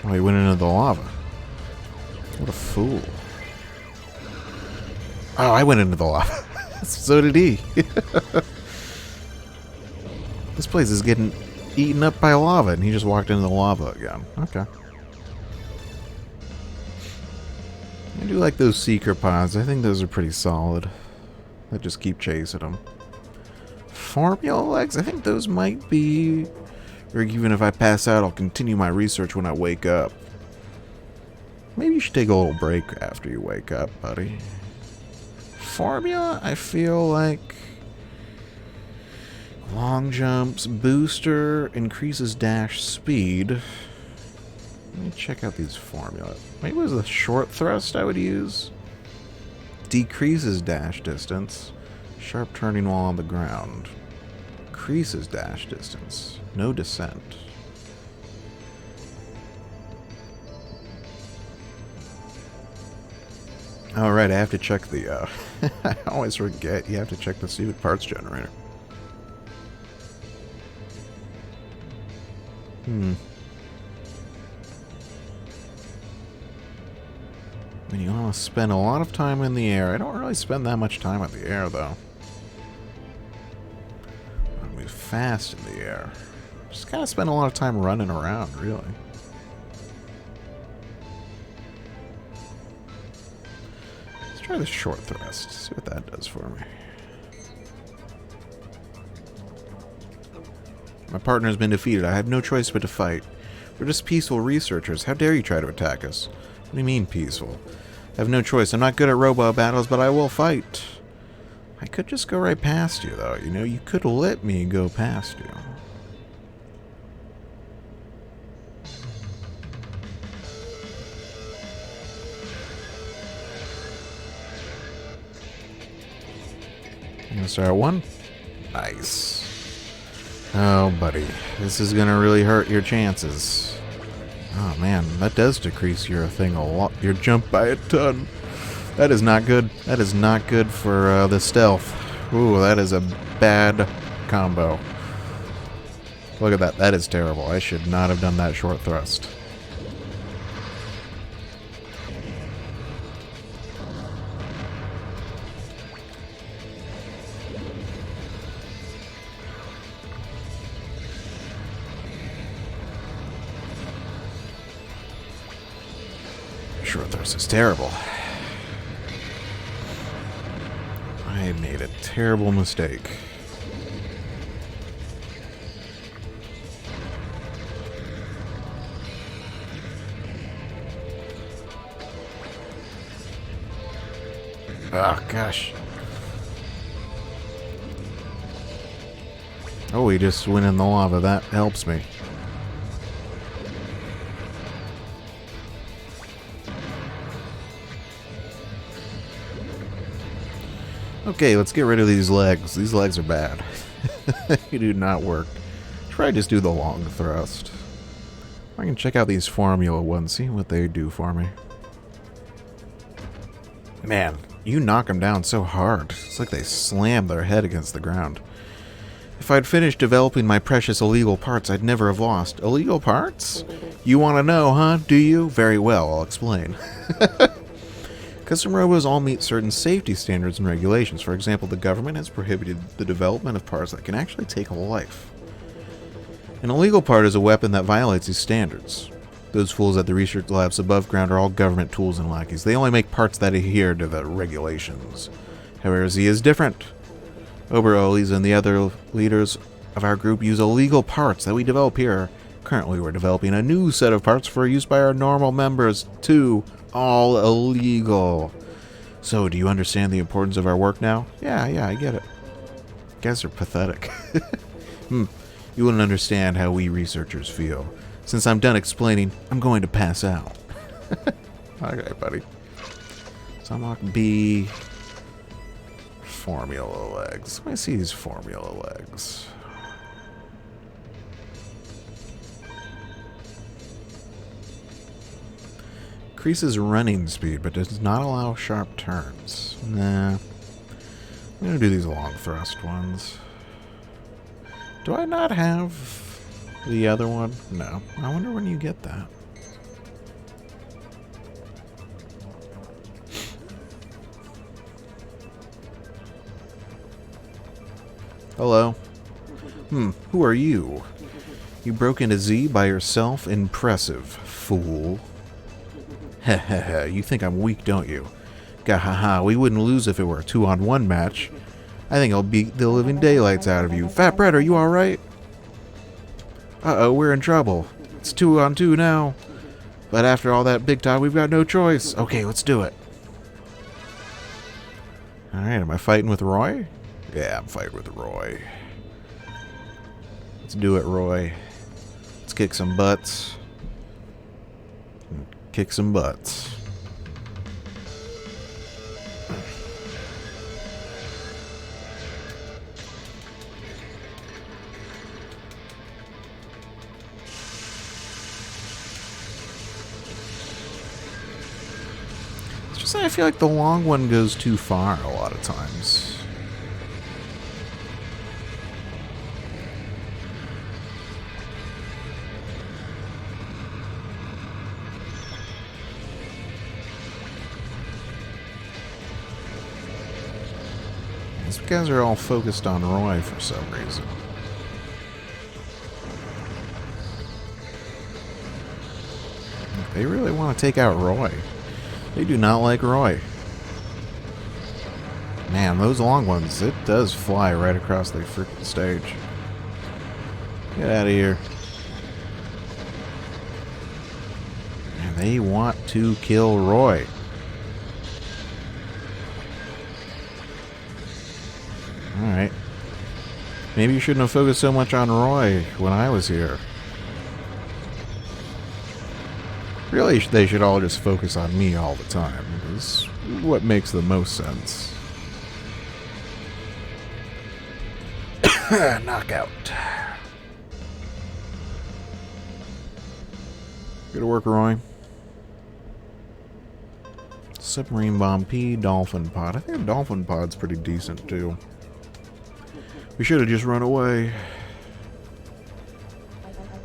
Oh, he went into the lava. What a fool. Oh, I went into the lava. So did he. This place is getting eaten up by lava, and he just walked into the lava again. Okay. I do like those Seeker pods. I think those are pretty solid. I just keep chasing them. Formula legs? I think those might be Or even if I pass out, I'll continue my research when I wake up. Maybe you should take a little break after you wake up, buddy. Formula, I feel like... Long jumps, booster, increases dash speed. Let me check out these formula. Maybe it was a short thrust I would use. Decreases dash distance. Sharp turning while on the ground. Increases dash distance. No descent. Alright, I have to check the, I always forget, you have to check the stupid parts generator. I mean, you want to spend a lot of time in the air. I don't really spend that much time in the air, though. I move fast in the air. Just kind of spend a lot of time running around, really. Let's try the short thrust. See what that does for me. My partner has been defeated. I have no choice but to fight. We're just peaceful researchers. How dare you try to attack us? What do you mean, peaceful? I have no choice. I'm not good at Robo battles, but I will fight. I could just go right past you, though. You know, you could let me go past you. I'm gonna start at 1. Nice. Oh, buddy. This is gonna really hurt your chances. Oh, man. That does decrease your thing a lot. Your jump by a ton. That is not good. That is not good for the stealth. Ooh, that is a bad combo. Look at that. That is terrible. I should not have done that short thrust. Short thrust is terrible. I made a terrible mistake. Oh, gosh. Oh, he just went in the lava. That helps me. Okay, let's get rid of these legs. These legs are bad. They do not work. Try just do the long thrust. I can check out these formula ones, see what they do for me. Man, you knock them down so hard. It's like they slam their head against the ground. If I'd finished developing my precious illegal parts, I'd never have lost. Illegal parts? You want to know, huh? Do you? Very well, I'll explain. Custom robos all meet certain safety standards and regulations. For example, the government has prohibited the development of parts that can actually take a life. An illegal part is a weapon that violates these standards. Those fools at the research labs above ground are all government tools and lackeys. They only make parts that adhere to the regulations. However, Z is different. Oberolis and the other leaders of our group use illegal parts that we develop here. Currently, we're developing a new set of parts for use by our normal members, too. All illegal. So, do you understand the importance of our work now? Yeah, I get it. You guys are pathetic. You wouldn't understand how we researchers feel. Since I'm done explaining, I'm going to pass out. Okay, buddy. So unlock B. Formula legs. Let me see these formula legs. Increases running speed, but does not allow sharp turns. Nah. I'm going to do these long thrust ones. Do I not have the other one? No. I wonder when you get that. Hello. Who are you? You broke into Z by yourself? Impressive, fool. Heh, you think I'm weak, don't you? Gahaha, we wouldn't lose if it were a 2-on-1 match. I think I'll beat the living daylights out of you. Fat Brett, are you alright? Uh-oh, we're in trouble. It's 2-on-2 now. But after all that big talk, we've got no choice. Okay, let's do it. Alright, am I fighting with Roy? Yeah, I'm fighting with Roy. Let's do it, Roy. Let's kick some butts. Kick some butts. It's just that I feel like the long one goes too far a lot of times. These guys are all focused on Roy for some reason. They really want to take out Roy. They do not like Roy. Man, those long ones, it does fly right across the freaking stage. Get out of here. And they want to kill Roy. Alright. Maybe you shouldn't have focused so much on Roy when I was here. Really, they should all just focus on me all the time. It's what makes the most sense. Knockout. Good work, Roy. Submarine Bomb P, Dolphin Pod. I think Dolphin Pod's pretty decent, too. We should have just run away.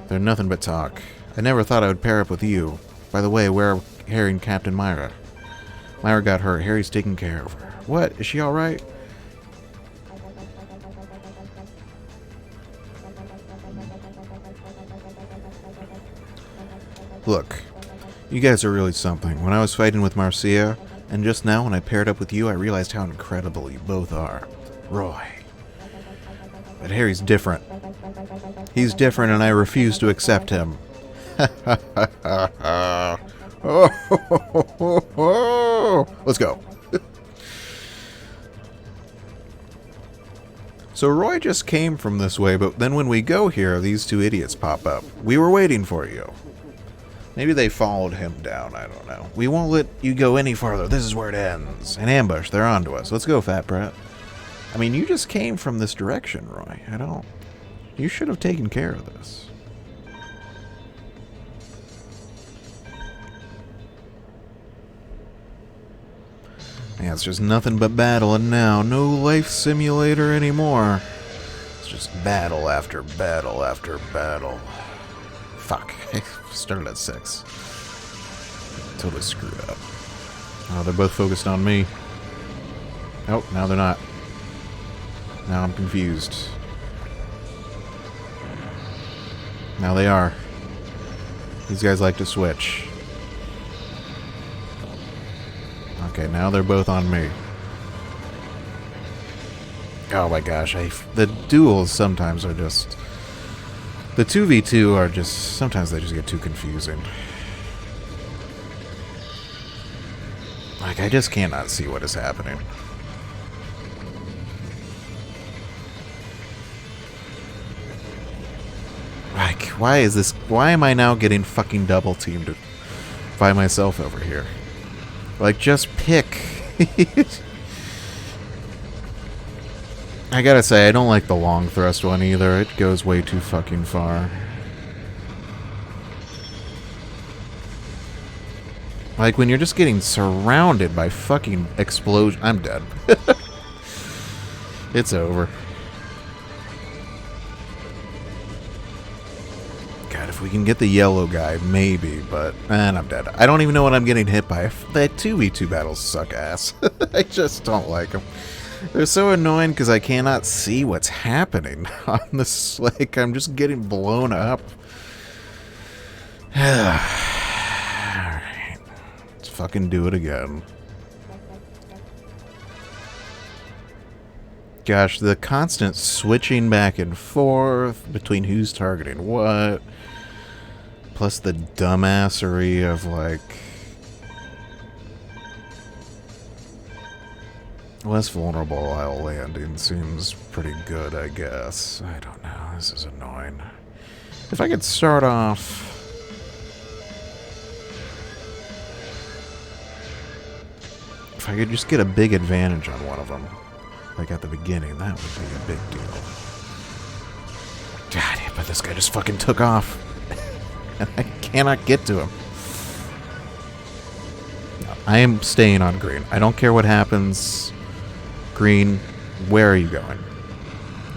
They're nothing but talk. I never thought I would pair up with you. By the way, where are Harry and Captain Myra? Myra got hurt. Harry's taking care of her. What? Is she alright? Look, you guys are really something. When I was fighting with Marcia, and just now when I paired up with you, I realized how incredible you both are. Roy. But Harry's different. He's different and I refuse to accept him. Let's go. So Roy just came from this way, but then when we go here, these two idiots pop up. We were waiting for you. Maybe they followed him down, I don't know. We won't let you go any farther. This is where it ends. An ambush, they're onto us. Let's go, Fat Brat. I mean, you just came from this direction, Roy. You should have taken care of this. Yeah, it's just nothing but battle, and now, no life simulator anymore. It's just battle after battle after battle. Fuck. I started at 6. Totally screwed up. Oh, they're both focused on me. Oh, now they're not. Now I'm confused. Now they are. These guys like to switch. Okay, now they're both on me. Oh my gosh, the duels sometimes are just... The 2v2 are just... Sometimes they just get too confusing. Like, I just cannot see what is happening. Like, why am I now getting fucking double teamed by myself over here? Like, just pick. I gotta say, I don't like the long thrust one either. It goes way too fucking far. Like, when you're just getting surrounded by fucking explosion. I'm dead. It's over. God, if we can get the yellow guy, maybe, but... And I'm dead. I don't even know what I'm getting hit by. The 2v2 battles suck ass. I just don't like them. They're so annoying because I cannot see what's happening on this. Like, I'm just getting blown up. Alright. Let's fucking do it again. Gosh, the constant switching back and forth between who's targeting what. Plus the dumbassery of, like, less vulnerable isle landing seems pretty good, I guess. I don't know. This is annoying. If I could start off... If I could just get a big advantage on one of them, like at the beginning, that would be a big deal. God, but this guy just fucking took off. And I cannot get to him. No, I am staying on green. I don't care what happens. Green, where are you going?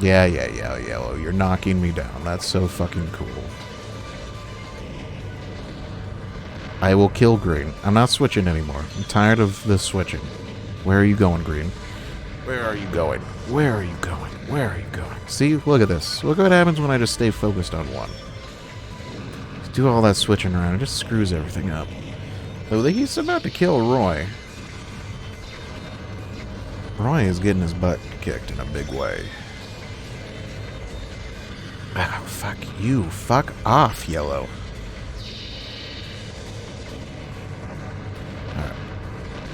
Yeah, yellow. You're knocking me down. That's so fucking cool. I will kill green. I'm not switching anymore. I'm tired of this switching. Where are you going, green? Where are you going? Where are you going? Where are you going? See, look at this. Look what happens when I just stay focused on one. Do all that switching around. It just screws everything up. Oh, he's about to kill Roy. Roy is getting his butt kicked in a big way. Ah, fuck you. Fuck off, yellow.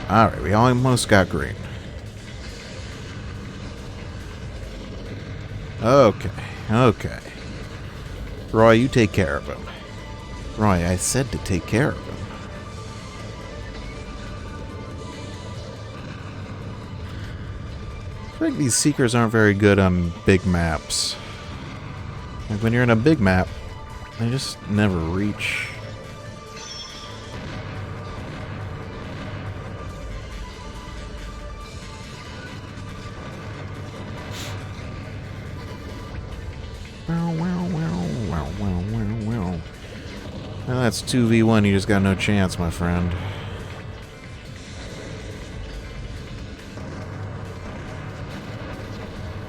Alright, we almost got green. Okay. Roy, you take care of him. Roy, I said to take care of him. I think these seekers aren't very good on big maps. Like when you're in a big map, they just never reach. Well, that's 2v1. You just got no chance, my friend.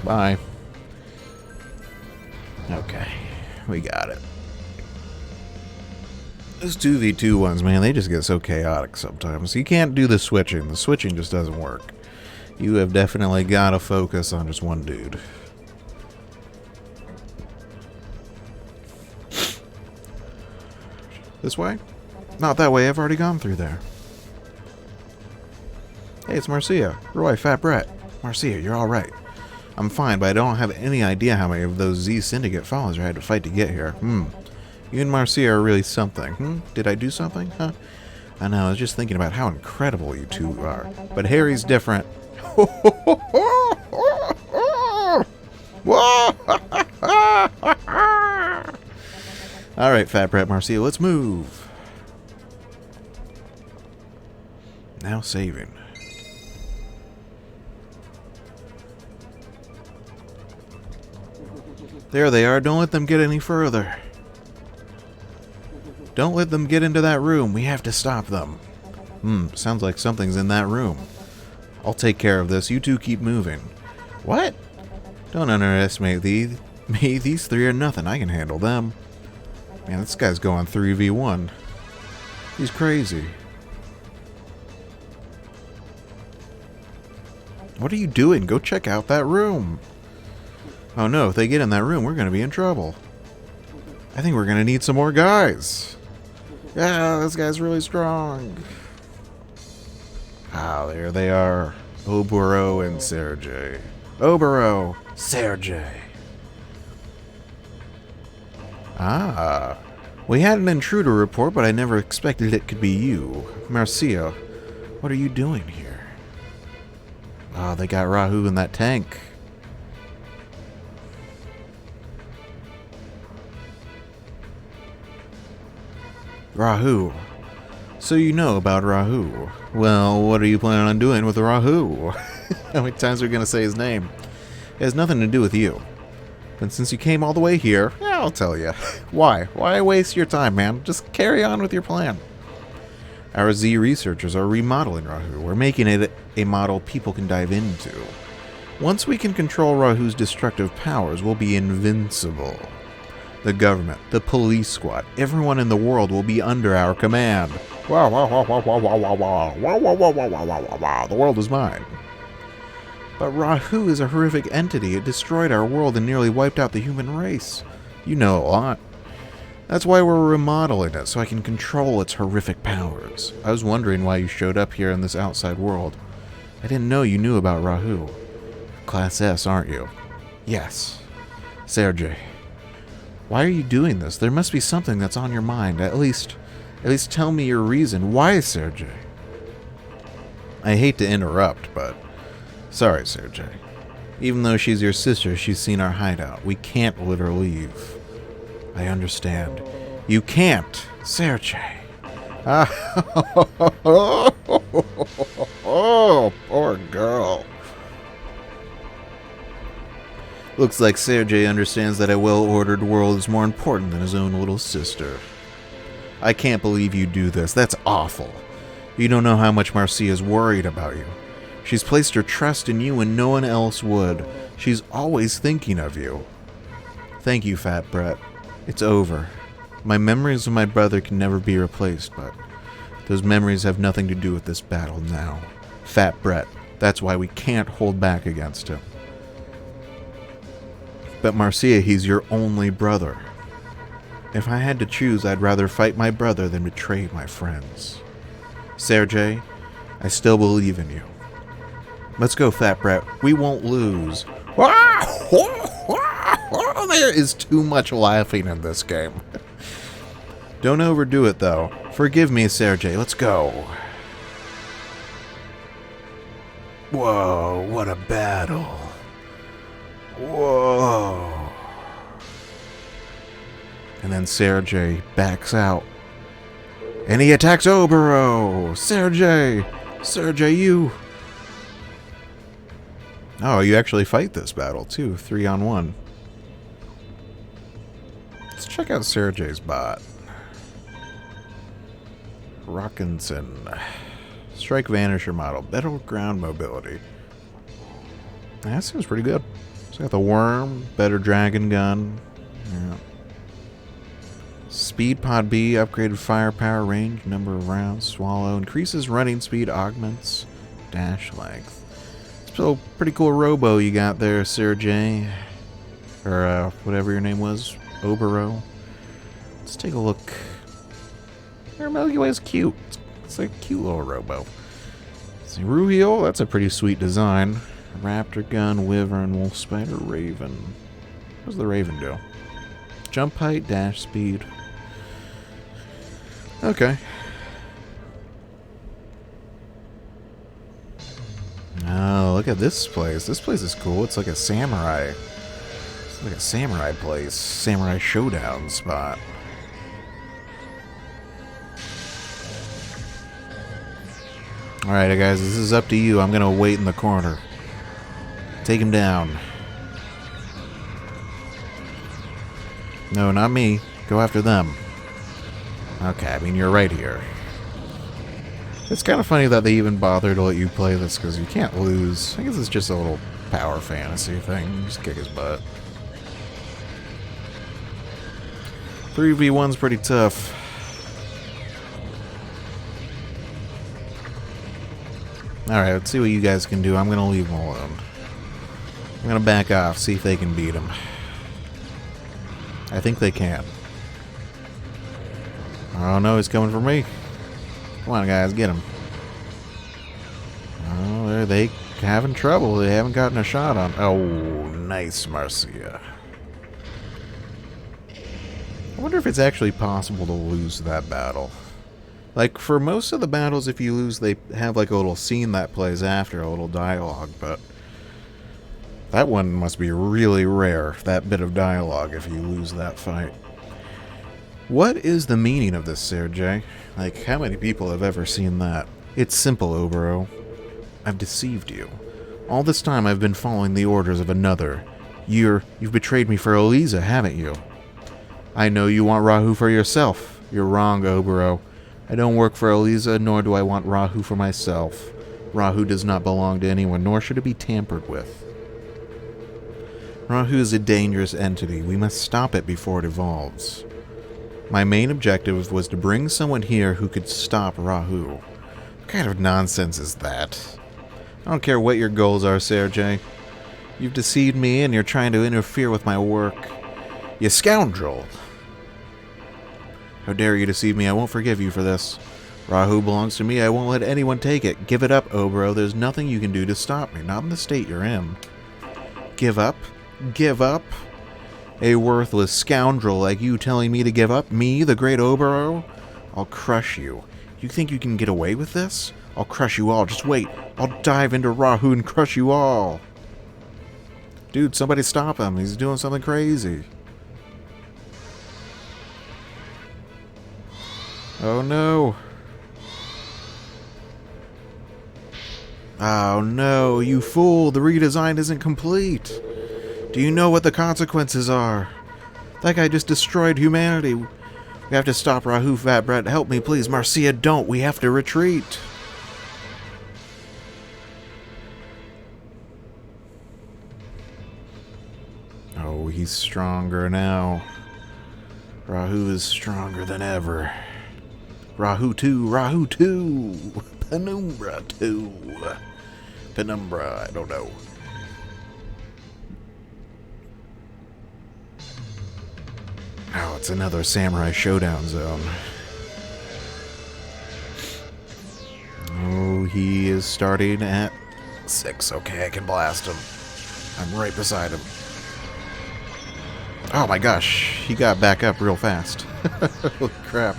Bye. Okay. We got it. Those 2v2 ones, man, they just get so chaotic sometimes. You can't do the switching. The switching just doesn't work. You have definitely got to focus on just one dude. This way? Not that way. I've already gone through there. Hey, it's Marcia. Roy, Fat Brett. Marcia, you're all right. I'm fine, but I don't have any idea how many of those Z Syndicate followers I had to fight to get here. You and Marcia are really something. Did I do something? Huh? I know, I was just thinking about how incredible you two are. But Harry's different. Alright, Fat Brett, Marcia, let's move. Now saving. There they are. Don't let them get any further. Don't let them get into that room. We have to stop them. Sounds like something's in that room. I'll take care of this. You two keep moving. What? Don't underestimate me. These three are nothing. I can handle them. Man, this guy's going 3v1. He's crazy. What are you doing? Go check out that room. Oh no, if they get in that room, we're going to be in trouble. I think we're going to need some more guys. Yeah, this guy's really strong. Ah, there they are. Oboro and Sergey. Oboro, Sergey. Ah, we had an intruder report, but I never expected it could be you. Marcia, what are you doing here? Ah, they got Rahu in that tank. Rahu. So you know about Rahu. Well, what are you planning on doing with Rahu? How many times are we going to say his name? It has nothing to do with you. But since you came all the way here, yeah, I'll tell you. Why? Why waste your time, man? Just carry on with your plan. Our Z researchers are remodeling Rahu. We're making it a model people can dive into. Once we can control Rahu's destructive powers, we'll be invincible. The government, the police squad, everyone in the world will be under our command. The world is mine. But Rahu is a horrific entity. It destroyed our world and nearly wiped out the human race. You know a lot. That's why we're remodeling it, so I can control its horrific powers. I was wondering why you showed up here in this outside world. I didn't know you knew about Rahu. Class S, aren't you? Yes. Sergey. Why are you doing this? There must be something that's on your mind. At least tell me your reason. Why, Sergey? I hate to interrupt, but... Sorry, Sergey. Even though she's your sister, she's seen our hideout. We can't let her leave. I understand. You can't, Sergey. Oh, poor girl. Looks like Sergey understands that a well-ordered world is more important than his own little sister. I can't believe you do this. That's awful. You don't know how much Marcia's worried about you. She's placed her trust in you and no one else would. She's always thinking of you. Thank you, Fat Brett. It's over. My memories of my brother can never be replaced, but those memories have nothing to do with this battle now. Fat Brett. That's why we can't hold back against him. But Marcia, he's your only brother. If I had to choose, I'd rather fight my brother than betray my friends. Sergey, I still believe in you. Let's go, Fat Brett. We won't lose. There is too much laughing in this game. Don't overdo it, though. Forgive me, Sergey. Let's go. Whoa, what a battle. Whoa. And then Sergey backs out. And he attacks Obero. Sergey, you... Oh, you actually fight this battle, too. 3-on-1. Let's check out Sergey's bot. Rockinson. Strike Vanisher model. Battleground mobility. That seems pretty good. It's got the worm, better dragon gun. Yeah. Speed pod B, upgraded firepower, range, number of rounds, swallow, increases running speed, augments, dash length. So, pretty cool Robo you got there, Sergey. Or, whatever your name was. Obero. Let's take a look. Your Milky Way is cute. It's a cute little Robo. See, Ruhiel, that's a pretty sweet design. Raptor gun, wyvern, wolf spider, raven. What does the raven do? Jump height, dash speed. Okay. Oh, look at this place. This place is cool. It's like a samurai. It's like a samurai place. Samurai showdown spot. Alright, guys, this is up to you. I'm gonna wait in the corner. Take him down. No, not me. Go after them. Okay, I mean, you're right here. It's kind of funny that they even bother to let you play this, because you can't lose. I guess it's just a little power fantasy thing. Just kick his butt. 3v1's pretty tough. Alright, let's see what you guys can do. I'm going to leave him alone. I'm going to back off, see if they can beat him. I think they can. Oh no, he's coming for me. Come on, guys, get him. Oh, they having trouble. They haven't gotten a shot on. Oh, nice, Marcia. I wonder if it's actually possible to lose that battle. Like, for most of the battles, if you lose, they have like a little scene that plays after, a little dialogue, but that one must be really rare, that bit of dialogue, if you lose that fight. What is the meaning of this, Sergey? Like, how many people have ever seen that? It's simple, Obero. I've deceived you. All this time I've been following the orders of another. You've betrayed me for Eliza, haven't you? I know you want Rahu for yourself. You're wrong, Obero. I don't work for Eliza, nor do I want Rahu for myself. Rahu does not belong to anyone, nor should it be tampered with. Rahu is a dangerous entity. We must stop it before it evolves. My main objective was to bring someone here who could stop Rahu. What kind of nonsense is that? I don't care what your goals are, Sergey. You've deceived me and you're trying to interfere with my work. You scoundrel! How dare you deceive me? I won't forgive you for this. Rahu belongs to me. I won't let anyone take it. Give it up, Obro. There's nothing you can do to stop me. Not in the state you're in. Give up? Give up? A worthless scoundrel like you telling me to give up? Me, the great Obro? I'll crush you. You think you can get away with this? I'll crush you all. Just wait. I'll dive into Rahu and crush you all. Dude, somebody stop him. He's doing something crazy. Oh no. Oh no, you fool. The redesign isn't complete. Do you know what the consequences are? That guy just destroyed humanity. We have to stop Rahu, Fat Brett. Help me, please. Marcia, don't. We have to retreat. Oh, he's stronger now. Rahu is stronger than ever. Rahu 2, Rahu 2, Penumbra 2. Penumbra, I don't know. Oh, it's another Samurai Showdown zone. Oh, he is starting at 6. Okay, I can blast him. I'm right beside him. Oh my gosh, he got back up real fast. Holy crap.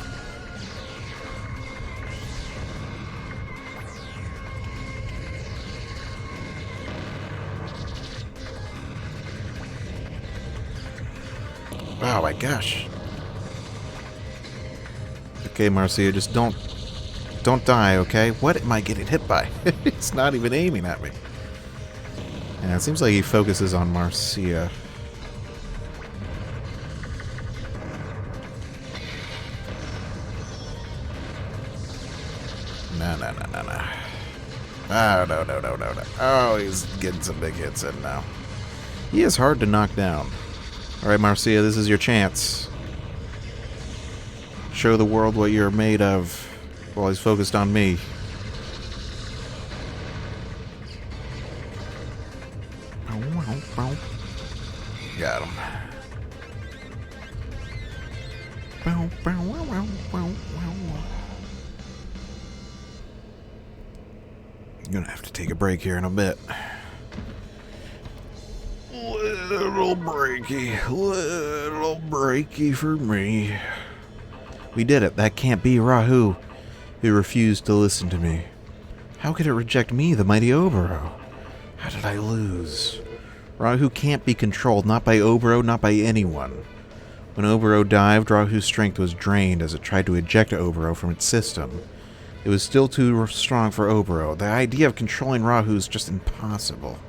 Oh my gosh. Okay, Marcia, just don't die, okay? What am I getting hit by? It's not even aiming at me. Yeah, it seems like he focuses on Marcia. No. Oh, no. Oh, he's getting some big hits in now. He is hard to knock down. Alright, Marcia, this is your chance. Show the world what you're made of while he's focused on me. Got him. You're gonna have to take a break here in a bit. Little breaky for me. We did it. That can't be Rahu. He refused to listen to me. How could it reject me, the mighty Obro? How did I lose? Rahu can't be controlled, not by Obro, not by anyone. When Obro dived, Rahu's strength was drained as it tried to eject Obro from its system. It was still too strong for Obro. The idea of controlling Rahu is just impossible.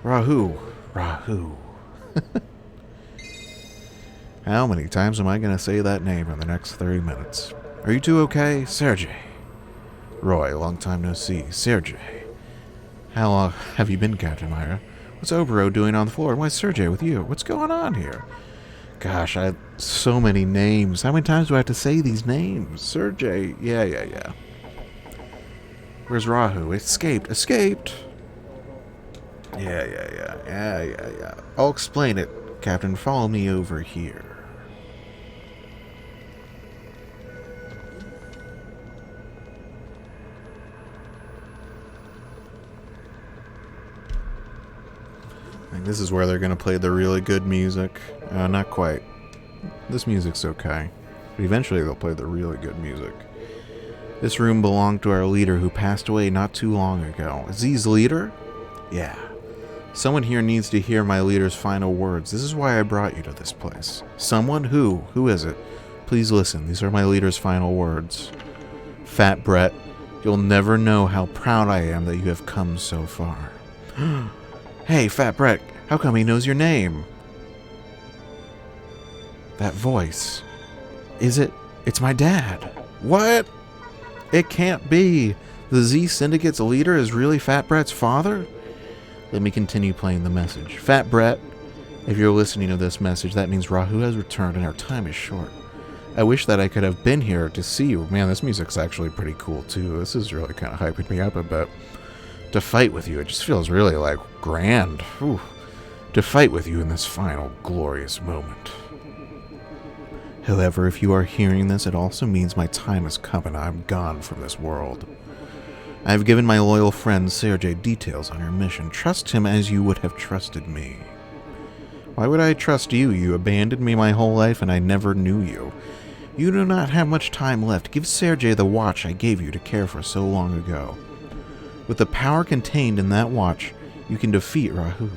Rahu. How many times am I going to say that name in the next 30 minutes? Are you two okay? Sergey. Roy, long time no see. Sergey. How long have you been, Captain Myra? What's Obro doing on the floor? Why Sergey with you? What's going on here? Gosh, I have so many names. How many times do I have to say these names? Sergey. Yeah. Where's Rahu? Escaped. Yeah. I'll explain it, Captain. Follow me over here. I think this is where they're going to play the really good music. Not quite. This music's okay. But eventually they'll play the really good music. This room belonged to our leader who passed away not too long ago. Z's leader? Yeah. Someone here needs to hear my leader's final words. This is why I brought you to this place. Someone? Who? Who is it? Please listen. These are my leader's final words. Fat Brett, you'll never know how proud I am that you have come so far. Hey, Fat Brett, how come he knows your name? That voice. Is it? It's my dad. What? It can't be. The Z Syndicate's leader is really Fat Brett's father? Let me continue playing the message. Fat Brett, if you're listening to this message, that means Rahu has returned and our time is short. I wish that I could have been here to see you. Man, this music's actually pretty cool, too. This is really kind of hyping me up a bit. To fight with you, it just feels really, like, grand. Whew. To fight with you in this final, glorious moment. However, if you are hearing this, it also means my time has come and I'm gone from this world. I have given my loyal friend Sergei details on your mission. Trust him as you would have trusted me. Why would I trust you? You abandoned me my whole life and I never knew you. You do not have much time left. Give Sergei the watch I gave you to care for so long ago. With the power contained in that watch, you can defeat Rahu.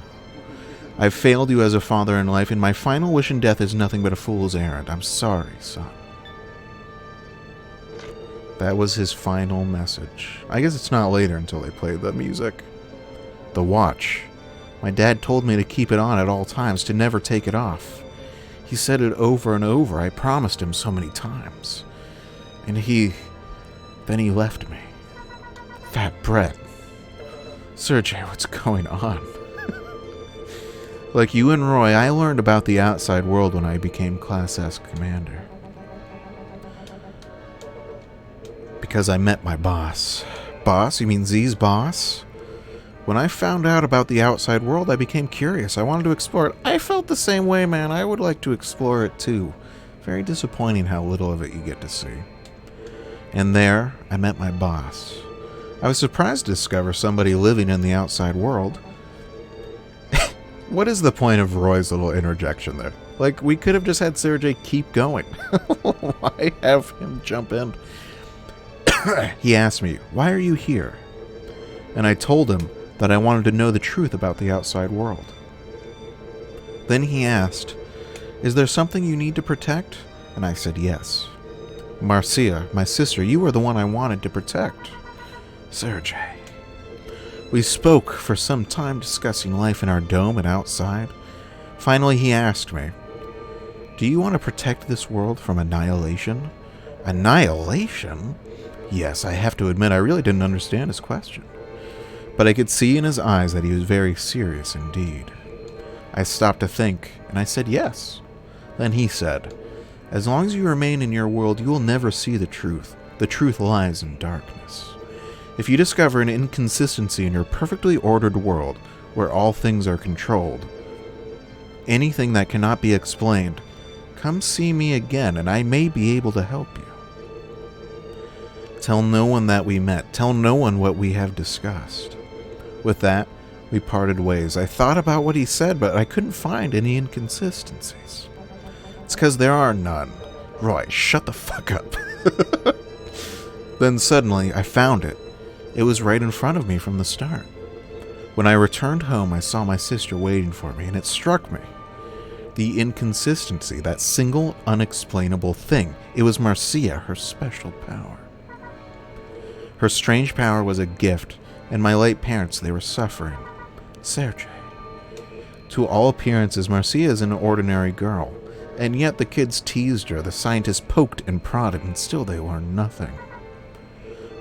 I've failed you as a father in life, and my final wish in death is nothing but a fool's errand. I'm sorry, son. That was his final message. I guess it's not later until they play the music. The watch. My dad told me to keep it on at all times, to never take it off. He said it over and over. I promised him so many times. And then he left me. Fat Brett. Sergei, what's going on? Like you and Roy, I learned about the outside world when I became Class S commander. Because I met my boss. Boss? You mean Z's boss? When I found out about the outside world, I became curious. I wanted to explore it. I felt the same way, man. I would like to explore it too. Very disappointing how little of it you get to see. And there, I met my boss. I was surprised to discover somebody living in the outside world. What is the point of Roy's little interjection there? Like, we could have just had Sergei keep going. Why have him jump in? He asked me, why are you here? And I told him that I wanted to know the truth about the outside world. Then he asked, is there something you need to protect? And I said yes. Marcia, my sister, you were the one I wanted to protect. Sergei. We spoke for some time discussing life in our dome and outside. Finally, he asked me, do you want to protect this world from annihilation? Annihilation? Yes, I have to admit I really didn't understand his question. But I could see in his eyes that he was very serious indeed. I stopped to think, and I said yes. Then he said, as long as you remain in your world, you will never see the truth. The truth lies in darkness. If you discover an inconsistency in your perfectly ordered world, where all things are controlled, anything that cannot be explained, come see me again, and I may be able to help you. Tell no one that we met. Tell no one what we have discussed. With that, we parted ways. I thought about what he said, but I couldn't find any inconsistencies. It's because there are none. Roy, shut the fuck up. Then suddenly, I found it. It was right in front of me from the start. When I returned home, I saw my sister waiting for me, and it struck me. The inconsistency, that single unexplainable thing. It was Marcia, her special power. Her strange power was a gift, and my late parents, they were suffering. Sergei. To all appearances, Marcia is an ordinary girl, and yet the kids teased her, the scientists poked and prodded, and still they learned nothing.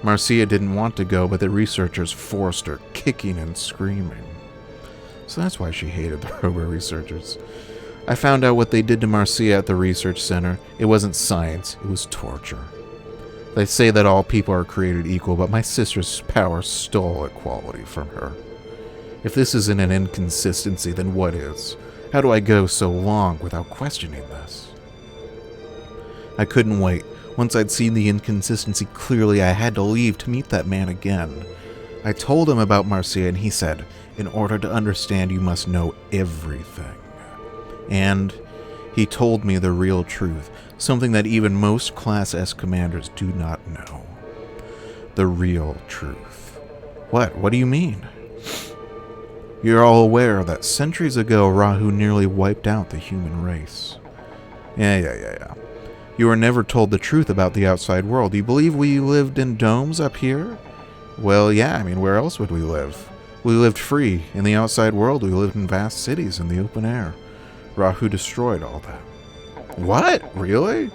Marcia didn't want to go, but the researchers forced her, kicking and screaming. So that's why she hated the Robo researchers. I found out what they did to Marcia at the research center. It wasn't science, it was torture. They say that all people are created equal, but my sister's power stole equality from her. If this isn't an inconsistency, then what is? How do I go so long without questioning this? I couldn't wait. Once I'd seen the inconsistency clearly, I had to leave to meet that man again. I told him about Marcia, and he said, in order to understand, you must know everything. And he told me the real truth, something that even most Class S commanders do not know. The real truth. What? What do you mean? You're all aware that centuries ago, Rahu nearly wiped out the human race. Yeah. You were never told the truth about the outside world. Do you believe we lived in domes up here? Well, yeah, where else would we live? We lived free. In the outside world, we lived in vast cities in the open air. Rahu destroyed all that. What? Really?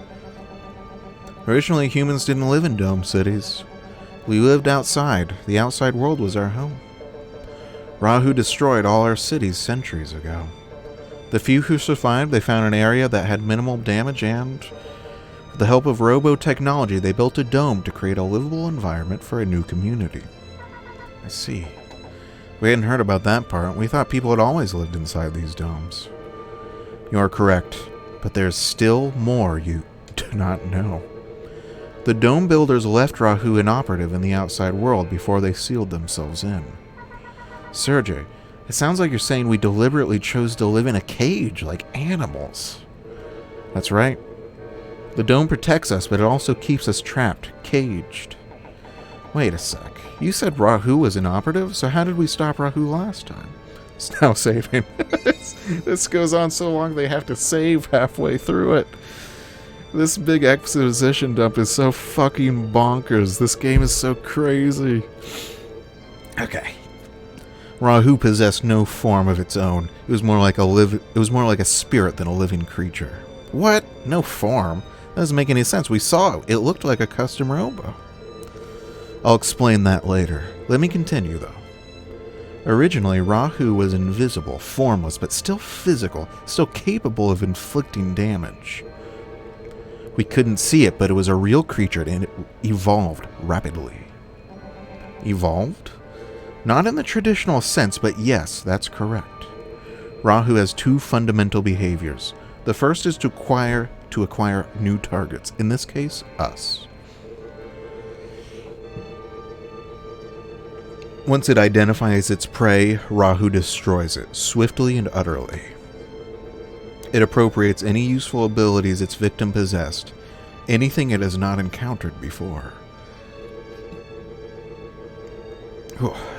Originally, humans didn't live in dome cities. We lived outside. The outside world was our home. Rahu destroyed all our cities centuries ago. The few who survived, they found an area that had minimal damage and With the help of Robo technology, they built a dome to create a livable environment for a new community. I see. We hadn't heard about that part. We thought people had always lived inside these domes. You're correct, but there's still more you do not know. The dome builders left Rahu inoperative in the outside world before they sealed themselves in. Sergey, it sounds like you're saying we deliberately chose to live in a cage like animals. That's right. The dome protects us, but it also keeps us trapped, caged. Wait a sec. You said Rahu was inoperative, so how did we stop Rahu last time? It's now saving. This goes on so long they have to save halfway through it. This big exposition dump is so fucking bonkers. This game is so crazy. Okay. Rahu possessed no form of its own. It was more like a spirit than a living creature. What? No form? That doesn't make any sense. We saw it. It looked like a custom Robo. I'll explain that later. Let me continue, though. Originally, Rahu was invisible, formless, but still physical, still capable of inflicting damage. We couldn't see it, but it was a real creature, and it evolved rapidly. Evolved? Not in the traditional sense, but yes, that's correct. Rahu has two fundamental behaviors. The first is to acquire new targets, in this case, us. Once it identifies its prey, Rahu destroys it, swiftly and utterly. It appropriates any useful abilities its victim possessed, anything it has not encountered before.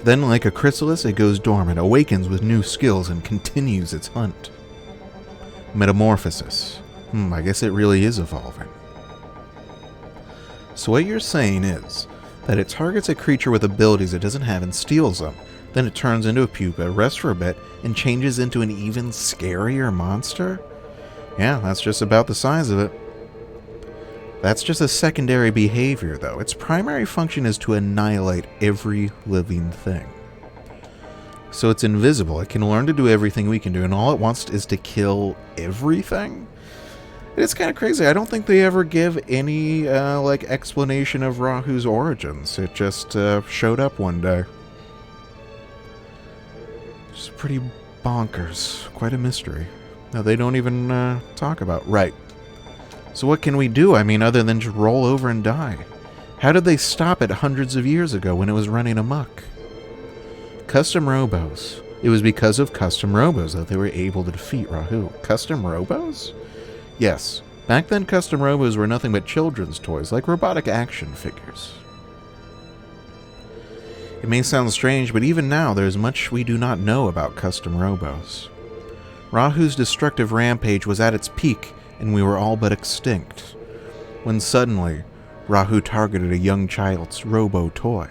Then, like a chrysalis, it goes dormant, awakens with new skills, and continues its hunt. Metamorphosis. I guess it really is evolving. So what you're saying is that it targets a creature with abilities it doesn't have and steals them. Then it turns into a pupa, rests for a bit, and changes into an even scarier monster? Yeah, that's just about the size of it. That's just a secondary behavior, though. Its primary function is to annihilate every living thing. So it's invisible. It can learn to do everything we can do, and all it wants is to kill everything? It's kind of crazy. I don't think they ever give any, explanation of Rahu's origins. It just showed up one day. Just pretty bonkers. Quite a mystery. Now, they don't even talk about. Right. So what can we do? I mean, other than just roll over and die? How did they stop it hundreds of years ago when it was running amok? Custom Robos. It was because of Custom Robos that they were able to defeat Rahu. Custom Robos? Yes. Back then, Custom Robos were nothing but children's toys, like robotic action figures. It may sound strange, but even now, there is much we do not know about Custom Robos. Rahu's destructive rampage was at its peak, and we were all but extinct, when suddenly, Rahu targeted a young child's Robo toy.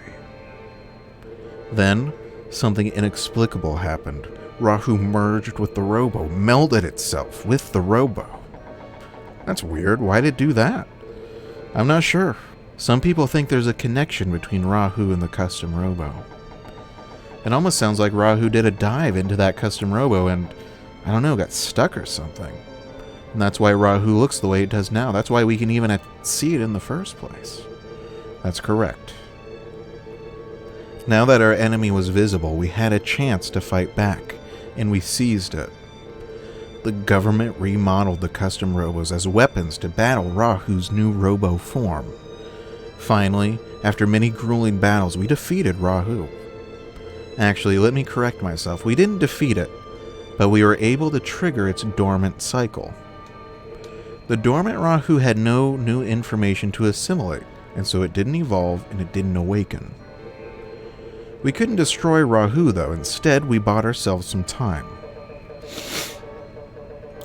Then, something inexplicable happened. Rahu merged with the Robo, melded itself with the Robo. That's weird. Why did it do that? I'm not sure. Some people think there's a connection between Rahu and the custom Robo. It almost sounds like Rahu did a dive into that custom Robo and, I don't know, got stuck or something. And that's why Rahu looks the way it does now. That's why we can even see it in the first place. That's correct. Now that our enemy was visible, we had a chance to fight back, and we seized it. The government remodeled the custom Robos as weapons to battle Rahu's new Robo form. Finally, after many grueling battles, we defeated Rahu. Actually, let me correct myself. We didn't defeat it, but we were able to trigger its dormant cycle. The dormant Rahu had no new information to assimilate, and so it didn't evolve and it didn't awaken. We couldn't destroy Rahu, though. Instead, we bought ourselves some time.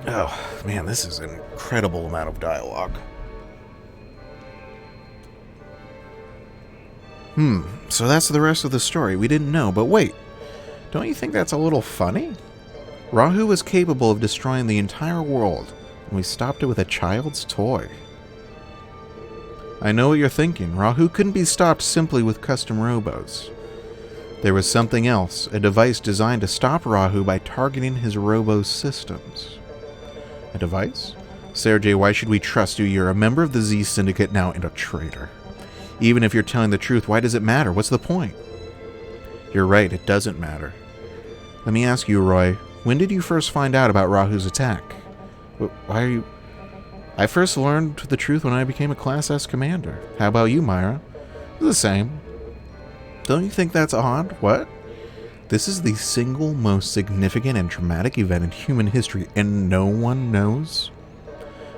Oh, man, this is an incredible amount of dialogue. So that's the rest of the story. We didn't know, but wait. Don't you think that's a little funny? Rahu was capable of destroying the entire world, and we stopped it with a child's toy. I know what you're thinking. Rahu couldn't be stopped simply with custom Robos. There was something else, a device designed to stop Rahu by targeting his Robo systems. A device? Sergey, why should we trust you? You're a member of the Z Syndicate now and a traitor. Even if you're telling the truth, why does it matter? What's the point? You're right, it doesn't matter. Let me ask you, Roy, when did you first find out about Rahu's attack? Why are you... I first learned the truth when I became a Class S commander. How about you, Myra? The same. Don't you think that's odd? What? This is the single most significant and traumatic event in human history, and no one knows?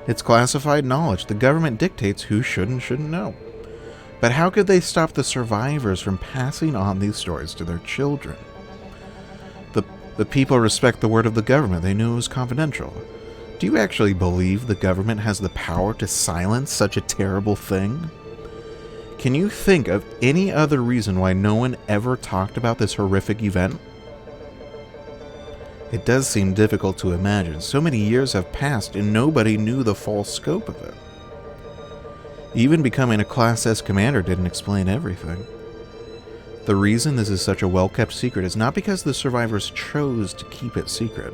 It's classified knowledge. The government dictates who should and shouldn't know. But how could they stop the survivors from passing on these stories to their children? The people respect the word of the government. They knew it was confidential. Do you actually believe the government has the power to silence such a terrible thing? Can you think of any other reason why no one ever talked about this horrific event? It does seem difficult to imagine. So many years have passed and nobody knew the full scope of it. Even becoming a Class S commander didn't explain everything. The reason this is such a well-kept secret is not because the survivors chose to keep it secret.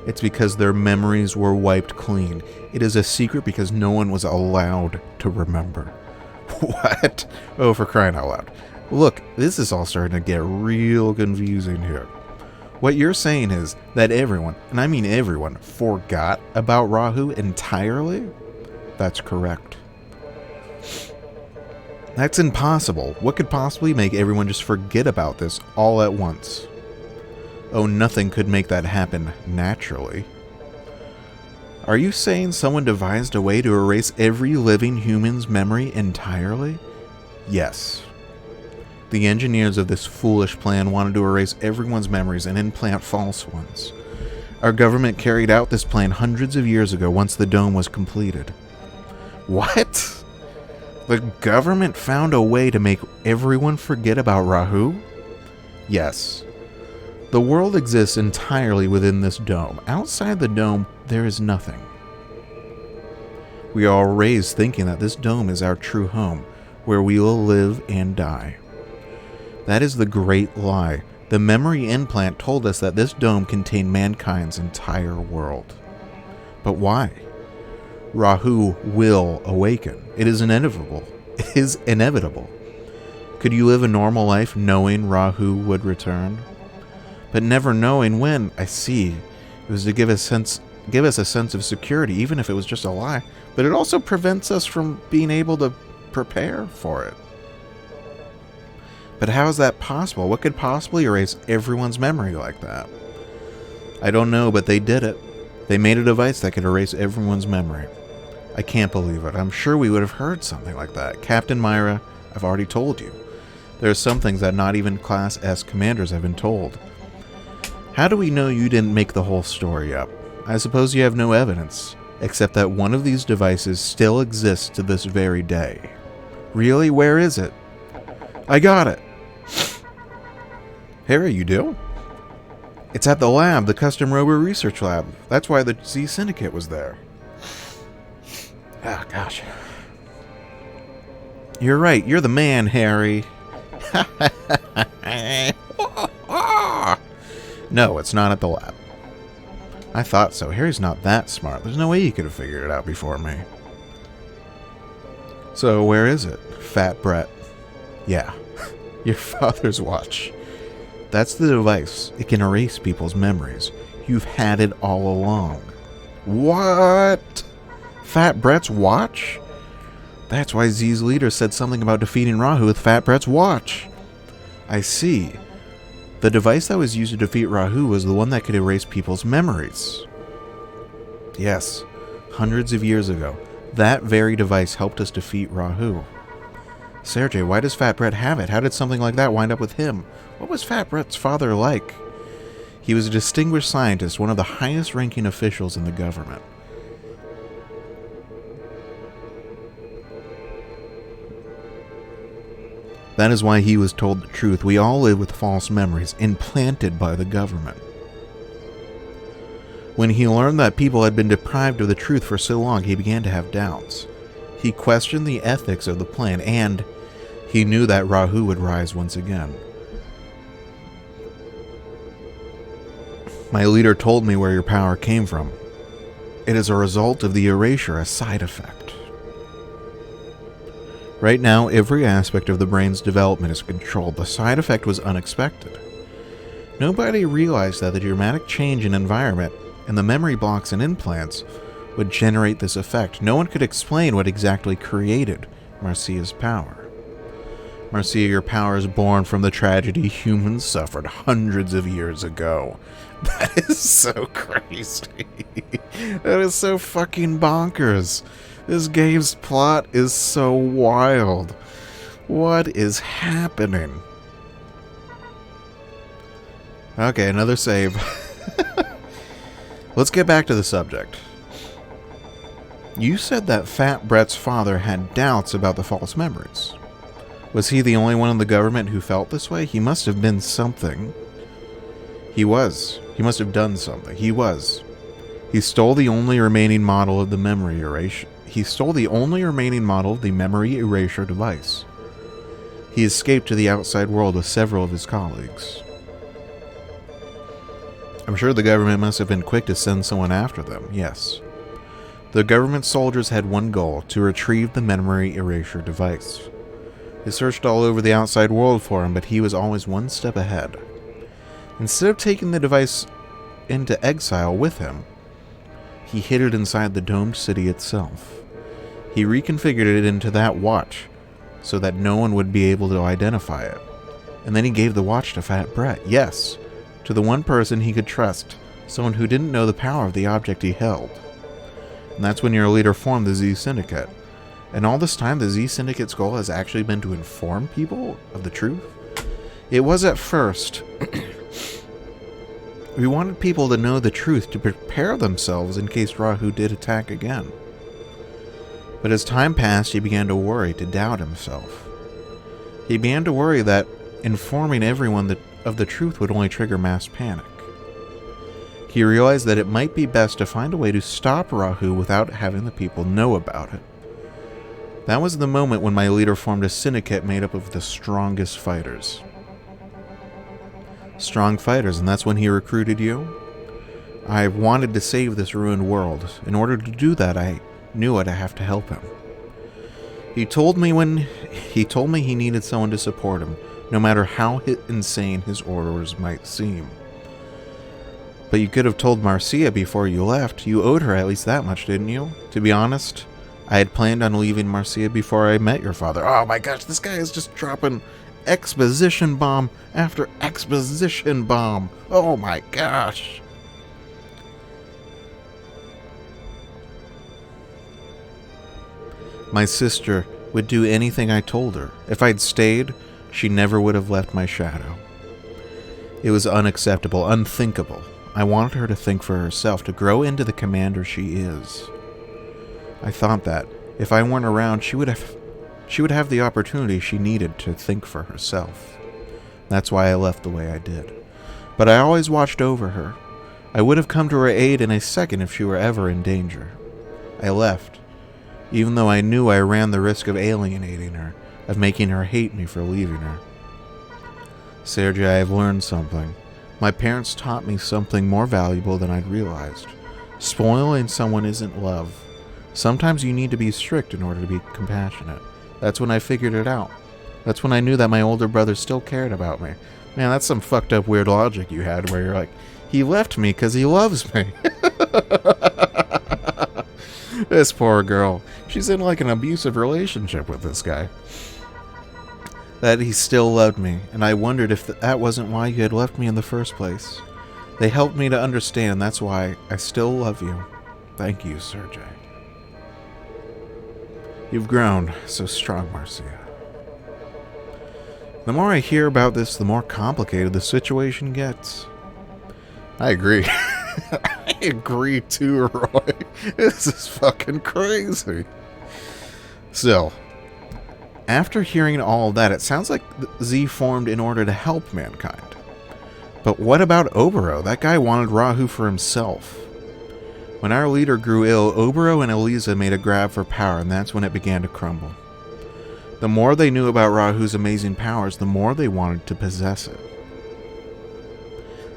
It's because their memories were wiped clean. It is a secret because no one was allowed to remember. What? Oh, for crying out loud. Look, this is all starting to get real confusing here. What you're saying is that everyone, and I mean everyone, forgot about Rahu entirely? That's correct. That's impossible. What could possibly make everyone just forget about this all at once? Oh, nothing could make that happen naturally. Are you saying someone devised a way to erase every living human's memory entirely? Yes. The engineers of this foolish plan wanted to erase everyone's memories and implant false ones. Our government carried out this plan hundreds of years ago once the dome was completed. What? The government found a way to make everyone forget about Rahu? Yes. The world exists entirely within this dome. Outside the dome, there is nothing. We are all raised thinking that this dome is our true home, where we will live and die. That is the great lie. The memory implant told us that this dome contained mankind's entire world. But why? Rahu will awaken. It is inevitable. It is inevitable. Could you live a normal life knowing Rahu would return? But never knowing when? I see. It was to give us a sense of security, even if it was just a lie. But it also prevents us from being able to prepare for it. But how is that possible? What could possibly erase everyone's memory like that? I don't know, but they did it. They made a device that could erase everyone's memory. I can't believe it. I'm sure we would have heard something like that. Captain Myra, I've already told you. There are some things that not even Class S commanders have been told. How do we know you didn't make the whole story up? I suppose you have no evidence, except that one of these devices still exists to this very day. Really? Where is it? I got it. Harry, you do? It's at the lab, the custom Robo research lab. That's why the Z Syndicate was there. Oh, gosh. You're right. You're the man, Harry. No, it's not at the lab. I thought so. Harry's not that smart. There's no way he could have figured it out before me. So, where is it? Fat Brett. Yeah. Your father's watch. That's the device. It can erase people's memories. You've had it all along. What? Fat Brett's watch? That's why Z's leader said something about defeating Rahu with Fat Brett's watch. I see. The device that was used to defeat Rahu was the one that could erase people's memories. Yes, hundreds of years ago, that very device helped us defeat Rahu. Sergey, why does Fat Brett have it? How did something like that wind up with him? What was Fat Brett's father like? He was a distinguished scientist, one of the highest-ranking officials in the government. That is why he was told the truth. We all live with false memories, implanted by the government. When he learned that people had been deprived of the truth for so long, he began to have doubts. He questioned the ethics of the plan, and he knew that Rahu would rise once again. My leader told me where your power came from. It is a result of the erasure, a side effect. Right now, every aspect of the brain's development is controlled. The side effect was unexpected. Nobody realized that the dramatic change in environment and the memory blocks and implants would generate this effect. No one could explain what exactly created Marcia's power. Marcia, your power is born from the tragedy humans suffered hundreds of years ago. That is so crazy. That is so fucking bonkers. This game's plot is so wild. What is happening? Okay, another save. Let's get back to the subject. You said that Fat Brett's father had doubts about the false memories. Was he the only one in the government who felt this way? He must have been something. He was. He must have done something. He was. He stole the only remaining model of the memory erasure. He stole the only remaining model of the memory erasure device. He escaped to the outside world with several of his colleagues. I'm sure the government must have been quick to send someone after them, yes. The government soldiers had one goal, to retrieve the memory erasure device. They searched all over the outside world for him, but he was always one step ahead. Instead of taking the device into exile with him, he hid it inside the domed city itself. He reconfigured it into that watch, so that no one would be able to identify it. And then he gave the watch to Fat Brett, yes, to the one person he could trust, someone who didn't know the power of the object he held. And that's when your leader formed the Z Syndicate. And all this time, the Z Syndicate's goal has actually been to inform people of the truth? It was at first. We wanted people to know the truth, to prepare themselves in case Rahu did attack again. But as time passed, he began to worry, to doubt himself. He began to worry that informing everyone of the truth would only trigger mass panic. He realized that it might be best to find a way to stop Rahu without having the people know about it. That was the moment when my leader formed a syndicate made up of the strongest fighters. Strong fighters, and that's when he recruited you? I wanted to save this ruined world. In order to do that, I knew I'd have to help him. He told me he needed someone to support him, no matter how insane his orders might seem. But you could have told Marcia before you left. You owed her at least that much, didn't you? To be honest, I had planned on leaving Marcia before I met your father. Oh my gosh, this guy is just dropping exposition bomb after exposition bomb. Oh my gosh. My sister would do anything I told her. If I'd stayed, she never would have left my shadow. It was unacceptable, unthinkable. I wanted her to think for herself, to grow into the commander she is. I thought that, if I weren't around, she would have the opportunity she needed to think for herself. That's why I left the way I did. But I always watched over her. I would have come to her aid in a second if she were ever in danger. I left, even though I knew I ran the risk of alienating her, of making her hate me for leaving her. Sergei, I have learned something. My parents taught me something more valuable than I'd realized. Spoiling someone isn't love. Sometimes you need to be strict in order to be compassionate. That's when I figured it out. That's when I knew that my older brother still cared about me. Man, that's some fucked up weird logic you had where you're like, he left me because he loves me. This poor girl. She's in like an abusive relationship with this guy. That he still loved me, and I wondered if that wasn't why you had left me in the first place. They helped me to understand, that's why I still love you. Thank you, Sergei. You've grown so strong, Marcia. The more I hear about this, the more complicated the situation gets. I agree. I agree too, Roy. This is fucking crazy. Still, after hearing all of that, it sounds like Z formed in order to help mankind. But what about Obero? That guy wanted Rahu for himself. When our leader grew ill, Obero and Eliza made a grab for power, and that's when it began to crumble. The more they knew about Rahu's amazing powers, the more they wanted to possess it.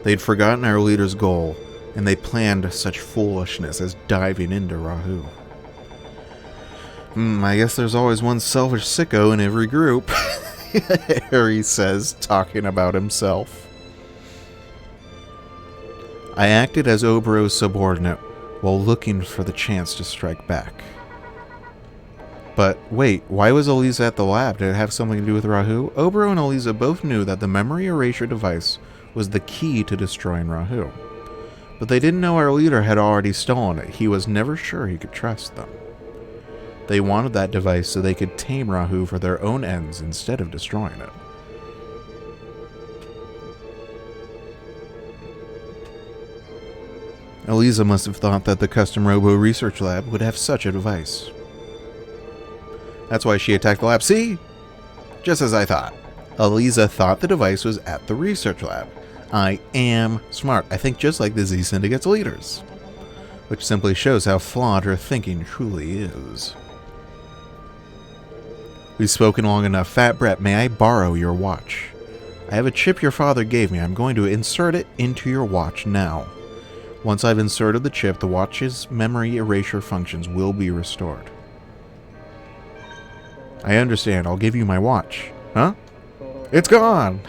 They'd forgotten our leader's goal, And they planned such foolishness as diving into Rahu. I guess there's always one selfish sicko in every group, Harry says, talking about himself. I acted as Oberon's subordinate while looking for the chance to strike back. But wait, why was Eliza at the lab? Did it have something to do with Rahu? Oberon and Eliza both knew that the memory erasure device was the key to destroying Rahu. But they didn't know our leader had already stolen it. He was never sure he could trust them. They wanted that device so they could tame Rahu for their own ends instead of destroying it. Eliza must have thought that the custom Robo research lab would have such a device. That's why she attacked the lab. See? Just as I thought. Eliza thought the device was at the research lab. I am smart. I think just like the Z Syndicate's leaders. Which simply shows how flawed her thinking truly is. We've spoken long enough. Fat Brett, may I borrow your watch? I have a chip your father gave me. I'm going to insert it into your watch now. Once I've inserted the chip, the watch's memory erasure functions will be restored. I understand. I'll give you my watch. Huh? It's gone!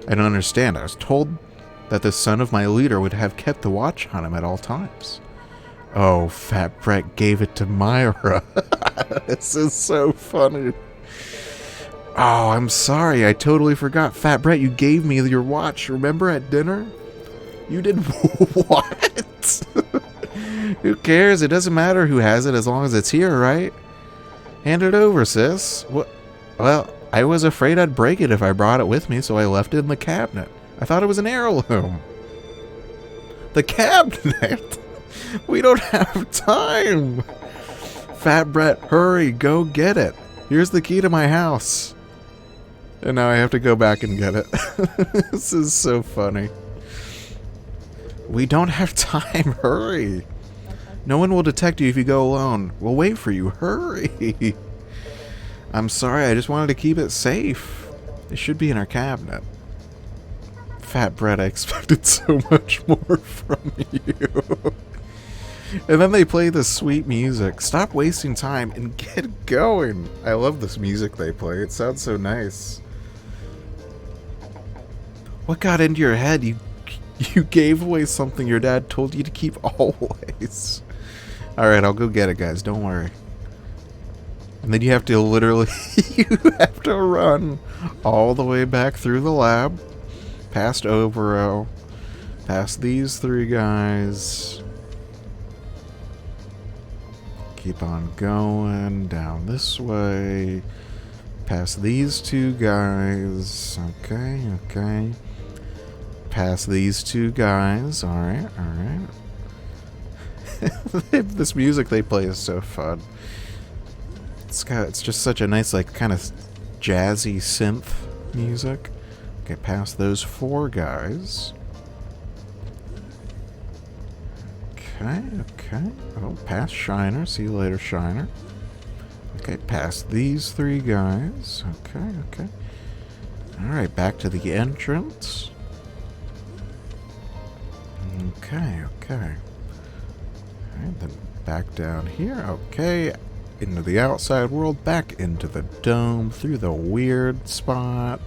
I don't understand. I was told that the son of my leader would have kept the watch on him at all times. Oh, Fat Brett gave it to Myra. This is so funny. Oh, I'm sorry. I totally forgot. Fat Brett, you gave me your watch. Remember at dinner? You did what? Who cares? It doesn't matter who has it as long as it's here, right? Hand it over, sis. What? Well, I was afraid I'd break it if I brought it with me, so I left it in the cabinet. I thought it was an heirloom. The cabinet? We don't have time. Fat Brett, hurry, go get it. Here's the key to my house. And now I have to go back and get it. This is so funny. We don't have time, hurry. No one will detect you if you go alone. We'll wait for you, hurry. I'm sorry, I just wanted to keep it safe. It should be in our cabinet. Fat Brett, I expected so much more from you. And then they play this sweet music. Stop wasting time and get going. I love this music they play. It sounds so nice. What got into your head? You gave away something your dad told you to keep always. Alright, I'll go get it, guys. Don't worry. And then you have to literally, you have to run all the way back through the lab, past Overo, past these three guys. Keep on going down this way, past these two guys. Okay, okay. Past these two guys. Alright, alright. This music they play is so fun. It's just such a nice, like, kind of jazzy synth music. Okay, past those four guys. Okay, okay. Oh, past Shiner. See you later, Shiner. Okay, past these three guys. Okay, okay. Alright, back to the entrance. Okay, okay. Alright, then back down here. Okay. Into the outside world, back into the dome, through the weird spot.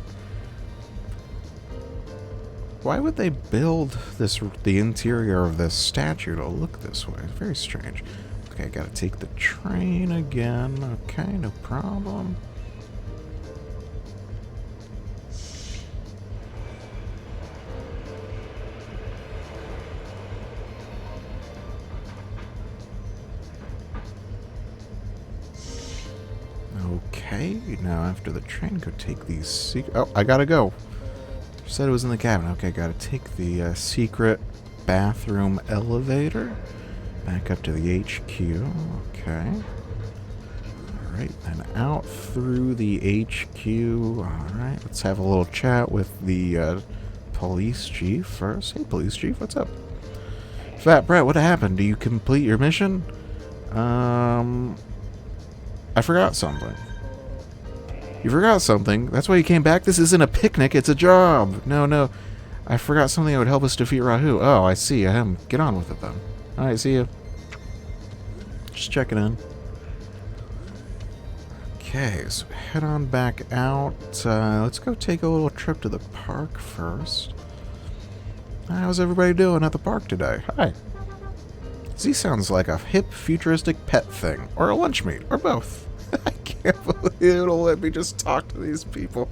Why would they build the interior of this statue to look this way? It's very strange. Okay, gotta take the train again. Okay, no problem. Okay, now after the train, go take these secret... Oh, I gotta go. Said it was in the cabin. Okay, gotta take the secret bathroom elevator. Back up to the HQ. Okay. Alright, then out through the HQ. Alright, let's have a little chat with the police chief first. Hey, police chief, what's up? Fat Brett, what happened? Do you complete your mission? I forgot something. You forgot something. That's why you came back? This isn't a picnic, it's a job. No, no. I forgot something that would help us defeat Rahu. Oh, I see. Get on with it then. Alright, see you. Just checking in. Okay, so head on back out. Let's go take a little trip to the park first. How's everybody doing at the park today? Hi. Z sounds like a hip, futuristic pet thing, or a lunch meat, or both. I can't believe it'll let me just talk to these people.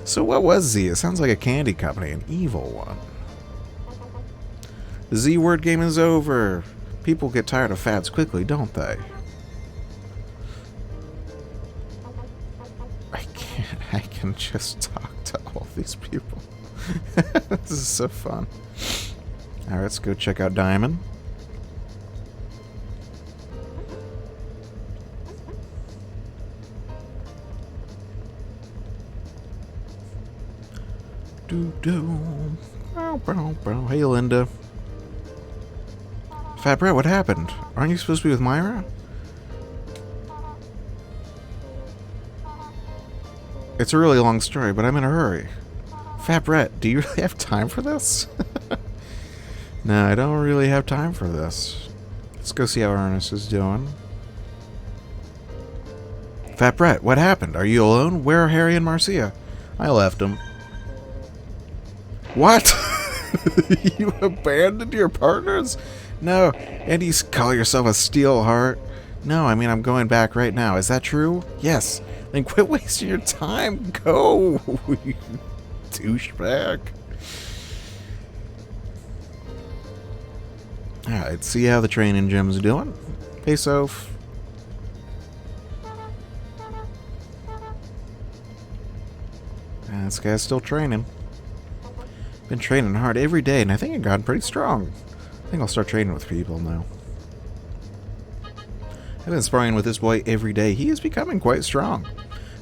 So what was Z? It sounds like a candy company, an evil one. The Z word game is over. People get tired of fads quickly, don't they? I can just talk to all these people. This is so fun. Alright, let's go check out Diamond. Hey, Linda. Fat Brett, what happened? Aren't you supposed to be with Myra? It's a really long story, but I'm in a hurry. Fat Brett, do you really have time for this? No, I don't really have time for this. Let's go see how Ernest is doing. Fat Brett, what happened? Are you alone? Where are Harry and Marcia? I left them. What? You abandoned your partners? No, and you call yourself a steelheart? No, I mean I'm going back right now. Is that true? Yes. Then quit wasting your time. Go, you douchebag. Alright, see how the training gym's doing. Hey, Soph. This guy's still training. Been training hard every day, and I think I've gotten pretty strong. I think I'll start training with people now. I've been sparring with this boy every day. He is becoming quite strong.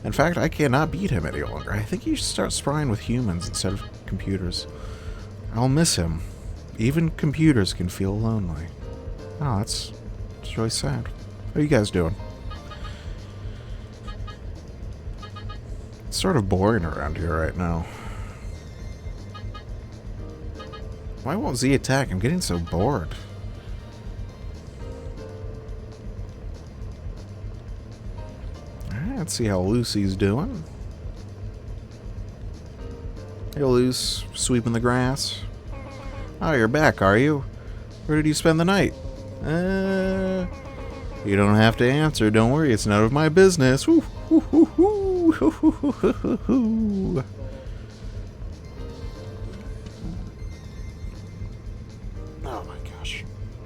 In fact, I cannot beat him any longer. I think you should start sparring with humans instead of computers. I'll miss him. Even computers can feel lonely. Oh, that's really sad. How are you guys doing? It's sort of boring around here right now. Why won't Z attack? I'm getting so bored. Alright, let's see how Lucy's doing. Hey, Luce. Sweeping the grass. Oh, you're back, are you? Where did you spend the night? You don't have to answer. Don't worry, it's none of my business. Woo, woo, woo, woo, woo, woo, woo, woo.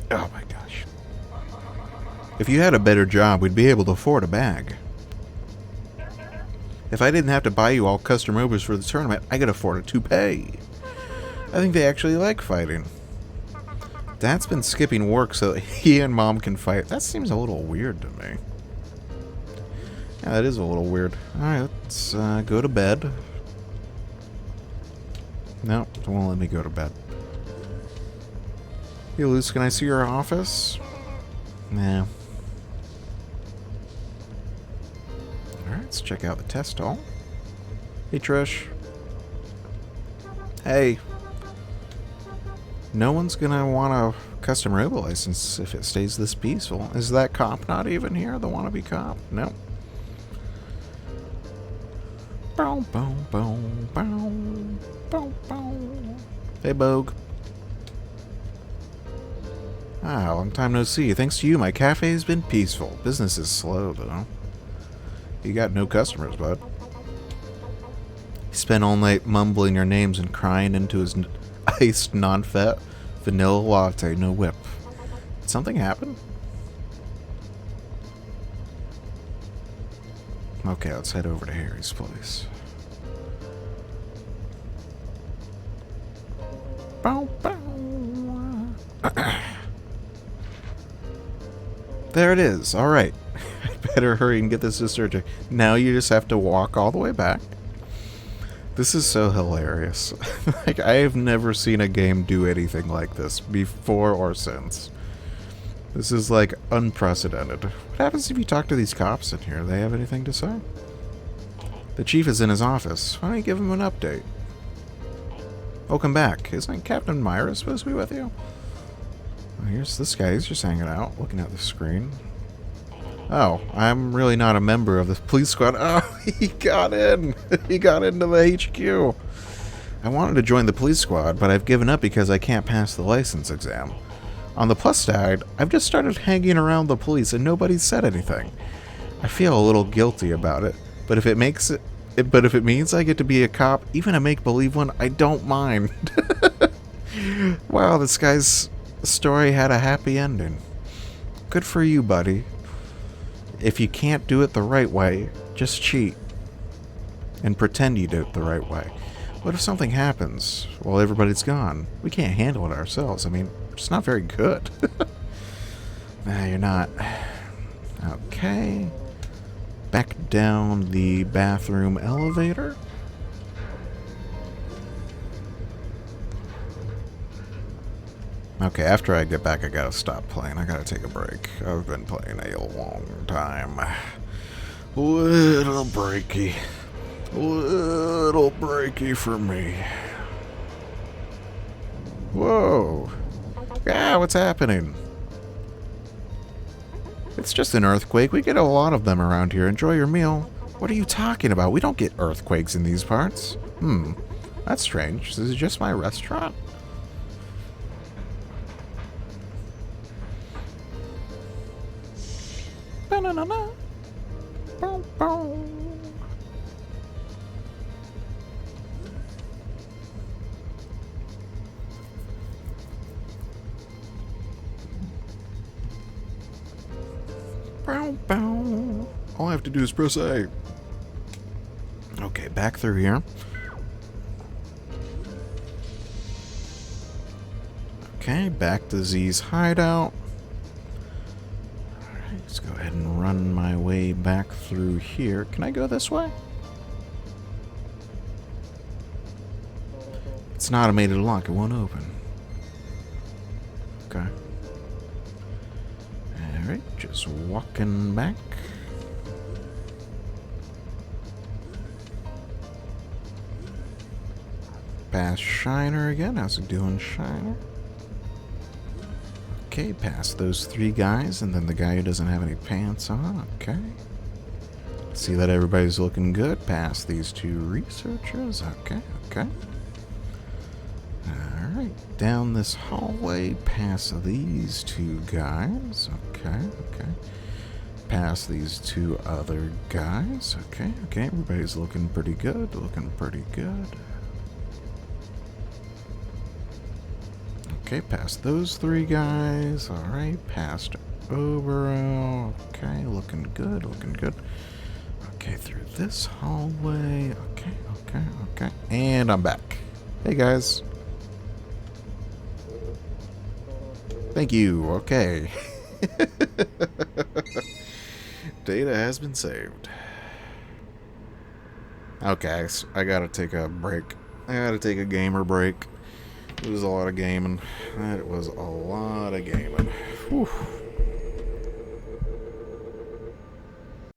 Oh my gosh. If you had a better job, we'd be able to afford a bag. If I didn't have to buy you all custom Robos for the tournament, I could afford a toupee. I think they actually like fighting. Dad's been skipping work so that he and Mom can fight. That seems a little weird to me. Yeah, that is a little weird. Alright, let's go to bed. No, it won't let me go to bed. Hey, Luce, can I see your office? Nah. Alright, let's check out the test hall. Hey, Trish. Hey. No one's gonna want a custom Robo license if it stays this peaceful. Is that cop not even here? The wannabe cop? No. Boom, boom, boom, boom, boom, boom. Hey, Bogue. Ah, long time no see. Thanks to you, my cafe's been peaceful. Business is slow, though. You got no customers, bud. He spent all night mumbling your names and crying into his iced, non-fat vanilla latte, no whip. Did something happen? Okay, let's head over to Harry's place. Bow, bow. There it is. Alright. I better hurry and get this to surgery. Now you just have to walk all the way back. This is so hilarious. Like, I have never seen a game do anything like this before or since. This is, like, unprecedented. What happens if you talk to these cops in here? Do they have anything to say? The chief is in his office. Why don't you give him an update? Welcome back. Isn't Captain Myra supposed to be with you? Well, here's this guy. He's just hanging out, looking at the screen. Oh, I'm really not a member of the police squad. Oh, he got in. He got into the HQ. I wanted to join the police squad, but I've given up because I can't pass the license exam. On the plus side, I've just started hanging around the police and nobody's said anything. I feel a little guilty about it, but if it means I get to be a cop, even a make-believe one, I don't mind. Wow, this guy's story had a happy ending. Good for you, buddy. If you can't do it the right way, just cheat. And pretend you did it the right way. What if something happens while everybody's gone? We can't handle it ourselves. I mean, it's not very good. Nah, you're not. Okay. Back down the bathroom elevator. Okay, after I get back, I gotta stop playing. I gotta take a break. I've been playing a long time. Little breaky. Little breaky for me. Whoa. Yeah, what's happening? It's just an earthquake. We get a lot of them around here. Enjoy your meal. What are you talking about? We don't get earthquakes in these parts. That's strange. This is just my restaurant? Ba-na-na-na. Bow, bow. Bow, bow. All I have to do is press A. Okay, back through here. Okay, back to Z's hideout. Alright, let's go ahead and run my way back through here. Can I go this way? It's an automated lock. It won't open. Okay. Alright, just walking back. Past Shiner again. How's it doing, Shiner? Okay, past those three guys, and then the guy who doesn't have any pants on. Okay. See that everybody's looking good. Past these two researchers. Okay, okay. Alright, down this hallway, past these two guys. Okay, okay. Past these two other guys. Okay, okay. Everybody's looking pretty good. Looking pretty good. Okay, past those three guys. Alright, past Obero. Okay, looking good, looking good. Okay, through this hallway. Okay, okay, okay. And I'm back. Hey, guys. Thank you. Okay. Data has been saved. Okay, I gotta take a break. I gotta take a gamer break. It was a lot of gaming. That was a lot of gaming. Whew.